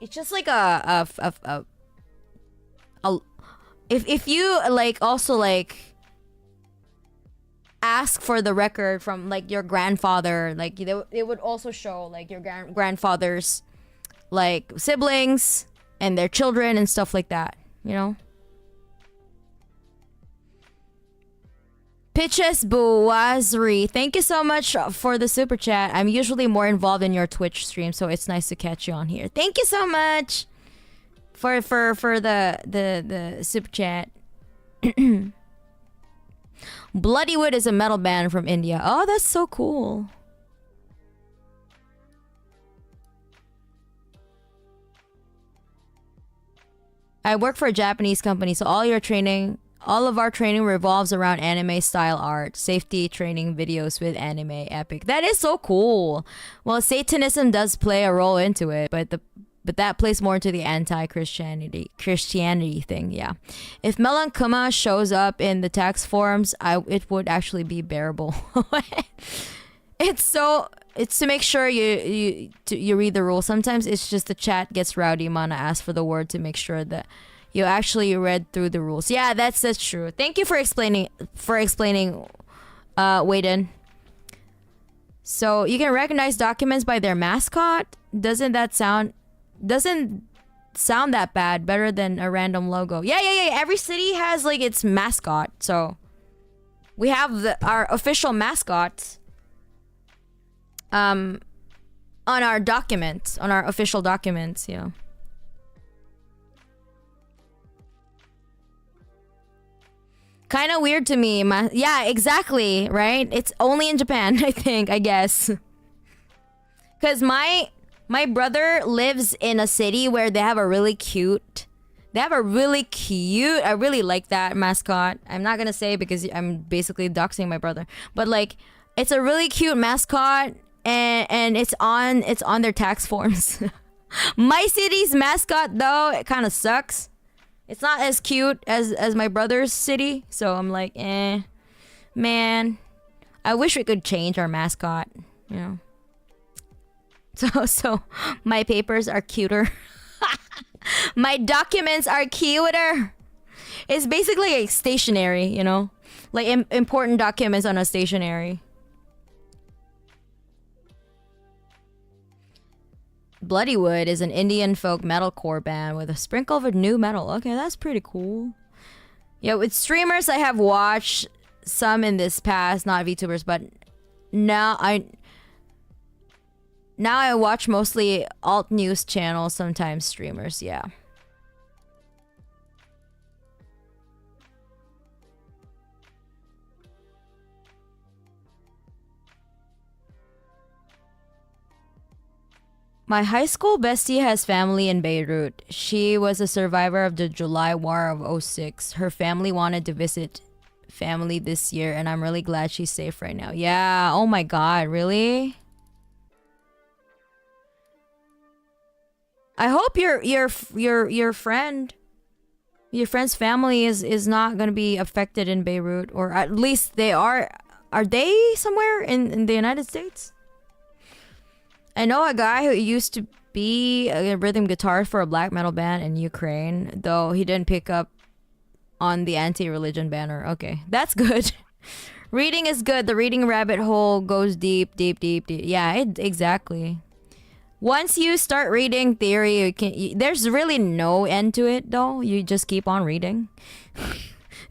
It's just like if you like also like ask for the record from like your grandfather, like it would also show like your grandfather's like siblings and their children and stuff like that, you know. Pitches Buwazri, thank you so much for the super chat. I'm usually more involved in your Twitch stream, so it's nice to catch you on here. Thank you so much for the super chat. Bloodywood is a metal band from India. Oh, that's so cool. I work for a Japanese company, so all of our training revolves around anime style art, safety training videos with anime epic. That is so cool. Well, Satanism does play a role into it, but that plays more into the Christianity thing. Yeah, if Melankuma shows up in the text forums, it would actually be bearable. It's to make sure you read the rules. Sometimes it's just the chat gets rowdy. Mana asks for the word to make sure that you actually read through the rules. Yeah, that's true. Thank you for explaining, Waden. So you can recognize documents by their mascot. Doesn't sound that bad. Better than a random logo. Yeah. Every city has like its mascot. So we have our official mascots on our documents, on our official documents, you know. Kind of weird to me. Yeah, exactly, right? It's only in Japan, I guess. Because my brother lives in a city where they have a really cute, I really like that mascot. I'm not going to say because I'm basically doxing my brother. But like, it's a really cute mascot and it's on their tax forms. My city's mascot, though, it kind of sucks. It's not as cute as my brother's city, so I'm like, man, I wish we could change our mascot, you know. So my papers are cuter. My documents are cuter. It's basically like stationery, you know, like important documents on a stationery. Bloodywood is an Indian folk metalcore band with a sprinkle of new metal. Okay, that's pretty cool. Yeah, with streamers I have watched some in this past, not VTubers, but now I watch mostly alt news channels, sometimes streamers, yeah. My high school bestie has family in Beirut. She was a survivor of the July War of '06. Her family wanted to visit family this year, and I'm really glad she's safe right now. Yeah, oh my god, really? I hope your friend's family is not gonna be affected in Beirut, or at least they are. Are they somewhere in the United States? I know a guy who used to be a rhythm guitarist for a black metal band in Ukraine, though he didn't pick up on the anti-religion banner. Okay, that's good. Reading is good. The reading rabbit hole goes deep, deep, deep, deep. Yeah, exactly. Once you start reading theory, there's really no end to it, though. You just keep on reading.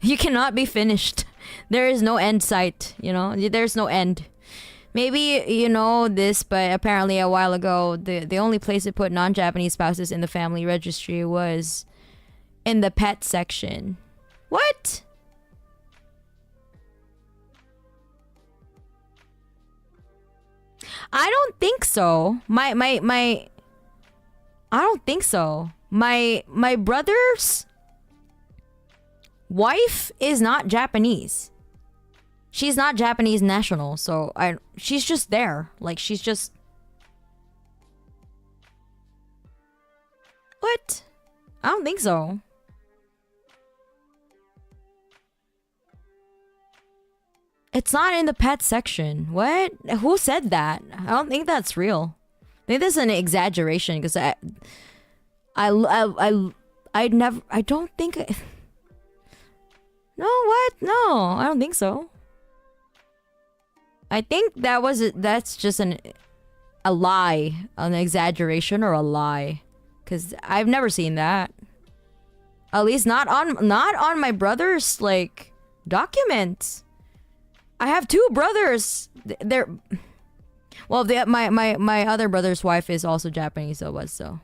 You cannot be finished. There is no end sight, you know? There's no end. Maybe you know this, but apparently a while ago, the only place to put non-Japanese spouses in the family registry was in the pet section. What? I don't think so. I don't think so. My brother's wife is not Japanese. She's not Japanese national, so she's just there. Like, she's just... What? I don't think so. It's not in the pet section. What? Who said that? I don't think that's real. I think that's an exaggeration, because I don't think... No, what? No, I don't think so. I think that's just a lie, an exaggeration or a lie, because I've never seen that. At least not on my brother's like documents. I have two brothers. They're well, my other brother's wife is also Japanese, so.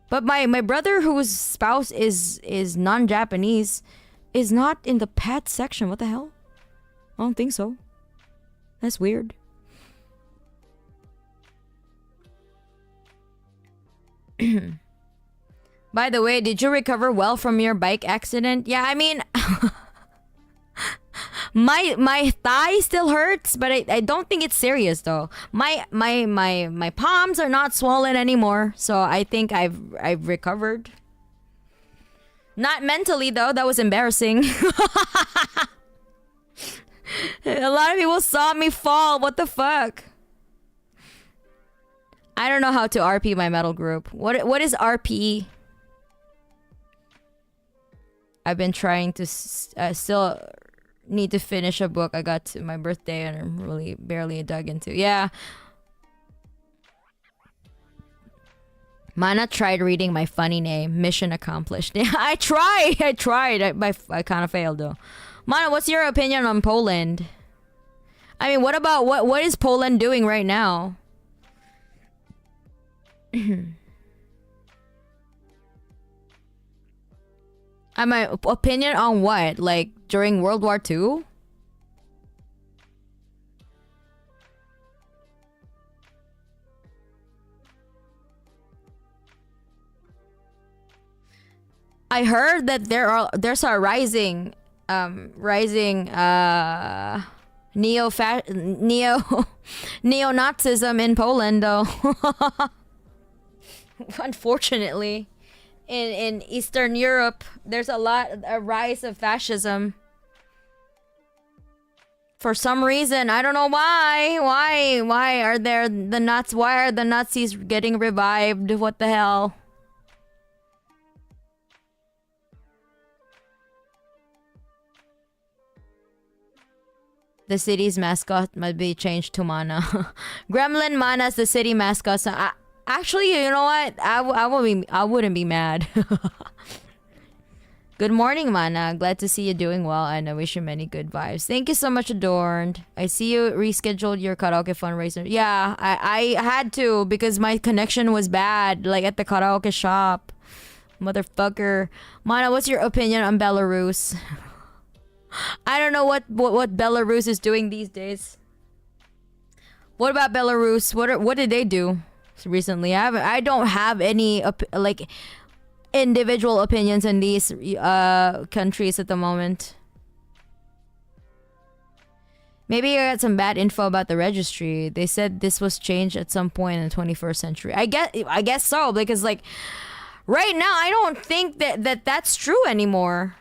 But my brother whose spouse is non-Japanese is not in the pet section. What the hell? I don't think so. That's weird. By the way, did you recover well from your bike accident? Yeah, I mean, my thigh still hurts, but I don't think it's serious though. My palms are not swollen anymore, so I think I've recovered. Not mentally though. That was embarrassing. A lot of people saw me fall. What the fuck? I don't know how to RP my metal group. What is RP? I've been trying to still need to finish a book I got to my birthday and I'm really barely dug into. Yeah. Mana tried reading my funny name. Mission accomplished. Yeah, I tried. I kind of failed though. Mana, what's your opinion on Poland? I mean, what is Poland doing right now? My opinion on what? Like during World War II? I heard that there's a rising neo-Nazism in Poland though. Unfortunately, in Eastern Europe, there's a rise of fascism. For some reason, I don't know why. Why are the Nazis getting revived? What the hell? The city's mascot might be changed to Mana. Gremlin Mana's the city mascot. So actually, you know what? I wouldn't be mad. Good morning, Mana. Glad to see you doing well, and I wish you many good vibes. Thank you so much, Adorned. I see you rescheduled your karaoke fundraiser. Yeah, I had to because my connection was bad, like at the karaoke shop. Motherfucker. Mana, what's your opinion on Belarus? I don't know what Belarus is doing these days. What about Belarus? What did they do? recently. I don't have any like individual opinions in these countries at the moment. Maybe I got some bad info about the registry. They said this was changed at some point in the 21st century. I guess so, because like right now I don't think that's true anymore.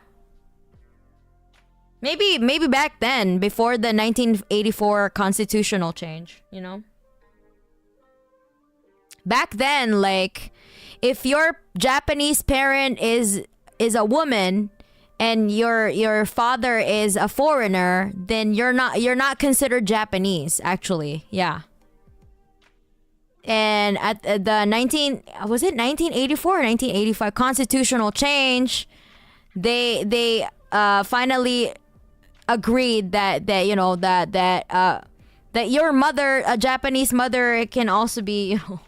Maybe back then, before the 1984 constitutional change, you know? Back then, like, if your Japanese parent is a woman and your father is a foreigner, then you're not considered Japanese, actually. Yeah. And at the 1984 or 1985 constitutional change, they finally agreed that you know that your mother, a Japanese mother, can also be, you know,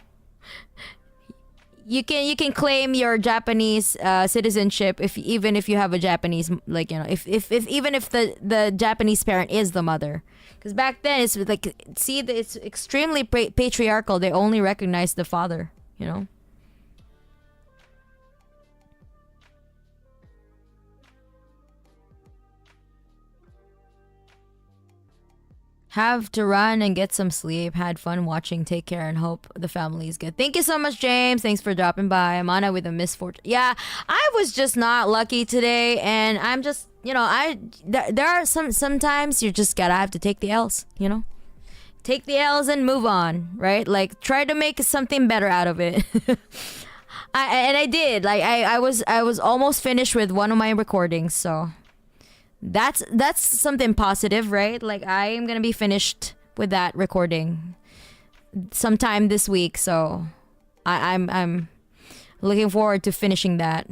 you can claim your Japanese citizenship even if you have a Japanese, like, you know, if even if the Japanese parent is the mother, because back then it's like, see, it's extremely patriarchal. They only recognize the father, you know. Have to run and get some sleep. Had fun watching. Take care and hope the family is good. Thank you so much, James. Thanks for dropping by. I'm Anna with a misfortune. Yeah, I was just not lucky today, and I'm just, you know, there are sometimes you just gotta have to take the L's, you know? Take the L's and move on, right? Like, try to make something better out of it. I did. Like, I was almost finished with one of my recordings, so that's something positive, right? Like, I am gonna be finished with that recording sometime this week, so I'm looking forward to finishing that.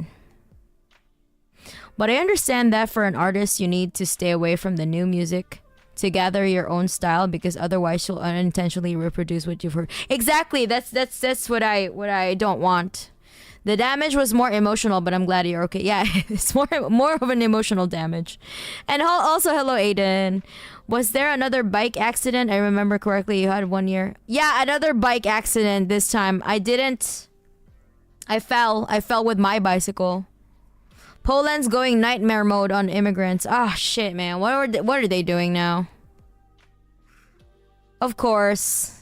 But I understand that for an artist, you need to stay away from the new music to gather your own style, because otherwise you'll unintentionally reproduce what you've heard. Exactly. That's what I don't want. The damage was more emotional, but I'm glad you're okay. Yeah, it's more of an emotional damage. And also, hello, Aiden. Was there another bike accident? I remember correctly, you had 1 year. Yeah, another bike accident this time. I didn't. I fell with my bicycle. Poland's going nightmare mode on immigrants. Ah, shit, man. What are they doing now? Of course.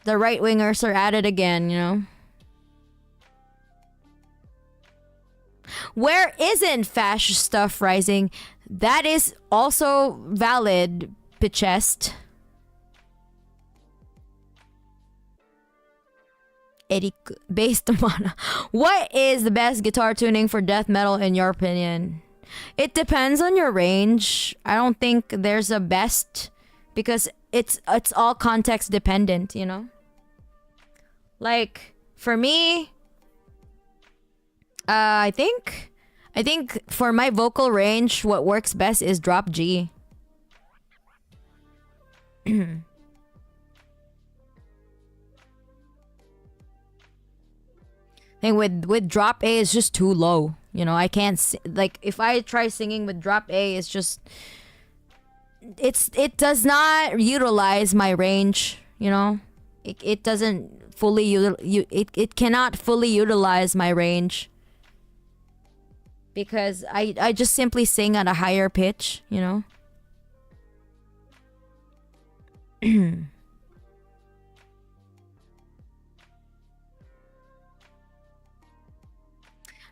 The right-wingers are at it again, you know? Where isn't fascist stuff rising? That is also valid, Pichest. Eric, based on what is the best guitar tuning for death metal in your opinion? It depends on your range. I don't think there's a best, because it's all context dependent, you know? Like, for me, I think for my vocal range, what works best is drop G. I think with drop A, it's just too low. You know, I can't like, if I try singing with drop A, it's just it does not utilize my range. You know, it doesn't fully it cannot fully utilize my range, because I just simply sing at a higher pitch. You know.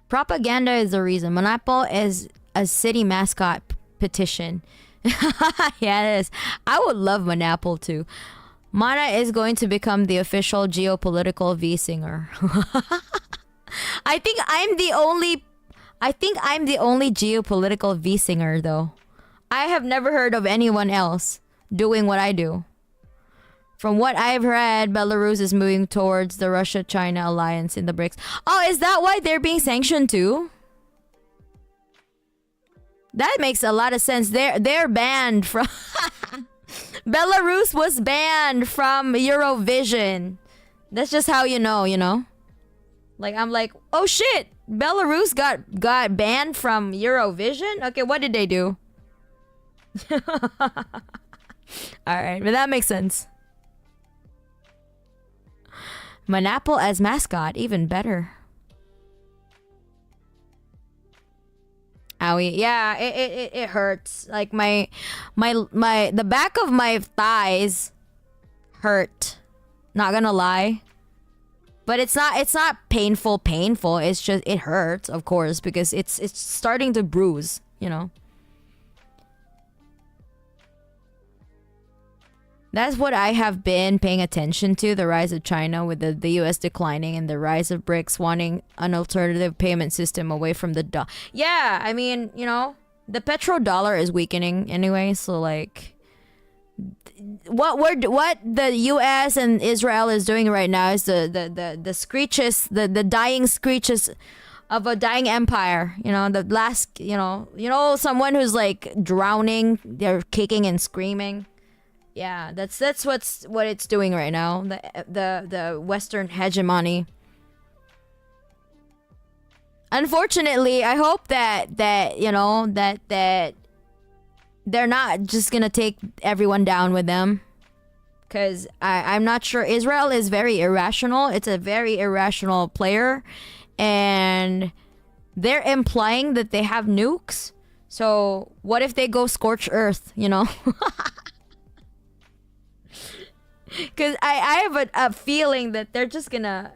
Propaganda is the reason. Monapo is a city mascot petition. Yeah, it is. I would love Monapo too. Mana is going to become the official Geopolitical V singer. I think I'm the only Geopolitical V singer though. I have never heard of anyone else doing what I do. From what I've read, Belarus is moving towards the Russia-China alliance in the BRICS. Oh, is that why they're being sanctioned too? That makes a lot of sense. They're banned from... Belarus was banned from Eurovision. That's just how you know? Like, I'm like, oh shit! Belarus got banned from Eurovision? Okay, what did they do? Alright, but that makes sense. Manapple as mascot, even better. Owie. Yeah, it hurts. Like my the back of my thighs hurt. Not gonna lie. But it's not painful. It's just it hurts, of course, because it's starting to bruise, you know. That's what I have been paying attention to, the rise of China with the US declining and the rise of BRICS wanting an alternative payment system away from the dollar. Yeah, I mean, you know, the petrodollar is weakening anyway, so like what the US and Israel is doing right now is the screeches, the dying screeches of a dying empire, you know, the last, you know someone who's like drowning, they're kicking and screaming. Yeah, that's what it's doing right now. The Western hegemony. Unfortunately, I hope that you know that they're not just gonna take everyone down with them, because I'm not sure. Israel is very irrational. It's a very irrational player, and they're implying that they have nukes. So what if they go scorch earth? You know. Because I have a feeling that they're just gonna...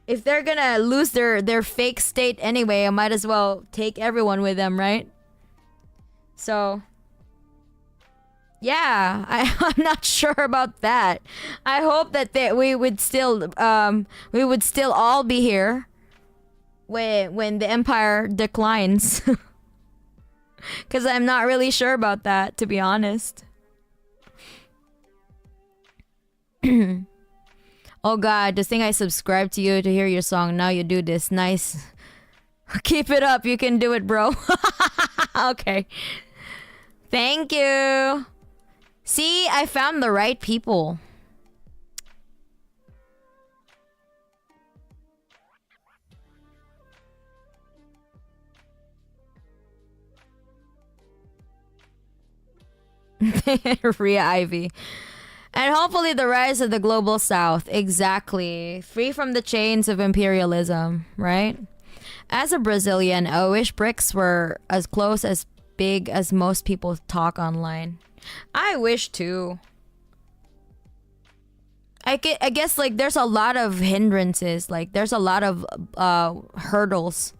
If they're gonna lose their fake state anyway, I might as well take everyone with them, right? So... Yeah, I'm not sure about that. I hope that we would still all be here when the empire declines. Because I'm not really sure about that, to be honest. Oh god, just think I subscribed to you to hear your song. Now you do this. Nice. Keep it up. You can do it, bro. Okay. Thank you. See, I found the right people. Rhea Ivy. And hopefully the rise of the global south. Exactly. Free from the chains of imperialism, right? As a Brazilian, I wish BRICS were as close as big as most people talk online. I wish too. I guess like there's a lot of hindrances. Like there's a lot of hurdles.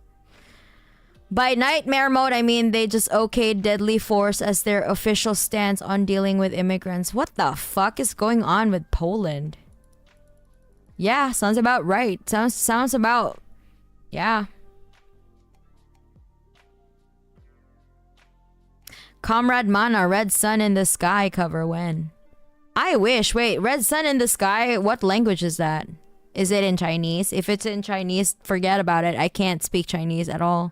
By nightmare mode, I mean they just okayed deadly force as their official stance on dealing with immigrants. What the fuck is going on with Poland? Yeah, sounds about right. Sounds about... Yeah. Comrade Mana, Red Sun in the Sky cover when? I wish. Wait, Red Sun in the Sky? What language is that? Is it in Chinese? If it's in Chinese, forget about it. I can't speak Chinese at all.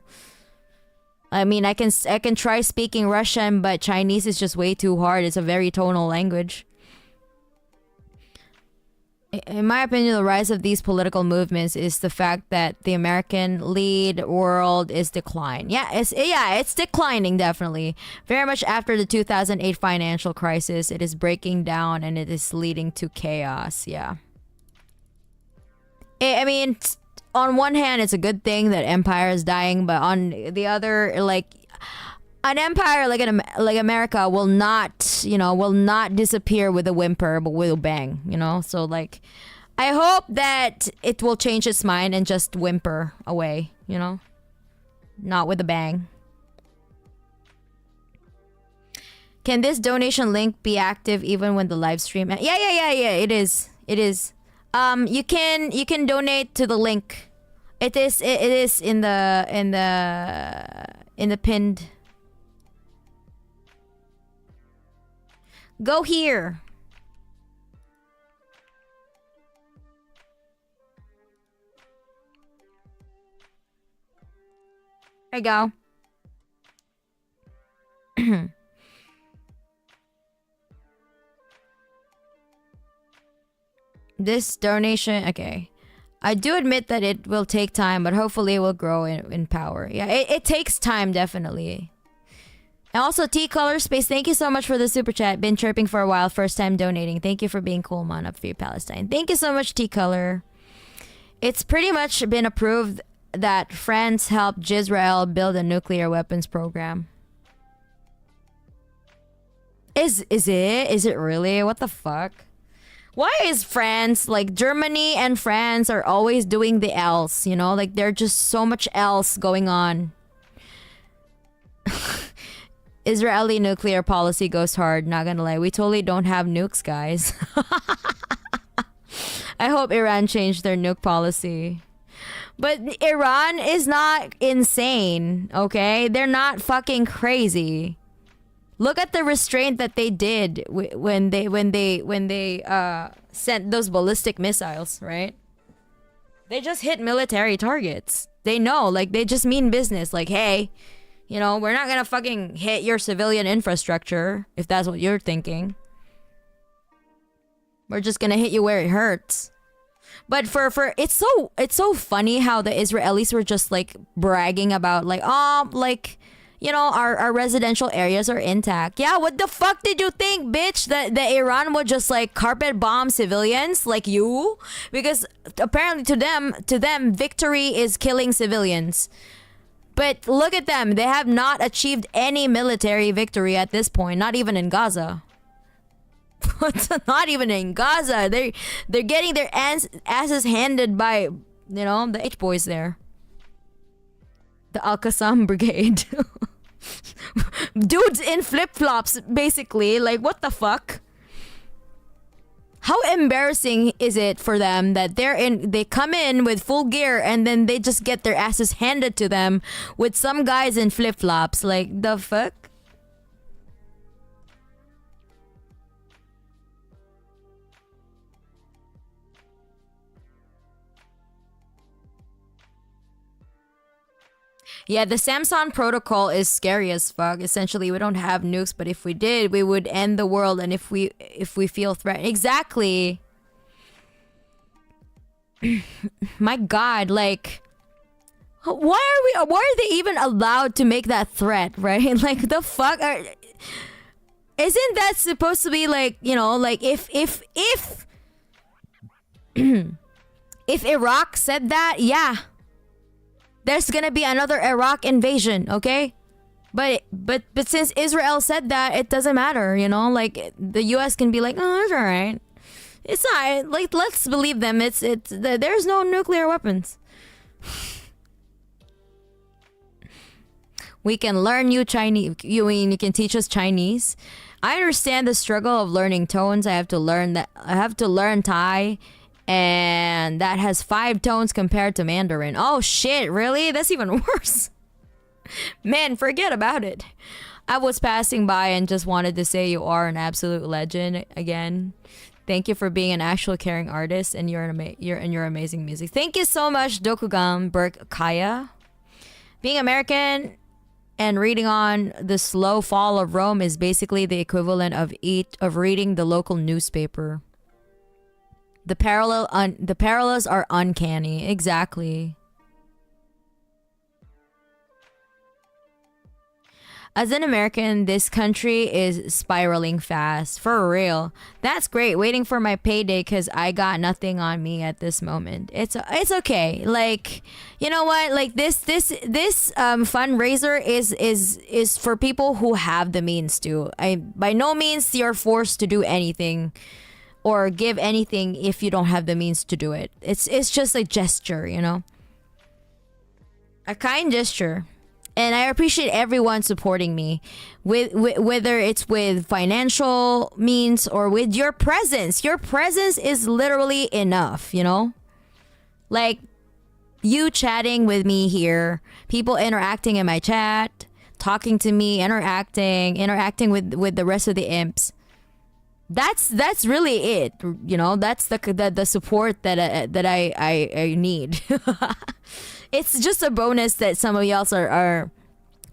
I mean, I can try speaking Russian, but Chinese is just way too hard. It's a very tonal language. In my opinion, the rise of these political movements is the fact that the American lead world is declining. Yeah, it's declining, definitely. Very much after the 2008 financial crisis, it is breaking down and it is leading to chaos. Yeah. I mean, on one hand, it's a good thing that empire is dying, but on the other, like, an empire like America will not, will not disappear with a whimper, but with a bang, So, like, I hope that it will change its mind and just whimper away, Not with a bang. Can this donation link be active even when the live stream? Yeah, it is. It is. You can donate to the link. It is in the pinned. Go here. There you go. This donation, okay. I do admit that it will take time, but hopefully it will grow in power. Yeah, it takes time, definitely. And also, T Color Space, thank you so much for the super chat. Been chirping for a while, first time donating. Thank you for being cool, man. Up for you, Palestine. Thank you so much, T Color. It's pretty much been approved that France helped Israel build a nuclear weapons program. Is it? Is it really? What the fuck? Why is France, like Germany and France are always doing the else, you know? Like there's just so much else going on. Israeli nuclear policy goes hard, not gonna lie. We totally don't have nukes, guys. I hope Iran changed their nuke policy. But Iran is not insane, okay? They're not fucking crazy. Look at the restraint that they did when they sent those ballistic missiles, right? They just hit military targets. They know, like they just mean business. Like, hey, you know, we're not gonna fucking hit your civilian infrastructure if that's what you're thinking. We're just gonna hit you where it hurts. But for it's so funny how the Israelis were just like bragging about like, oh, like, you know, our residential areas are intact. Yeah, what the fuck did you think, bitch? That Iran would just like carpet bomb civilians like you? Because apparently to them victory is killing civilians. But look at them. They have not achieved any military victory at this point, not even in Gaza. Not even in Gaza. They're getting their asses handed by, you know, the H-boys there. The Al-Qassam Brigade. Dudes in flip-flops, basically. Like, what the fuck? How embarrassing is it for them that they come in with full gear and then they just get their asses handed to them with some guys in flip-flops? Like, the fuck? Yeah, the Samson protocol is scary as fuck. Essentially, we don't have nukes, but if we did, we would end the world. And if we feel threatened, exactly. My God, like, why are they even allowed to make that threat, right? Like, the fuck isn't that supposed to be like, you know, like if if Iraq said that, yeah. There's gonna be another Iraq invasion, okay? But since Israel said that, it doesn't matter, you know? Like, the US can be like, oh, it's alright. It's not, like, let's believe them. There's no nuclear weapons. We can learn you Chinese. You can teach us Chinese. I understand the struggle of learning tones. I have to learn Thai. And that has 5 tones compared to Mandarin. Oh shit, really? That's even worse. Man, forget about it. I was passing by and just wanted to say you are an absolute legend again. Thank you for being an actual caring artist and your amazing music. Thank you so much, Dokugan Burke Kaya. Being American and reading on the slow fall of Rome is basically the equivalent of reading the local newspaper. The parallels are uncanny. Exactly. As an American, this country is spiraling fast. For real. That's great. Waiting for my payday because I got nothing on me at this moment. It's okay. Like, you know what? Like this fundraiser is for people who have the means to. By no means you're forced to do anything or give anything if you don't have the means to do it. It's just a gesture, you know? A kind gesture. And I appreciate everyone supporting me, whether it's with financial means or with your presence. Your presence is literally enough, you know? Like, you chatting with me here, people interacting in my chat, talking to me, interacting with the rest of the imps. That's really it, you know. That's the support that I need. It's just a bonus that some of y'all are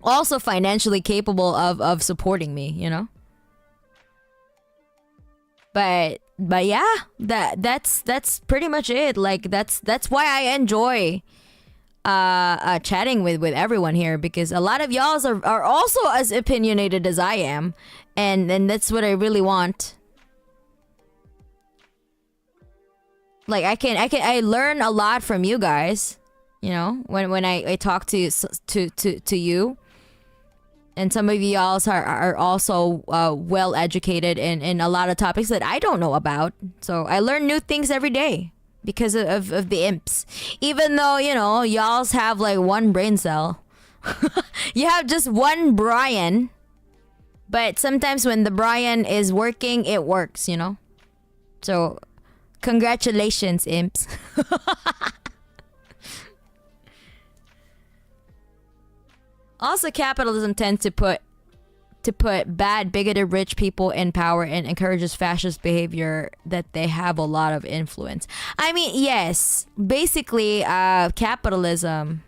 also financially capable of supporting me, you know. But yeah, that's pretty much it. Like that's why I enjoy chatting with everyone here, because a lot of y'all are also as opinionated as I am, and that's what I really want. Like I learn a lot from you guys, you know, when I talk to you, and some of y'all are also well educated in a lot of topics that I don't know about. So I learn new things every day because of the imps. Even though, you know, y'all's have like one brain cell. You have just one Brian. But sometimes when the Brian is working, it works, you know? So, congratulations, imps. Also, capitalism tends to put bad, bigoted, rich people in power and encourages fascist behavior that they have a lot of influence. I mean, yes, basically, capitalism.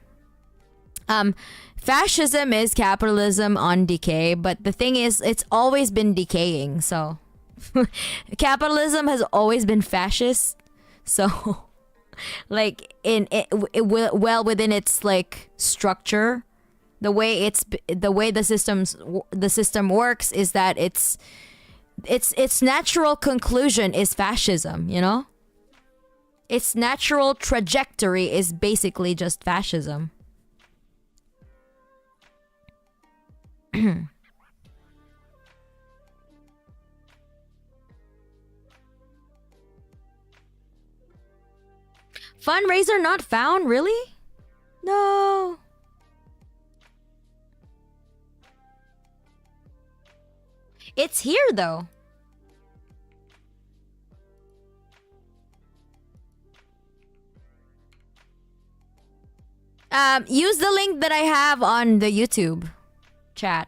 Fascism is capitalism on decay, but the thing is, it's always been decaying. So, capitalism has always been fascist. So, like well within its like structure. The way the system works is that its natural conclusion is fascism, you know? Its natural trajectory is basically just fascism. Fundraiser not found, really? No. It's here though. Use the link that I have on the YouTube chat.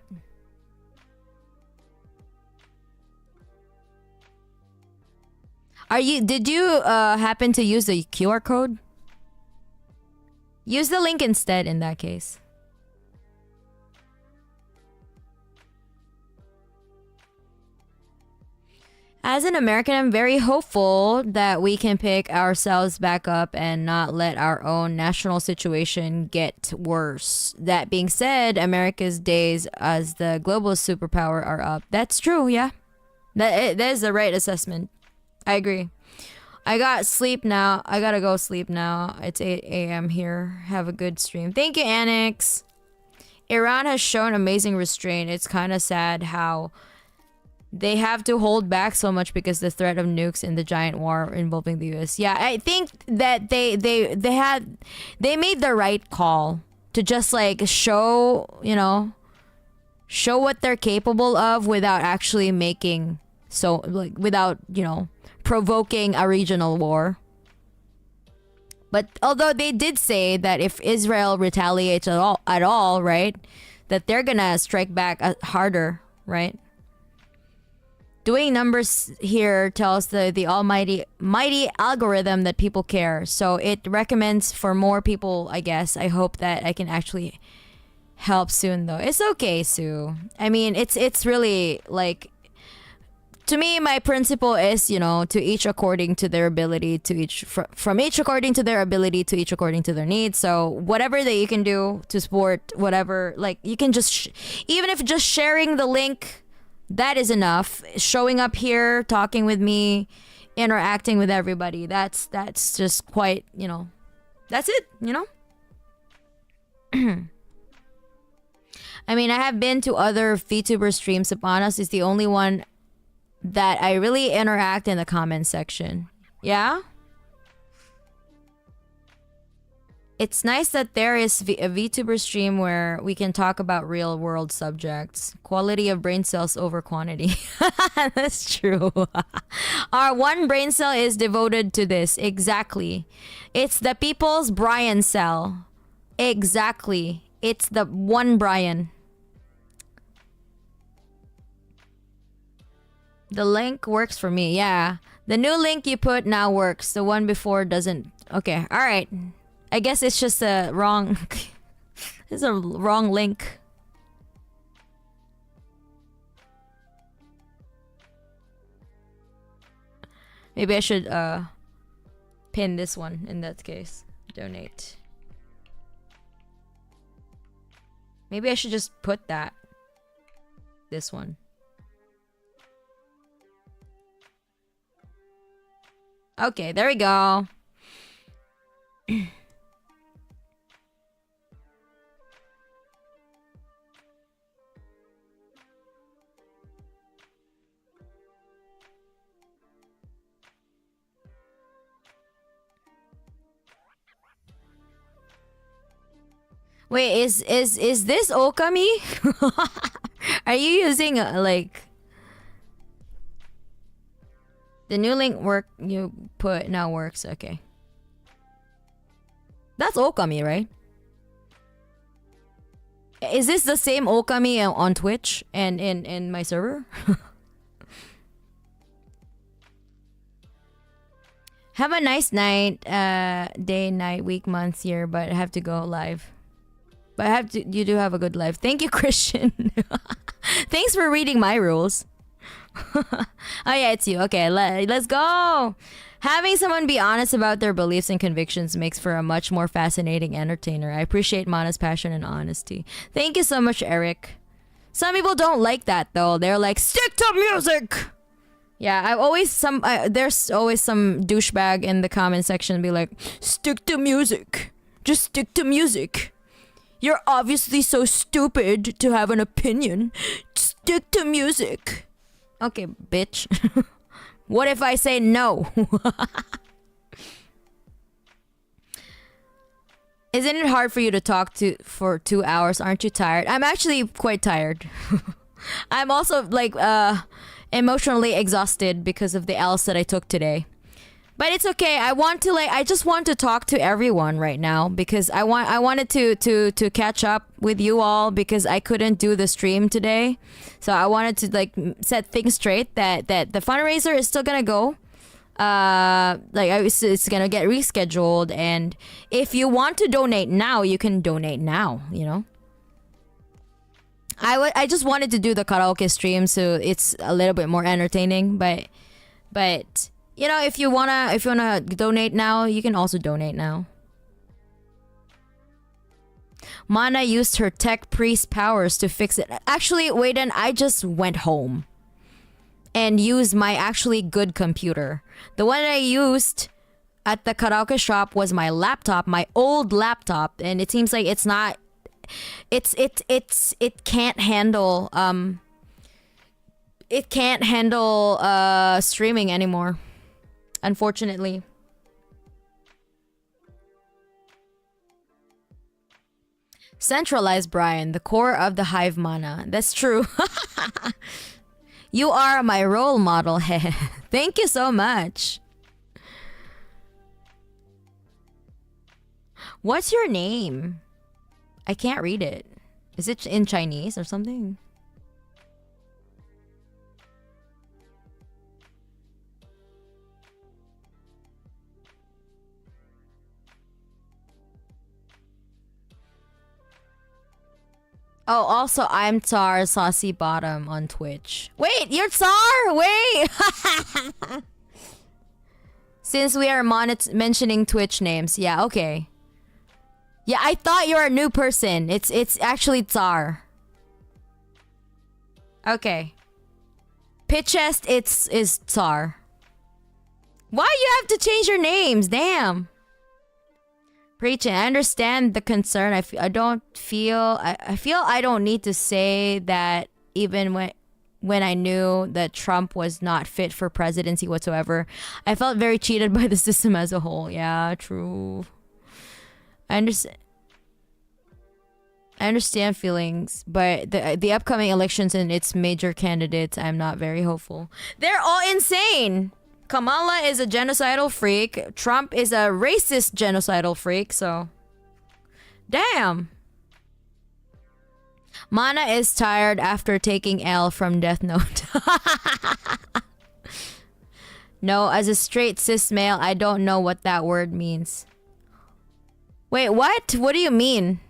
Did you happen to use the QR code? Use the link instead in that case. As an American, I'm very hopeful that we can pick ourselves back up and not let our own national situation get worse. That being said, America's days as the global superpower are up. That's true, yeah. That is the right assessment. I agree. I got sleep now. I gotta go sleep now. It's 8 a.m. here. Have a good stream. Thank you, Annex. Iran has shown amazing restraint. It's kind of sad how they have to hold back so much because the threat of nukes in the giant war involving the US. Yeah, I think that they made the right call to just like show what they're capable of without actually making without, provoking a regional war. But although they did say that if Israel retaliates at all, right, that they're gonna strike back harder, right? Doing numbers here tells the almighty mighty algorithm that people care. So it recommends for more people, I guess. I hope that I can actually help soon though. It's okay, Sue. I mean, it's really like, to me, my principle is, to each according to their ability, to each from each according to their ability, to each according to their needs. So whatever that you can do to support whatever, like you can just even if just sharing the link, that is enough. Showing up here, talking with me, interacting with everybody, that's just quite, that's it, I mean, I have been to other VTuber streams. Sapanas is the only one that I really interact in the comment section. Yeah? It's nice that there is a VTuber stream where we can talk about real world subjects. Quality of brain cells over quantity. That's true. Our one brain cell is devoted to this. Exactly. It's the people's Brian cell. Exactly. It's the one Brian. The link works for me. Yeah. The new link you put now works. The one before doesn't. Okay. All right. I guess it's just a wrong... it's a wrong link. Maybe I should pin this one in that case. Donate. Maybe I should just put that. This one. Okay, there we go. Wait, is this Okami? Are you using like the new link work you put now works? Okay. That's Okami, right? Is this the same Okami on Twitch and in my server? Have a nice night, day, night, week, month, year, but I have to go live. But you do have a good life. Thank you, Christian. Thanks for reading my rules. Oh yeah, it's you. Okay, let's go. Having someone be honest about their beliefs and convictions makes for a much more fascinating entertainer. I appreciate Mana's passion and honesty. Thank you so much, Eric. Some people don't like that though. They're like, stick to music. Yeah, there's always some douchebag in the comment section be like, stick to music. Just stick to music. You're obviously so stupid to have an opinion. Stick to music. Okay, bitch. What if I say no? Isn't it hard for you to talk for 2 hours? Aren't you tired? I'm actually quite tired. I'm also like emotionally exhausted because of the L's that I took today. But it's okay. I just want to talk to everyone right now because I wanted to catch up with you all because I couldn't do the stream today. So I wanted to like set things straight that the fundraiser is still gonna go. It's gonna get rescheduled, and if you want to donate now, you can donate now, you know. I just wanted to do the karaoke stream so it's a little bit more entertaining, but you know, if you wanna donate now, you can also donate now. Mana used her tech priest powers to fix it. Actually, Waden, I just went home and used my actually good computer. The one I used at the karaoke shop was my laptop, my old laptop, and it seems like it can't handle streaming anymore. Unfortunately. Centralized Brian, the core of the hive mana. That's true. You are my role model. Thank you so much. What's your name? I can't read it. Is it in Chinese or something? Oh, also, I'm Tsar Saucy Bottom on Twitch. Wait, you're Tsar? Wait! Since we are mentioning Twitch names. Yeah, okay. Yeah, I thought you were a new person. It's actually Tsar. Okay. Pitchest, is Tsar. Why you have to change your names? Damn. Preaching. I understand the concern. I feel I don't need to say that even when I knew that Trump was not fit for presidency whatsoever. I felt very cheated by the system as a whole. Yeah, true. I understand feelings, but the upcoming elections and its major candidates, I'm not very hopeful. They're all insane. Kamala is a genocidal freak. Trump is a racist genocidal freak, so... Damn! Mana is tired after taking L from Death Note. No, as a straight cis male, I don't know what that word means. Wait, what? What do you mean?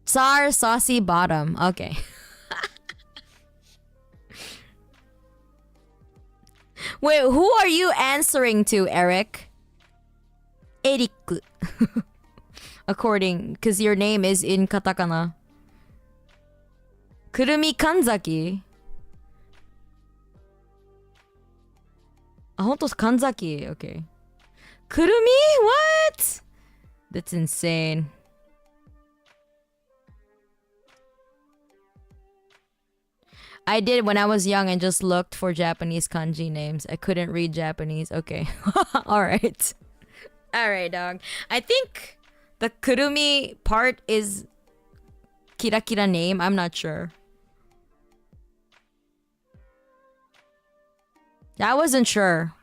Tsar Saucy Bottom. Okay. Wait, who are you answering to, Eric? Eric. according, because your name is in katakana. Kurumi Kanzaki. Honto Kanzaki. Okay. Kurumi? What? That's insane. I did when I was young and just looked for Japanese kanji names. I couldn't read Japanese. Okay. Alright. Alright, dog. I think the Kurumi part is Kira name. I'm not sure. I wasn't sure.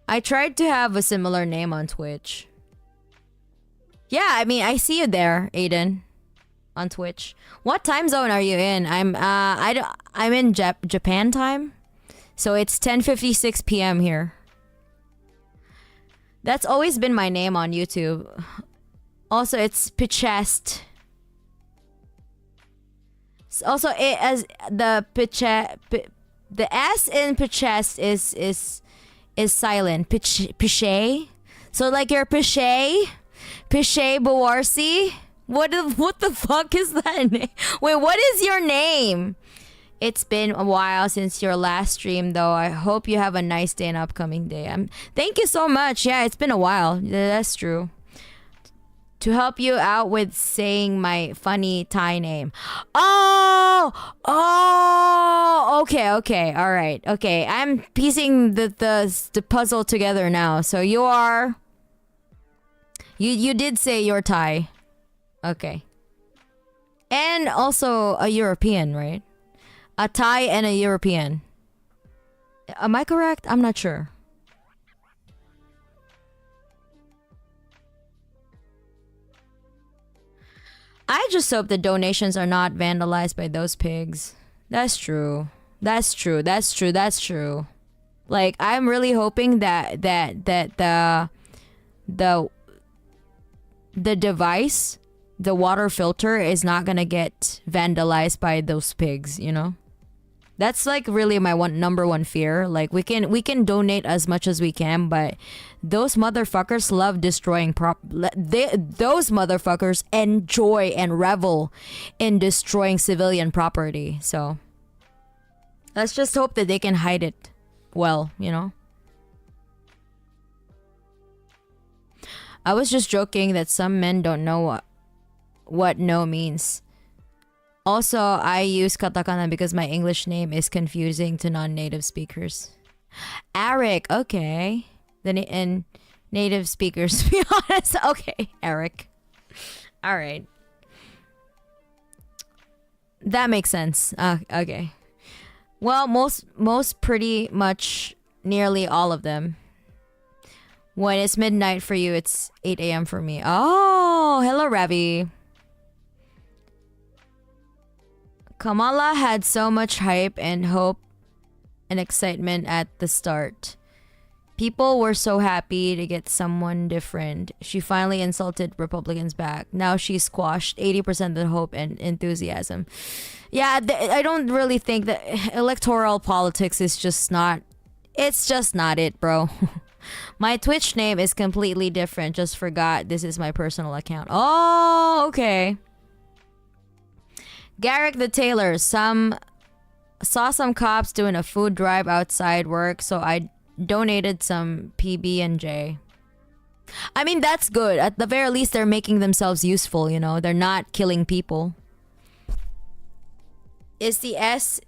I tried to have a similar name on Twitch. Yeah, I mean, I see you there, Aiden. On Twitch. What time zone are you in? I'm in Japan time. So it's 10:56 p.m. here. That's always been my name on YouTube. Also, it's Pichest. Also, it as the the S in Pichest is silent. Pichet. So like your Pichet Bawarsi. What the fuck is that name? Wait, what is your name? It's been a while since your last stream, though. I hope you have a nice day and upcoming day. Thank you so much. Yeah, it's been a while. That's true. To help you out with saying my funny Thai name. Oh, okay, all right, okay. I'm piecing the puzzle together now. So you are. You did say you're Thai. Okay. And also a European, right? A Thai and a European. Am I correct? I'm not sure. I just hope the donations are not vandalized by those pigs. That's true. That's true. Like, I'm really hoping that the device, the water filter, is not gonna get vandalized by those pigs, you know? That's like really my number one fear. Like, we can donate as much as we can, but those motherfuckers love destroying those motherfuckers enjoy and revel in destroying civilian property. So let's just hope that they can hide it well, you know? I was just joking that some men don't know what no means. Also, I use katakana because my English name is confusing to non-native speakers. Eric, okay. And native speakers, to be honest. Okay, Eric. All right. That makes sense. Okay. Well, most pretty much nearly all of them. When it's midnight for you, it's 8 a.m. for me. Oh, hello, Ravi. Kamala had so much hype and hope and excitement at the start. People were so happy to get someone different. She finally insulted Republicans back. Now she squashed 80% of the hope and enthusiasm. Yeah, I don't really think that electoral politics is just not... It's just not it, bro. My Twitch name is completely different. Just forgot this is my personal account. Oh, okay. Garrick the Tailor. Saw some cops doing a food drive outside work, so I donated some PB&J. I mean, that's good. At the very least, they're making themselves useful, you know? They're not killing people. Is the S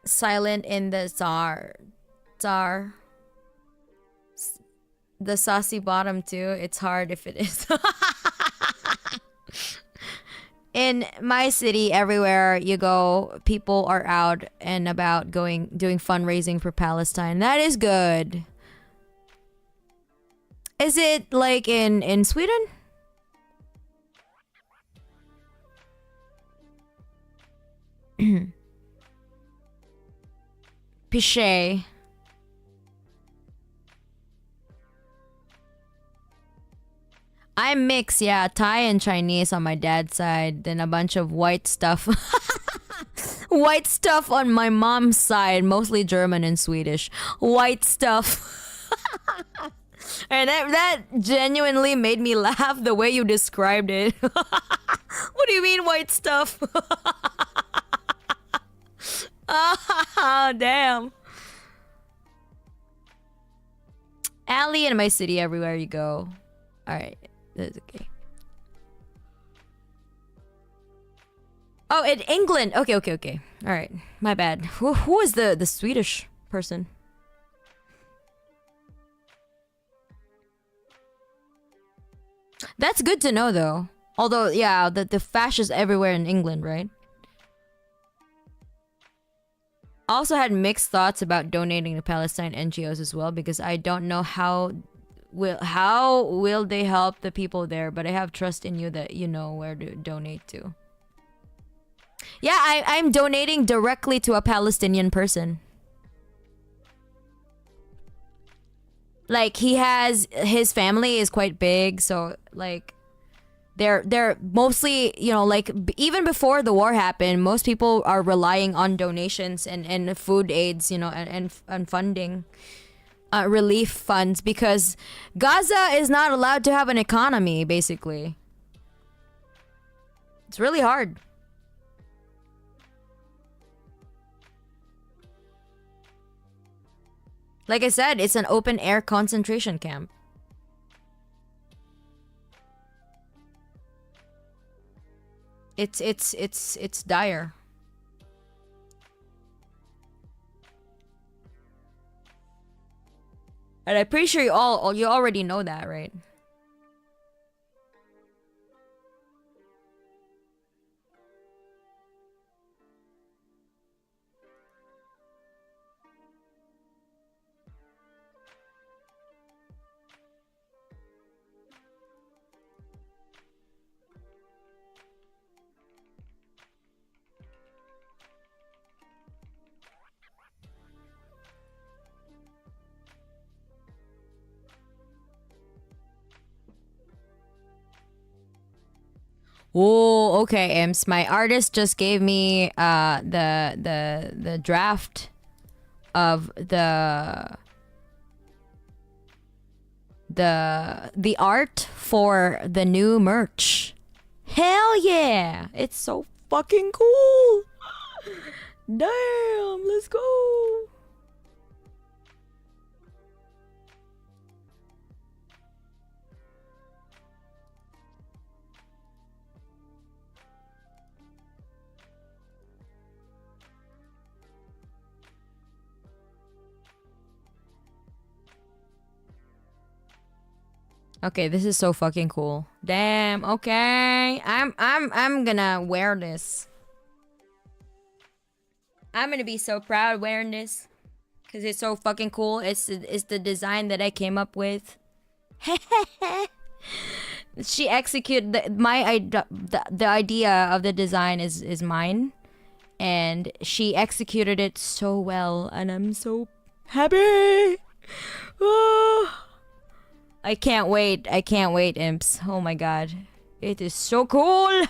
silent in the Tsar? The saucy bottom too? It's hard if it is. In my city, everywhere you go, people are out and about doing fundraising for Palestine. That is good. Is it like in Sweden? Pichet. I'm mixed, yeah. Thai and Chinese on my dad's side. Then a bunch of white stuff. White stuff on my mom's side. Mostly German and Swedish. White stuff. And that genuinely made me laugh the way you described it. What do you mean white stuff? Ah, damn. Alley in my city everywhere you go. Alright, that's okay. Oh, in England. Okay. Alright, my bad. Who is the Swedish person? That's good to know, though. Although, yeah, the fascists everywhere in England, right? Also had mixed thoughts about donating to Palestine NGOs as well, because I don't know how will they help the people there, but I have trust in you that you know where to donate to. Yeah, I'm donating directly to a Palestinian person. Like, his family is quite big, so like they're mostly, you know, like even before the war happened, most people are relying on donations and food aids, you know, and funding, relief funds, because Gaza is not allowed to have an economy, basically. It's really hard. Like I said, it's an open air concentration camp. It's dire. And I'm pretty sure you already know that, right? Oh, okay, Imps. My artist just gave me the draft of the art for the new merch. Hell yeah! It's so fucking cool. Damn, let's go. Okay, this is so fucking cool. Damn. Okay, I'm gonna wear this. I'm gonna be so proud wearing this, cause it's so fucking cool. It's the design that I came up with. She executed the idea of the design is mine, and she executed it so well, and I'm so happy. Oh. I can't wait, Imps. Oh my god. It is so cool!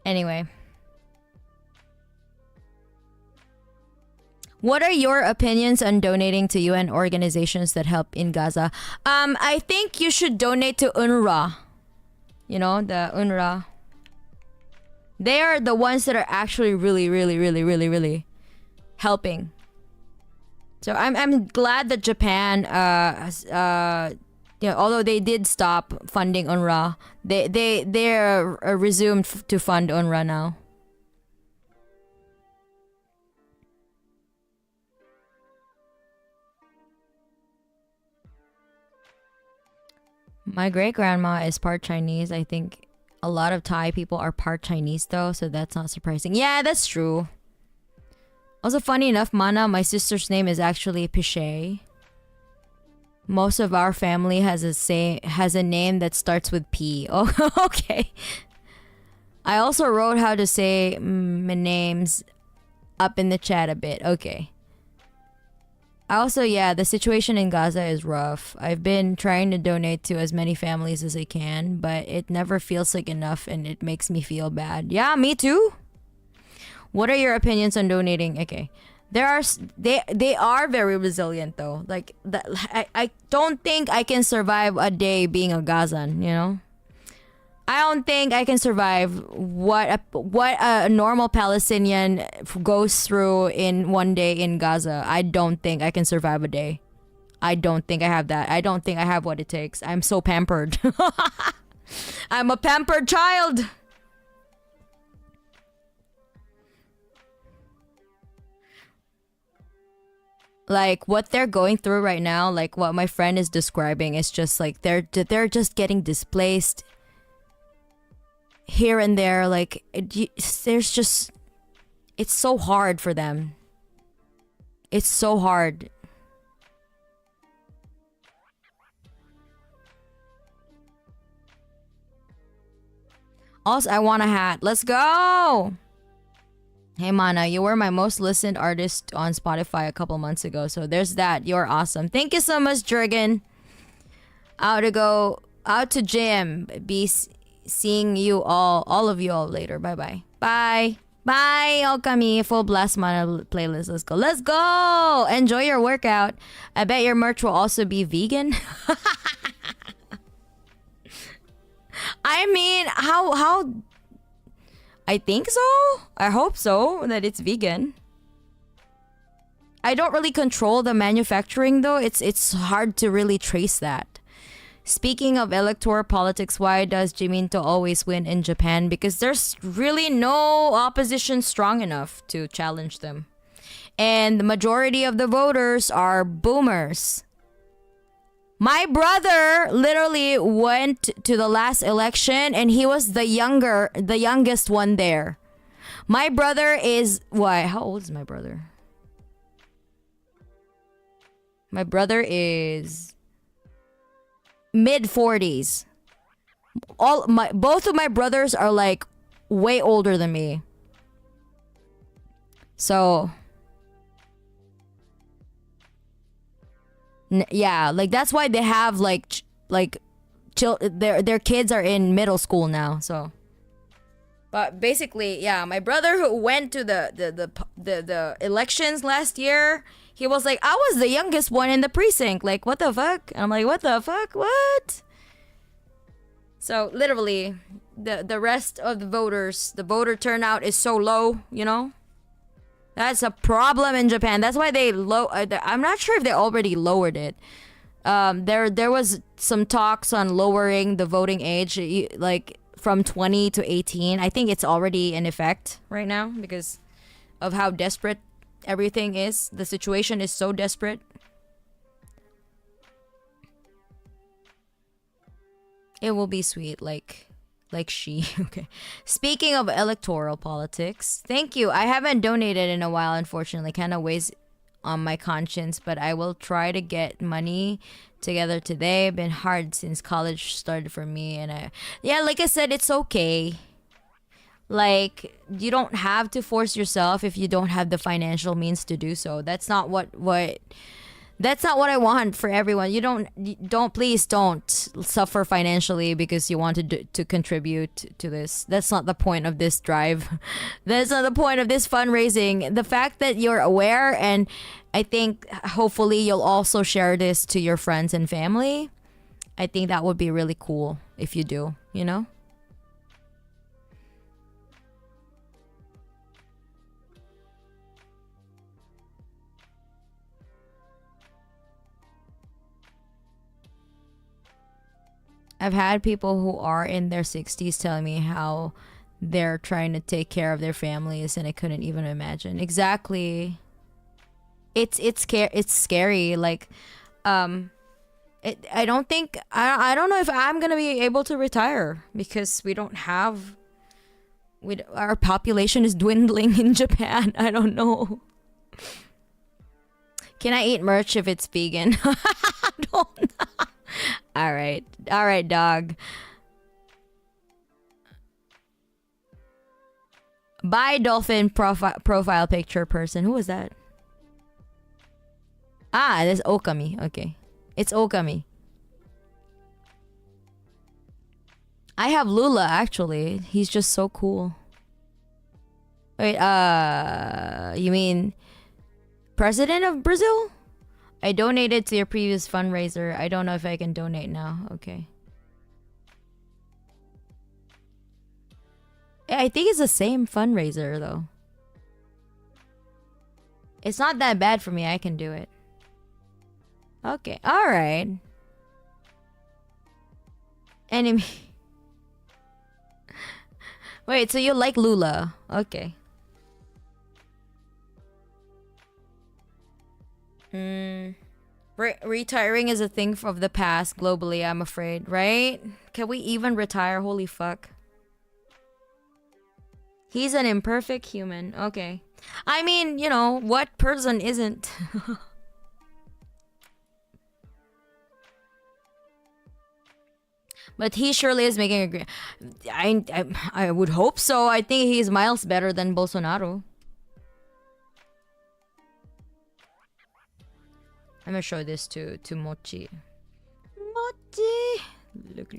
Anyway. What are your opinions on donating to UN organizations that help in Gaza? I think you should donate to UNRWA. You know, the UNRWA. They are the ones that are actually really helping. So I'm glad that Japan, you know, although they did stop funding UNRWA, they're resumed to fund UNRWA now. My great-grandma is part Chinese. I think a lot of Thai people are part Chinese though, so that's not surprising. Yeah, that's true. Also, funny enough, Mana, my sister's name is actually Pichet. Most of our family has a name that starts with P. Oh, okay. I also wrote how to say names up in the chat a bit. Okay. Also, yeah, the situation in Gaza is rough. I've been trying to donate to as many families as I can, but it never feels like enough and it makes me feel bad. Yeah, me too. What are your opinions on donating? Okay. They are very resilient though. Like I don't think I can survive a day being a Gazan, you know? I don't think I can survive what a normal Palestinian goes through in one day in Gaza. I don't think I can survive a day. I don't think I have that. I don't think I have what it takes. I'm so pampered. I'm a pampered child. Like what they're going through right now, like what my friend is describing, is just like they're just getting displaced here and there. Like there's just, it's so hard for them. It's so hard. Also, I want a hat. Let's go. Hey Mana, you were my most listened artist on Spotify a couple months ago, so there's that. You're awesome. Thank you so much, Jurgen. Out to gym. Seeing you all of you all later. Bye bye. Bye. Bye, Okami. Full blast Mana playlist. Let's go. Let's go. Enjoy your workout. I bet your merch will also be vegan. I mean, how I think so. I hope so that it's vegan. I don't really control the manufacturing though. It's hard to really trace that. Speaking of electoral politics, why does Jiminto always win in Japan? Because there's really no opposition strong enough to challenge them. And the majority of the voters are boomers. My brother literally went to the last election and he was the youngest one there. My brother is, why? How old is my brother? My brother is mid 40s. Both of my brothers are like way older than me. So yeah, like that's why they have their kids are in middle school now. So, but basically, yeah, my brother who went to the elections last year, he was like, I was the youngest one in the precinct. Like, what the fuck? And I'm like, what the fuck? What? So literally, the rest of the voters, the voter turnout is so low. You know. That's a problem in Japan. That's why they I'm not sure if they already lowered it. There was some talks on lowering the voting age, like from 20 to 18. I think it's already in effect right now because of how desperate everything is. The situation is so desperate. It will be sweet, like she. Okay. Speaking of electoral politics, thank you. I haven't donated in a while, unfortunately. Kind of weighs on my conscience, but I will try to get money together today. Been hard since college started for me, and like I said, it's okay. Like, you don't have to force yourself if you don't have the financial means to do so. That's not what that's not what I want for everyone. Please don't suffer financially because you want to contribute to this. That's not the point of this drive. That's not the point of this fundraising. The fact that you're aware, and I think hopefully you'll also share this to your friends and family. I think that would be really cool if you do, you know? I've had people who are in their 60s telling me how they're trying to take care of their families, and I couldn't even imagine. Exactly. It's scary. Like, I don't think I don't know if I'm gonna be able to retire because our population is dwindling in Japan. I don't know. Can I eat merch if it's vegan? Don't. All right, dog. Bye, dolphin profile picture person. Who was that? Ah, this Okami. Okay. It's Okami. I have Lula, actually. He's just so cool. Wait, you mean President of Brazil? I donated to your previous fundraiser. I don't know if I can donate now. Okay. Yeah, I think it's the same fundraiser, though. It's not that bad for me. I can do it. Okay. Alright. Enemy. Wait, so you like Lula? Okay. Retiring is a thing of the past globally, I'm afraid, right? Can we even retire? Holy fuck. He's an imperfect human. Okay. I mean, you know, what person isn't? But he surely is making a great... I would hope so. I think he's miles better than Bolsonaro. I'm gonna show this to Mochi. Mochi! Look.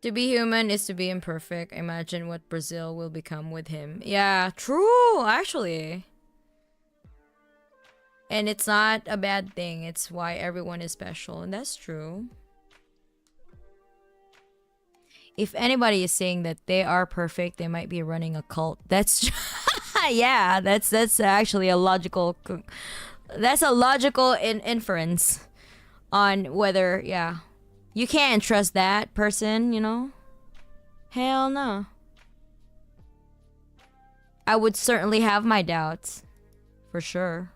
To be human is to be imperfect. Imagine what Brazil will become with him. Yeah, true, actually. And it's not a bad thing. It's why everyone is special. And that's true. If anybody is saying that they are perfect, they might be running a cult. That's... yeah, that's actually a logical... That's a logical inference on whether... Yeah. You can't trust that person, you know? Hell no. I would certainly have my doubts. For sure.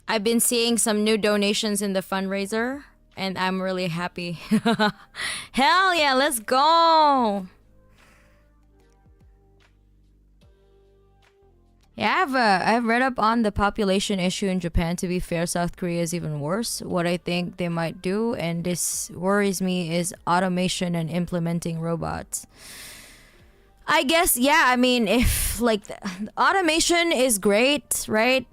I've been seeing some new donations in the fundraiser, and I'm really happy. Hell yeah, let's go! Yeah, I've read up on the population issue in Japan. To be fair, South Korea is even worse. What I think they might do, and this worries me, is automation and implementing robots. I guess, yeah, I mean, if, like, automation is great, right?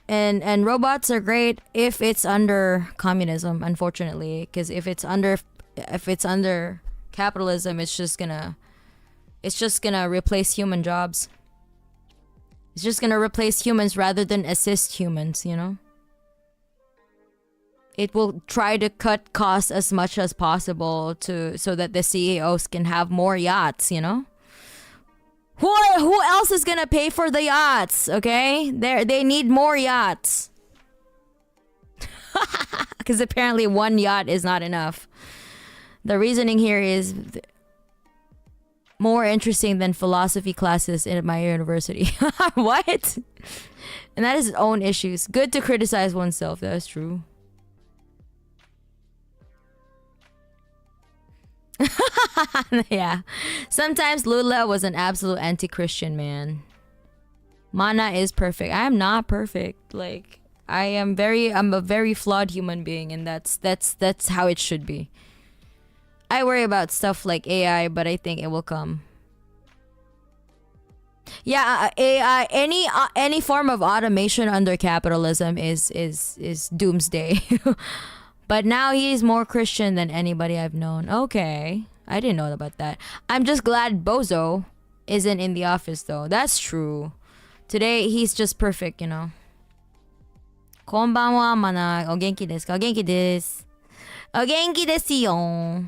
And robots are great if it's under communism, unfortunately, because if it's under capitalism, it's just gonna replace human jobs. It's just gonna replace humans rather than assist humans, you know? It will try to cut costs as much as possible so that the CEOs can have more yachts, you know? Who else is gonna pay for the yachts? Okay, they need more yachts. Because apparently one yacht is not enough. The reasoning here is more interesting than philosophy classes in my university. What? And that is its own issues. Good to criticize oneself. That's true. Yeah. Sometimes Lula was an absolute anti-Christian, man. Mana is perfect. I am not perfect. Like, I'm a very flawed human being, and that's how it should be. I worry about stuff like AI, but I think it will come. Yeah, AI, any form of automation under capitalism is doomsday. But now he's more Christian than anybody I've known. Okay, I didn't know about that. I'm just glad Bozo isn't in the office though. That's true. Today he's just perfect, you know. Konbanwa mana. O genki desu ka? O genki desu. O genki desu yo.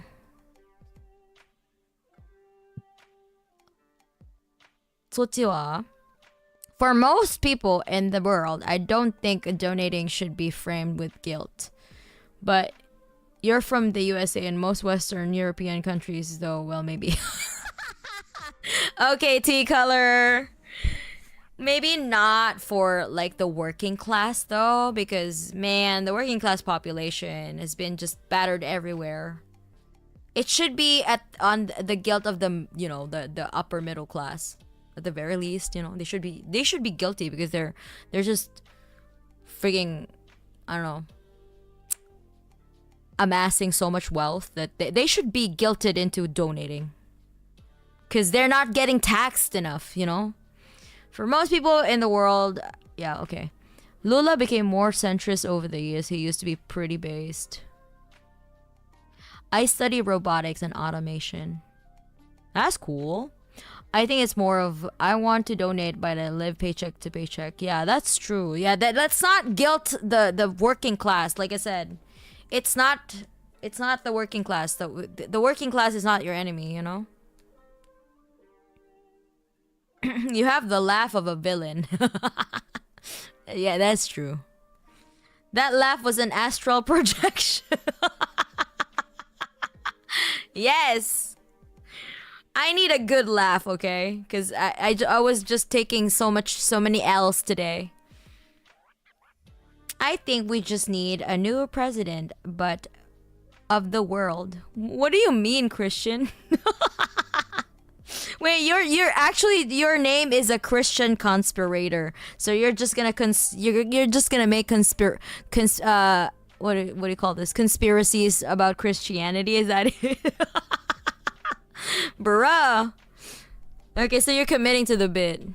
For most people in the world, I don't think donating should be framed with guilt. But you're from the USA and most Western European countries, though, well, maybe. Okay, T-color. Maybe not for like the working class though, because man, the working class population has been just battered everywhere. It should be on the guilt of the, you know, the upper middle class. At the very least, you know, they should be guilty because they're just frigging, I don't know, amassing so much wealth that they should be guilted into donating. Because they're not getting taxed enough, you know? For most people in the world, yeah, okay. Lula became more centrist over the years. He used to be pretty based. I study robotics and automation. That's cool. I think it's more of, I want to donate but I live paycheck to paycheck. Yeah, that's true. Yeah, let's not guilt the working class. Like I said, it's not the working class. The working class is not your enemy, you know? You have the laugh of a villain. Yeah, that's true. That laugh was an astral projection. Yes. I need a good laugh, okay? Because I was just taking so many L's today. I think we just need a new president, but of the world. What do you mean, Christian? Wait, you're actually, your name is a Christian conspirator. So you're just gonna you're just gonna make what do you call this? Conspiracies about Christianity? Is that it? Bruh. Okay, so you're committing to the bit.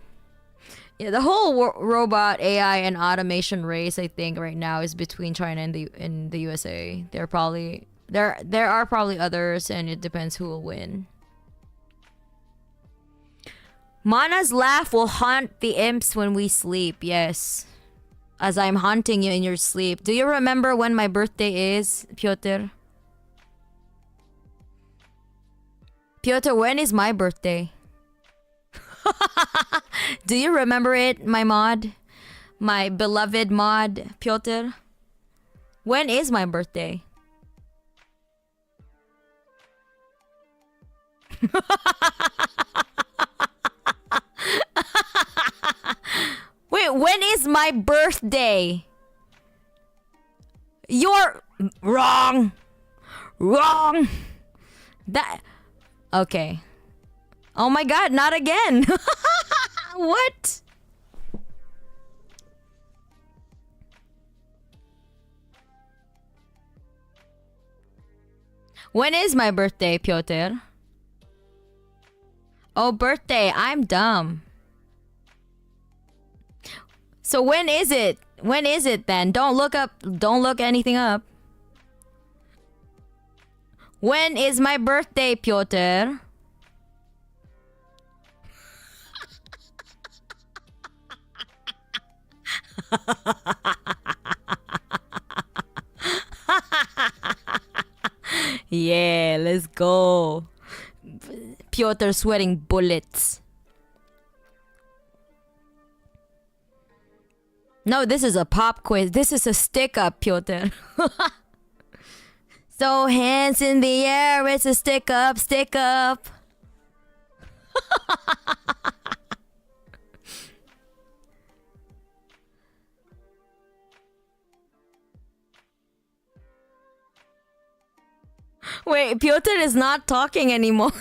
Yeah, the whole robot, AI, and automation race, I think, right now is between China and the USA. There are probably others, and it depends who will win. Mana's laugh will haunt the imps when we sleep. Yes, as I'm haunting you in your sleep. Do you remember when my birthday is, Piotr? Piotr, when is my birthday? Do you remember it, my mod? My beloved mod, Piotr? When is my birthday? Wait, when is my birthday? You're wrong. Wrong. That... Okay. Oh my god, not again. What? When is my birthday, Piotr? Oh, birthday. I'm dumb. So when is it? When is it then? Don't look anything up. When is my birthday, Piotr? Yeah, let's go. Piotr sweating bullets. No, this is a pop quiz. This is a stick up, Piotr. So hands in the air, it's a stick up, stick up. Wait, Piotr is not talking anymore.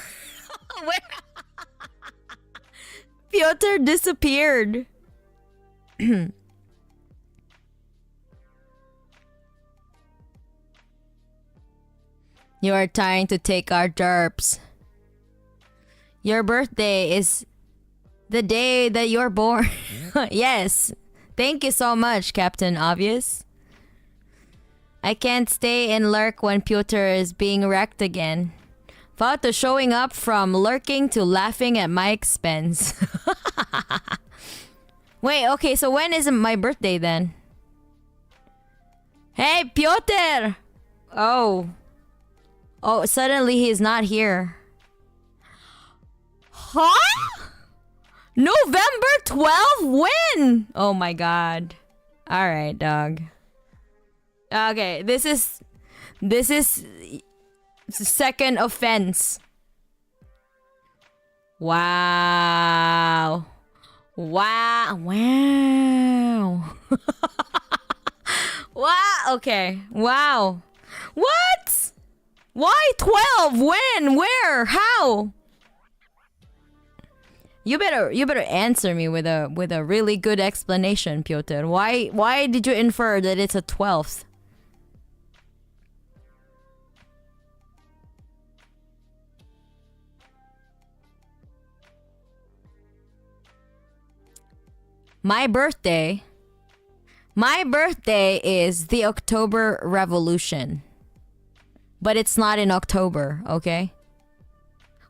Where? Piotr disappeared. You are trying to take our derps. Your birthday is the day that you're born. Yes. Thank you so much, Captain Obvious. I can't stay and lurk when Piotr is being wrecked again. Vato showing up from lurking to laughing at my expense. Wait, okay, so when is my birthday then? Hey, Piotr! Oh. Oh, suddenly he's not here. Huh? November 12th? When? Oh my god. Alright, dog. Okay, this is second offense. Wow. Wow. Wow. Wow. Okay. Wow. What? Why 12? When? Where? How? You better answer me with a really good explanation, Piotr. Why did you infer that it's a 12th? My birthday is the October Revolution. But it's not in October, okay?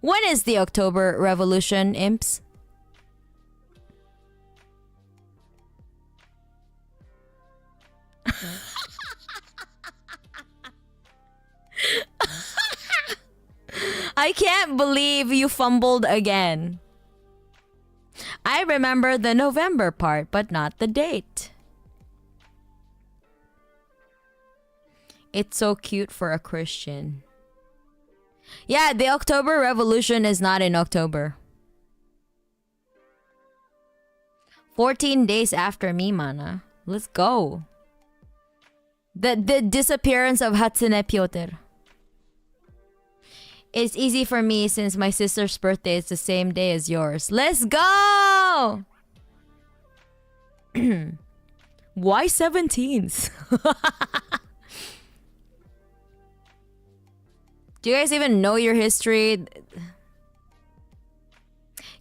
When is the October Revolution, imps? I can't believe you fumbled again. I remember the November part, but not the date. It's so cute for a Christian. Yeah, the October Revolution is not in October. 14 days after me, mana. Let's go. The disappearance of Hatsune Piotr. It's easy for me since my sister's birthday is the same day as yours. Let's go! Why 17th? Do you guys even know your history?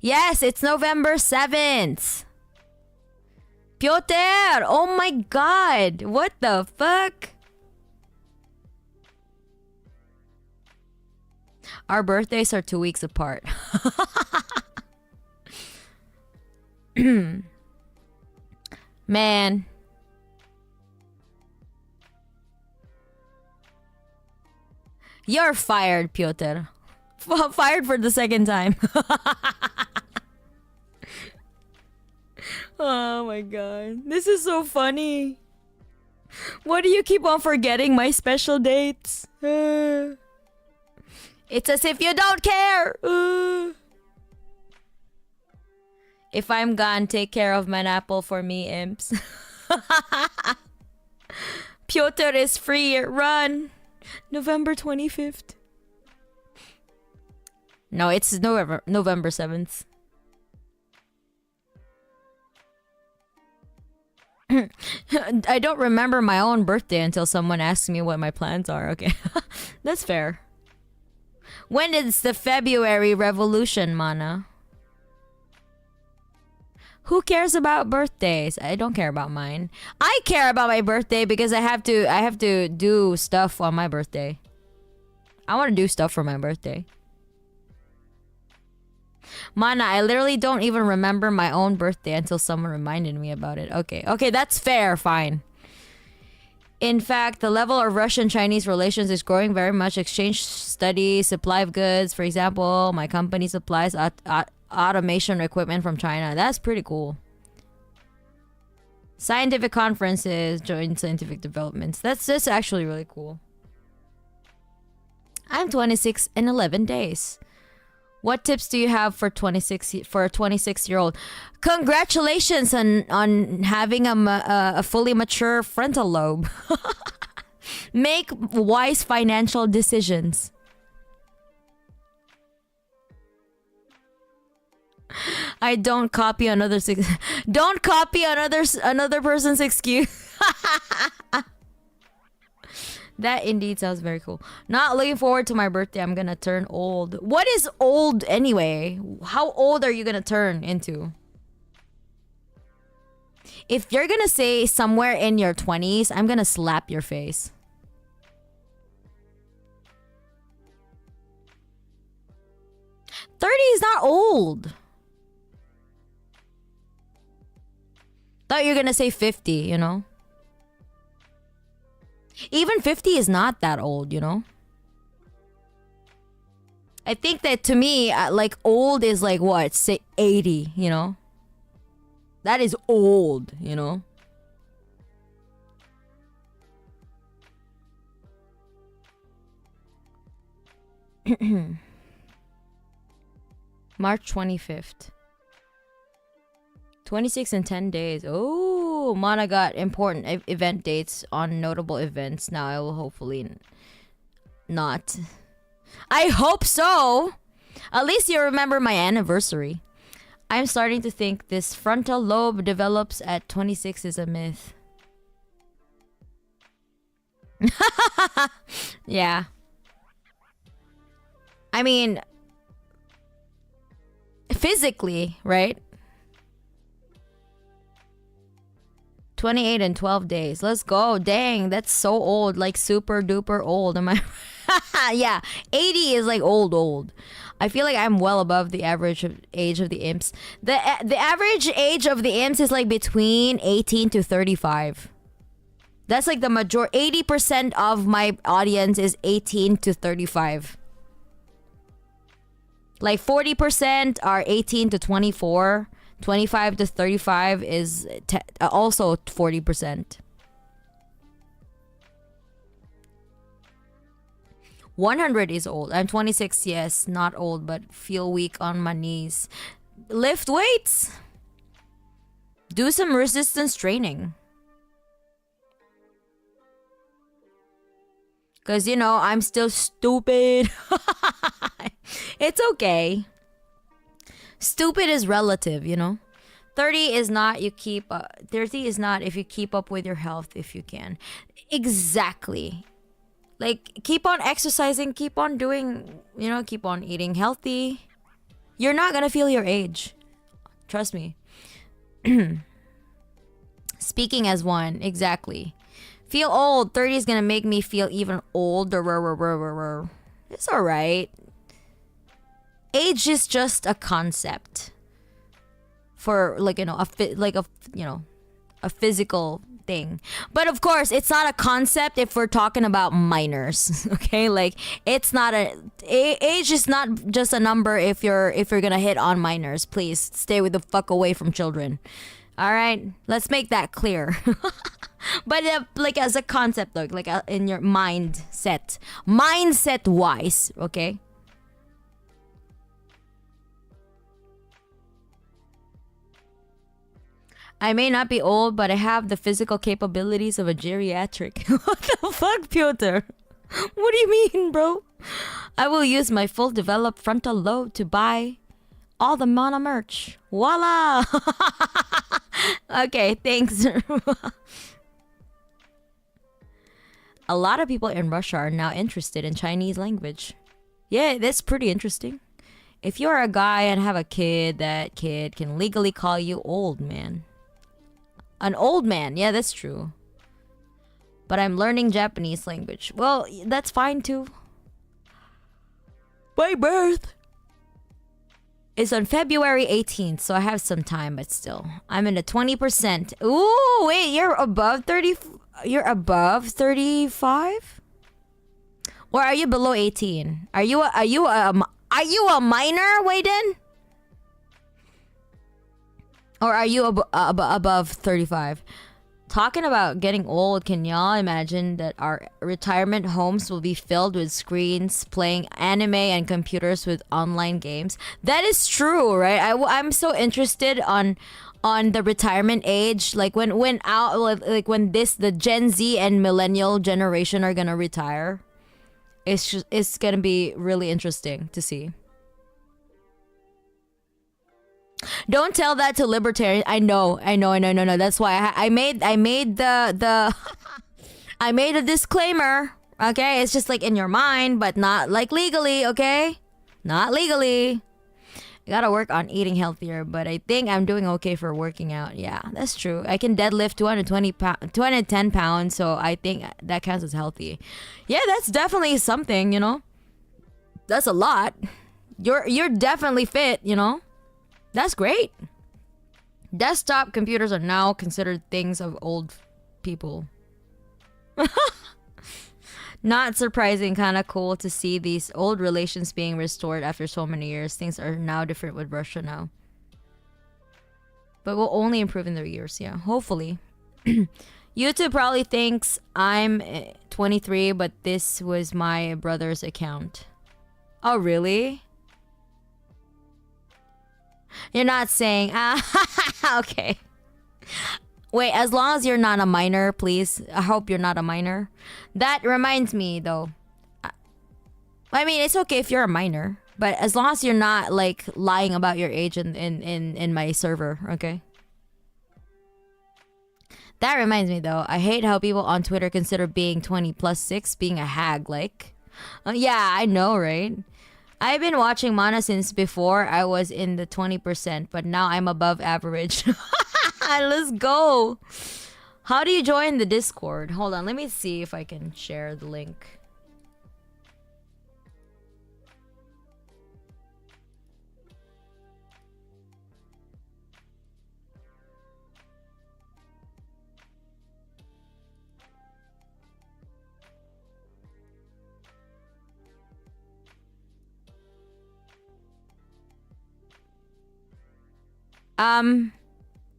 Yes, it's November 7th. Piotr! Oh my god! What the fuck? Our birthdays are 2 weeks apart. Man. You're fired, Piotr. Fired for the second time. Oh my god. This is so funny. Why do you keep on forgetting my special dates? It's as if you don't care. If I'm gone, take care of Manapple for me, imps. Piotr is free. Run. November 25th. No, it's November 7th. I don't remember my own birthday until someone asks me what my plans are. Okay. That's fair. When is the February Revolution, mana? Who cares about birthdays? I don't care about mine. I care about my birthday because I have to do stuff on my birthday. I want to do stuff for my birthday. Mana, I literally don't even remember my own birthday until someone reminded me about it. Okay, that's fair, fine. In fact, the level of Russian-Chinese relations is growing very much. Exchange studies, supply of goods. For example, my company supplies automation equipment from China. That's pretty cool. Scientific conferences, joint scientific developments. That's actually really cool. I'm 26 in 11 days. What tips do you have for a 26-year-old? Congratulations on having a fully mature frontal lobe. Make wise financial decisions. I don't copy another person's excuse. That indeed sounds very cool. Not looking forward to my birthday. I'm gonna turn old. What is old anyway? How old are you gonna turn into? If you're gonna say somewhere in your 20s, I'm gonna slap your face. $30 is not old. Thought you were gonna say 50, you know? Even 50 is not that old, you know? I think that to me, like old is like what? Say 80, you know? That is old, you know? March 25th. 26 in 10 days. Oh, Mana got important event dates on notable events. Now I will hopefully not. I hope so. At least you remember my anniversary. I'm starting to think this frontal lobe develops at 26 is a myth. Yeah. I mean, physically, right? 28 and 12 days. Let's go. Dang, that's so old. Like super duper old. Am I? Yeah, 80 is like old. I feel like I'm well above the average age of the imps. The average age of the imps is like between 18 to 35. That's like the 80% of my audience is 18 to 35. Like 40% are 18 to 24. 25 to 35 is also 40%. 100 is old. I'm 26, yes, not old, but feel weak on my knees. Lift weights. Do some resistance training. Because, you know, I'm still stupid. It's okay. Stupid is relative, you know. 30 is not if you keep up with your health if you can. Exactly. Like, keep on exercising, keep on doing, you know, keep on eating healthy. You're not gonna feel your age. Trust me. Speaking as one, exactly. Feel old. 30 is gonna make me feel even older. It's alright. Age is just a concept for, like, you know, a physical thing. But of course, it's not a concept if we're talking about minors. Okay, like it's not age is not just a number if you're gonna hit on minors. Please stay with the fuck away from children. All right, let's make that clear. But like as a concept, like in your mindset wise, okay. I may not be old, but I have the physical capabilities of a geriatric. What the fuck, Piotr? What do you mean, bro? I will use my full developed frontal lobe to buy all the Mana merch. Voila! Okay, thanks. A lot of people in Russia are now interested in Chinese language. Yeah, that's pretty interesting. If you're a guy and have a kid, that kid can legally call you old man. An old man, yeah, that's true. But I'm learning Japanese language. Well, that's fine too. My birth is on February 18th, so I have some time, but still. I'm in the 20%. Ooh, wait, you're above 30? You're above 35? Or are you below 18? Are you a minor, Wayden? Or are you above 35? Talking about getting old, can y'all imagine that our retirement homes will be filled with screens playing anime and computers with online games? That is true, right? I'm so interested on the retirement age, like when out like when the Gen Z and millennial generation are gonna retire. It's gonna be really interesting to see. Don't tell that to libertarians. I know. No. That's why I made the I made a disclaimer. Okay, it's just like in your mind, but not like legally. Okay, not legally. I gotta work on eating healthier, but I think I'm doing okay for working out. Yeah, that's true. I can deadlift 210 pounds, so I think that counts as healthy. Yeah, that's definitely something. You know, that's a lot. You're definitely fit. You know. That's great. Desktop computers are now considered things of old people. Not surprising, kind of cool to see these old relations being restored after so many years. Things are now different with Russia now. But will only improve in the years, yeah. Hopefully. YouTube probably thinks I'm 23, but this was my brother's account. Oh, really? You're not saying, okay. Wait, as long as you're not a minor, please. I hope you're not a minor. That reminds me, though. I mean, it's okay if you're a minor, but as long as you're not, like, lying about your age in my server, okay? That reminds me, though. I hate how people on Twitter consider being 20 plus 6 being a hag, like. Yeah, I know, right? I've been watching mana since before I was in the 20%, but now I'm above average. Let's go. How do you join the Discord? Hold on, let me see if I can share the link.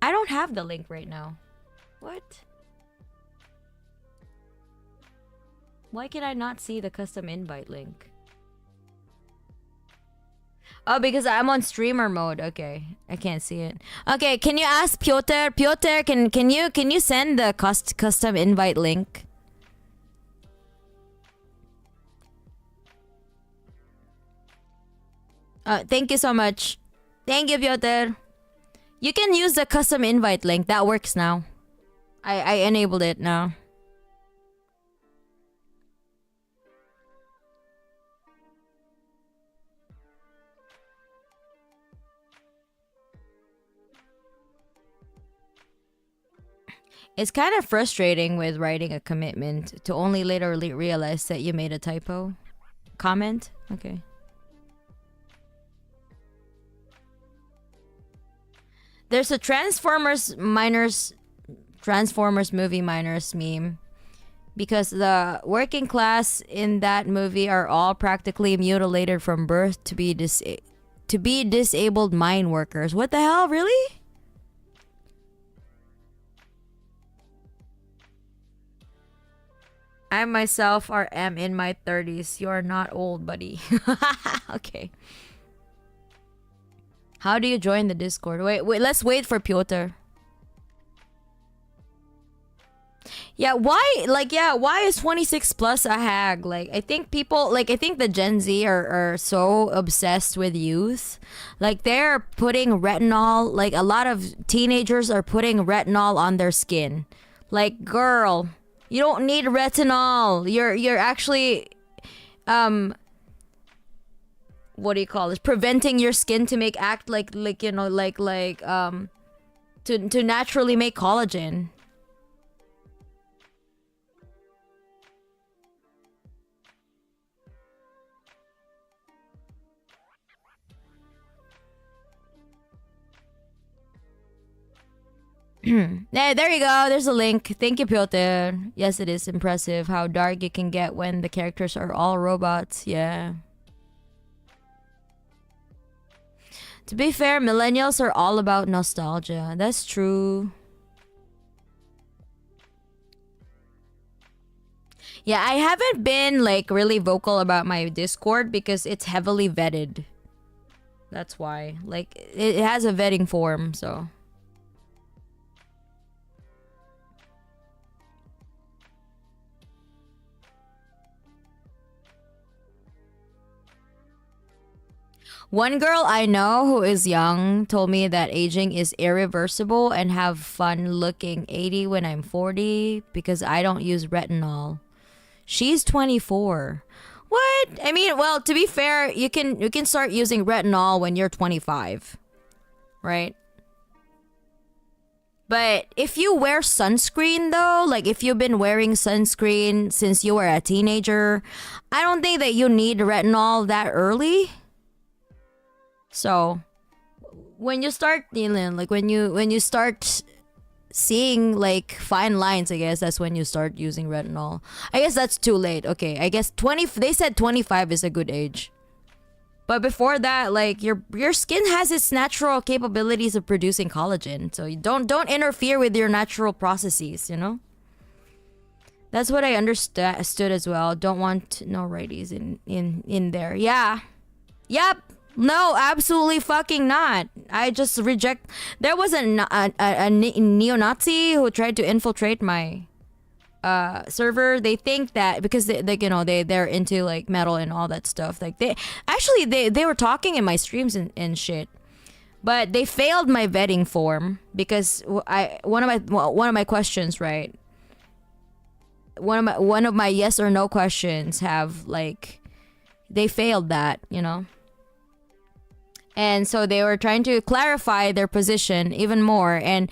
I don't have the link right now. What? Why can I not see the custom invite link? Oh, because I'm on streamer mode. Okay, I can't see it. Okay, can you ask Piotr? Piotr, can you send the custom invite link? Thank you so much. Thank you, Piotr. You can use the custom invite link. That works now. I enabled it now. It's kind of frustrating with writing a commitment to only later realize that you made a typo. Comment? Okay. There's a Transformers movie miners meme because the working class in that movie are all practically mutilated from birth to be disabled mine workers. What the hell, really? I myself am in my 30s. You're not old, buddy. Okay. How do you join the Discord? Wait, let's wait for Piotr. Yeah, why is 26 plus a hag? Like, I think the Gen Z are so obsessed with youth. Like, they're putting retinol, like, a lot of teenagers are putting retinol on their skin. Like, girl, you don't need retinol. You're actually, what do you call this? Preventing your skin to act like you know, to naturally make collagen. There you go. There's a link. Thank you, Piotr. Yes, it is impressive how dark it can get when the characters are all robots. Yeah. To be fair, millennials are all about nostalgia. That's true. Yeah, I haven't been like really vocal about my Discord because it's heavily vetted. That's why. Like it has a vetting form, so. One girl I know who is young told me that aging is irreversible and have fun looking 80 when I'm 40 because I don't use retinol. She's 24. What? I mean, well, to be fair, you can start using retinol when you're 25. Right? But if you wear sunscreen though, like if you've been wearing sunscreen since you were a teenager, I don't think that you need retinol that early. So when you start dealing, like when you start seeing like fine lines, I guess that's when you start using retinol. I guess that's too late. Okay, I guess 20. They said 25 is a good age. But before that, like your skin has its natural capabilities of producing collagen, so you don't interfere with your natural processes. You know. That's what I understood as well. Don't want no righties in there. Yeah. Yep. No, absolutely fucking not. I just reject. There was a neo-Nazi who tried to infiltrate my server. They think that because they're into like metal and all that stuff. Like they were talking in my streams and shit. But they failed my vetting form because one of my questions, right? One of my yes or no questions have like they failed that, you know. And so they were trying to clarify their position even more. And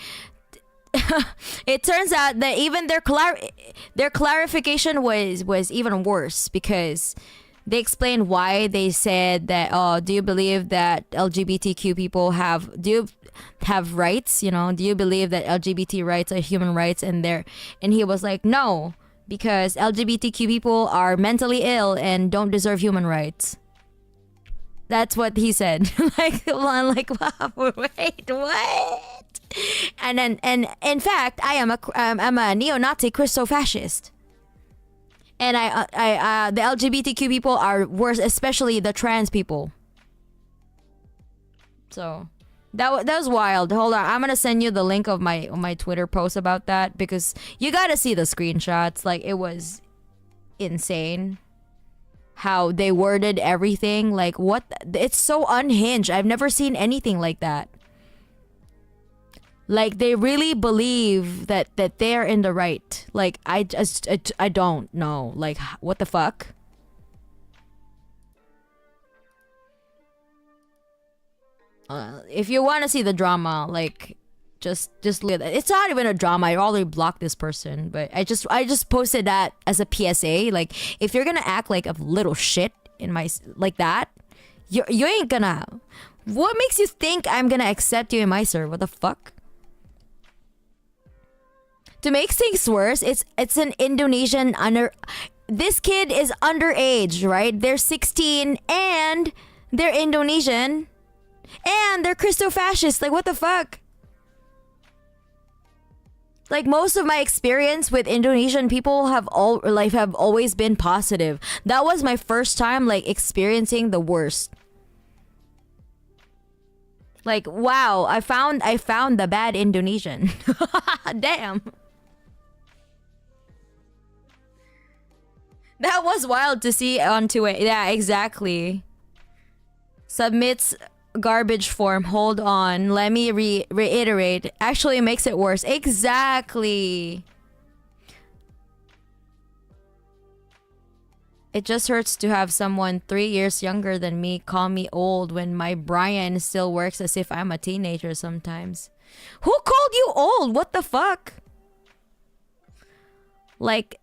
it turns out that even their clarification was even worse because they explained why they said that, oh, do you believe that LGBTQ people have rights? You know, do you believe that LGBT rights are human rights? And he was like, no, because LGBTQ people are mentally ill and don't deserve human rights. That's what he said. I'm like, wow, wait, what? And in fact, I'm a neo-Nazi Christo-fascist. And the LGBTQ people are worse, especially the trans people. So that was wild. Hold on, I'm gonna send you the link of my Twitter post about that because you gotta see the screenshots. Like it was insane. How they worded everything, like what? It's so unhinged. I've never seen anything like that. Like they really believe that they're in the right. Like I don't know. Like what the fuck? If you want to see the drama, like just look at that. It's not even a drama. I already blocked this person, but I just posted that as a PSA. Like if you're gonna act like a little shit in my like that, you ain't gonna. What makes you think I'm gonna accept you in my server? What the fuck? To make things worse, it's an Indonesian under. This kid is underage, right? They're 16 and they're Indonesian and they're Christo-fascist. Like what the fuck? Like most of my experience with Indonesian people have always been positive. That was my first time like experiencing the worst. Like wow, I found the bad Indonesian. Damn. That was wild to see onto it. Yeah, exactly. Submits garbage form. Hold on, let me reiterate. Actually, it makes it worse. Exactly. It just hurts to have someone 3 years younger than me call me old when my Brian still works as if I'm a teenager sometimes. Who called you old? What the fuck? Like,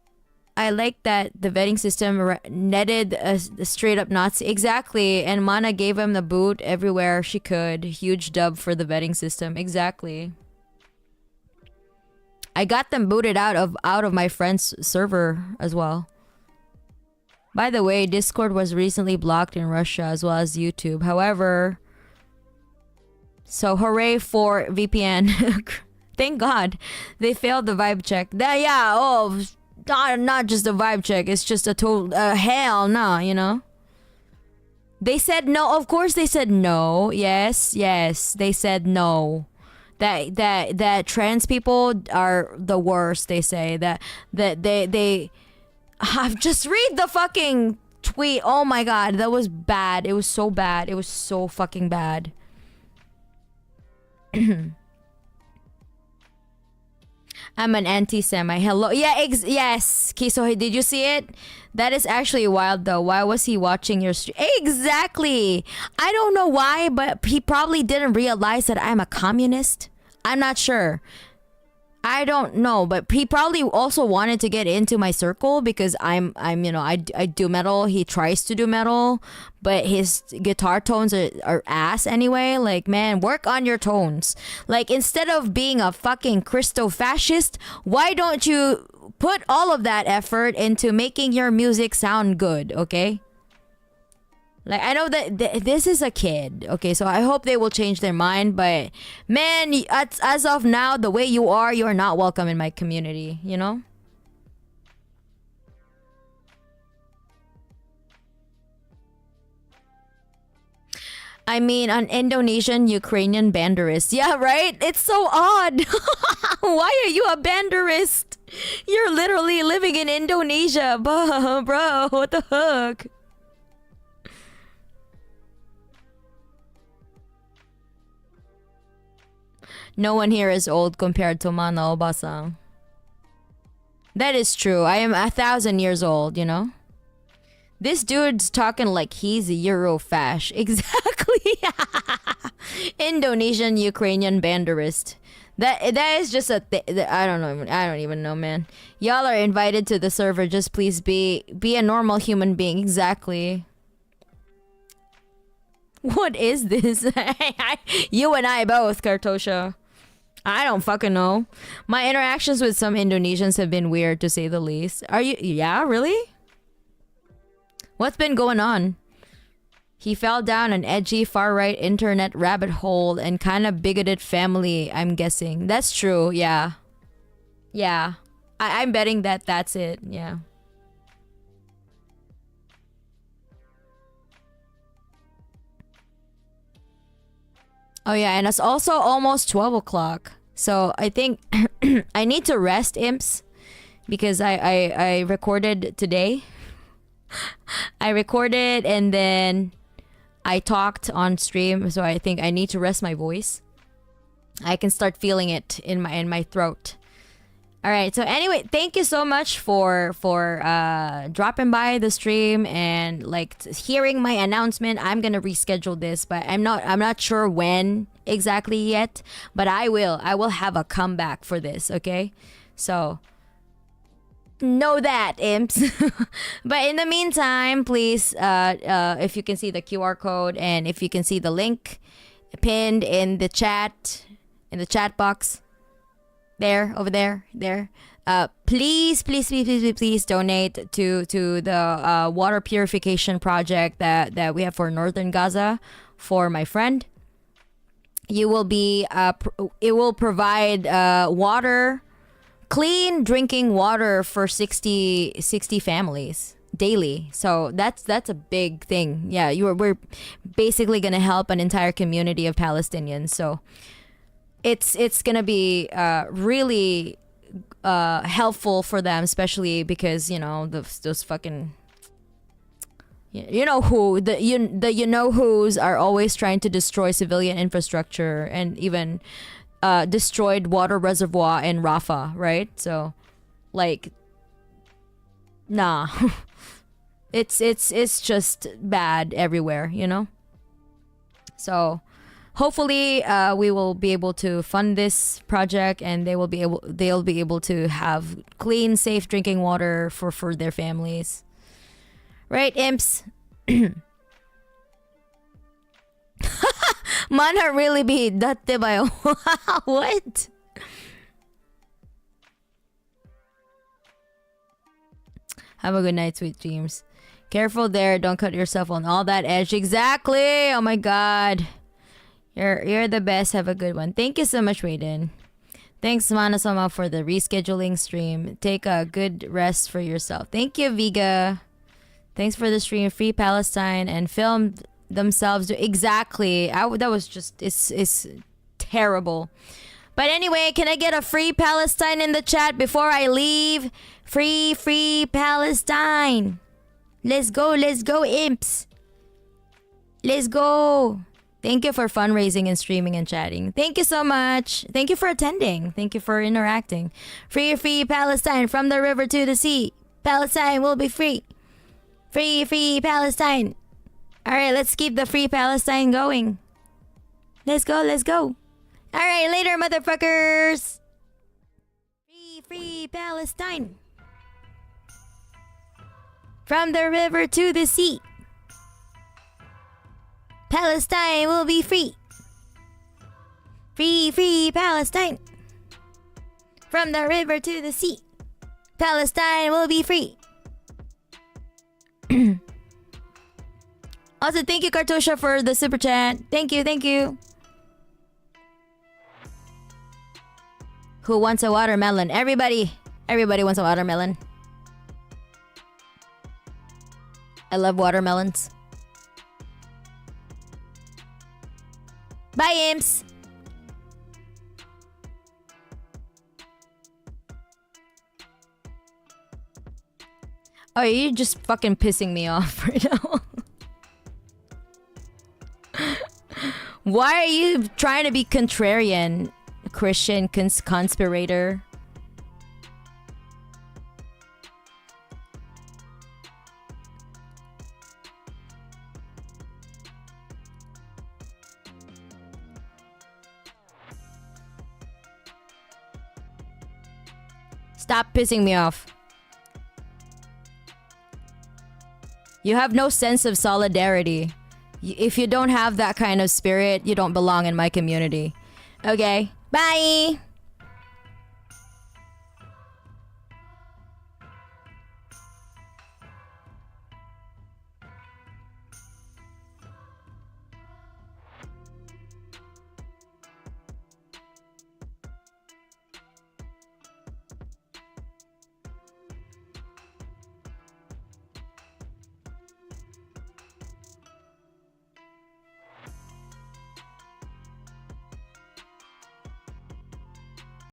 I like that the vetting system netted a straight up Nazi. Exactly. And Mana gave him the boot everywhere she could. Huge dub for the vetting system. Exactly. I got them booted out of my friend's server as well. By the way, Discord was recently blocked in Russia as well as YouTube. However, so hooray for VPN. Thank God. They failed the vibe check. Yeah, oh, not just a vibe check. It's just a total hell no, you know. They said no. Of course they said no. Yes, they said no. That trans people are the worst. They say that they I've just read the fucking tweet. Oh my god, that was bad. It was so bad. It was so fucking bad. I'm an anti-Semite. Hello. Yeah, yes. Okay, so did you see it? That is actually wild though. Why was he watching your stream? Exactly. I don't know why, but he probably didn't realize that I'm a communist. I'm not sure. I don't know, but he probably also wanted to get into my circle because I'm you know, I do metal. He tries to do metal, but his guitar tones are ass anyway. Like, man, work on your tones. Like, instead of being a fucking Christo-fascist, why don't you put all of that effort into making your music sound good, okay? Like, I know that this is a kid, okay, so I hope they will change their mind, but man, as of now, the way you are not welcome in my community, you know? I mean, an Indonesian Ukrainian banderist. Yeah, right? It's so odd. Why are you a banderist? You're literally living in Indonesia, bro, what the fuck? No one here is old compared to Mana Obasang. That is true. I am 1,000 years old, you know? This dude's talking like he's a Eurofash. Exactly. Indonesian Ukrainian banderist. That is just a I don't know. I don't even know, man. Y'all are invited to the server. Just please be a normal human being. Exactly. What is this? You and I both, Kartosha. I don't fucking know. My interactions with some Indonesians have been weird, to say the least. Are you? Yeah, really? What's been going on? He fell down an edgy far-right internet rabbit hole and kind of bigoted family, I'm guessing. That's true, yeah. Yeah. I'm betting that that's it, yeah. Oh yeah, and it's also almost 12 o'clock. So I think I need to rest, imps, because I recorded today. I recorded and then I talked on stream, so I think I need to rest my voice. I can start feeling it in my throat. All right. So anyway, thank you so much for dropping by the stream and like hearing my announcement. I'm gonna reschedule this, but I'm not sure when exactly yet. But I will have a comeback for this. Okay, so know that, imps. But in the meantime, please, if you can see the QR code and if you can see the link pinned in the chat box. There, over there. Please donate to the water purification project that we have for northern Gaza for my friend. You will be it will provide clean drinking water for 60 families daily. So that's a big thing. Yeah, we're basically gonna help an entire community of Palestinians. So it's gonna be really helpful for them, especially because you know those fucking you know who's are always trying to destroy civilian infrastructure and even destroyed water reservoir in Rafah, right? So like nah. it's just bad everywhere, you know? So hopefully we will be able to fund this project and they'll be able to have clean, safe drinking water for their families. Right, imps? Mana really be datte bayo. What? Have a good night, sweet dreams. Careful there, don't cut yourself on all that edge. Exactly. Oh my god. You're the best. Have a good one. Thank you so much, Raiden. Thanks, Manasama, for the rescheduling stream. Take a good rest for yourself. Thank you, Viga. Thanks for the stream. Free Palestine and film themselves. Exactly. That was just, it's terrible. But anyway, can I get a free Palestine in the chat before I leave? Free Palestine. Let's go, imps. Let's go. Thank you for fundraising and streaming and chatting. Thank you so much. Thank you for attending. Thank you for interacting. Free Palestine, from the river to the sea. Palestine will be free. Free Palestine. All right, let's keep the free Palestine going. Let's go. All right, later, motherfuckers. Free Palestine. From the river to the sea. Palestine will be free. Free Palestine. From the river to the sea. Palestine will be free. Also, thank you, Kartosha, for the super chat. Thank you. Who wants a watermelon? Everybody wants a watermelon. I love watermelons. Bye, imps. Oh, you're just fucking pissing me off right now. Why are you trying to be contrarian, Christian conspirator? Stop pissing me off. You have no sense of solidarity. If you don't have that kind of spirit, you don't belong in my community. Okay, bye!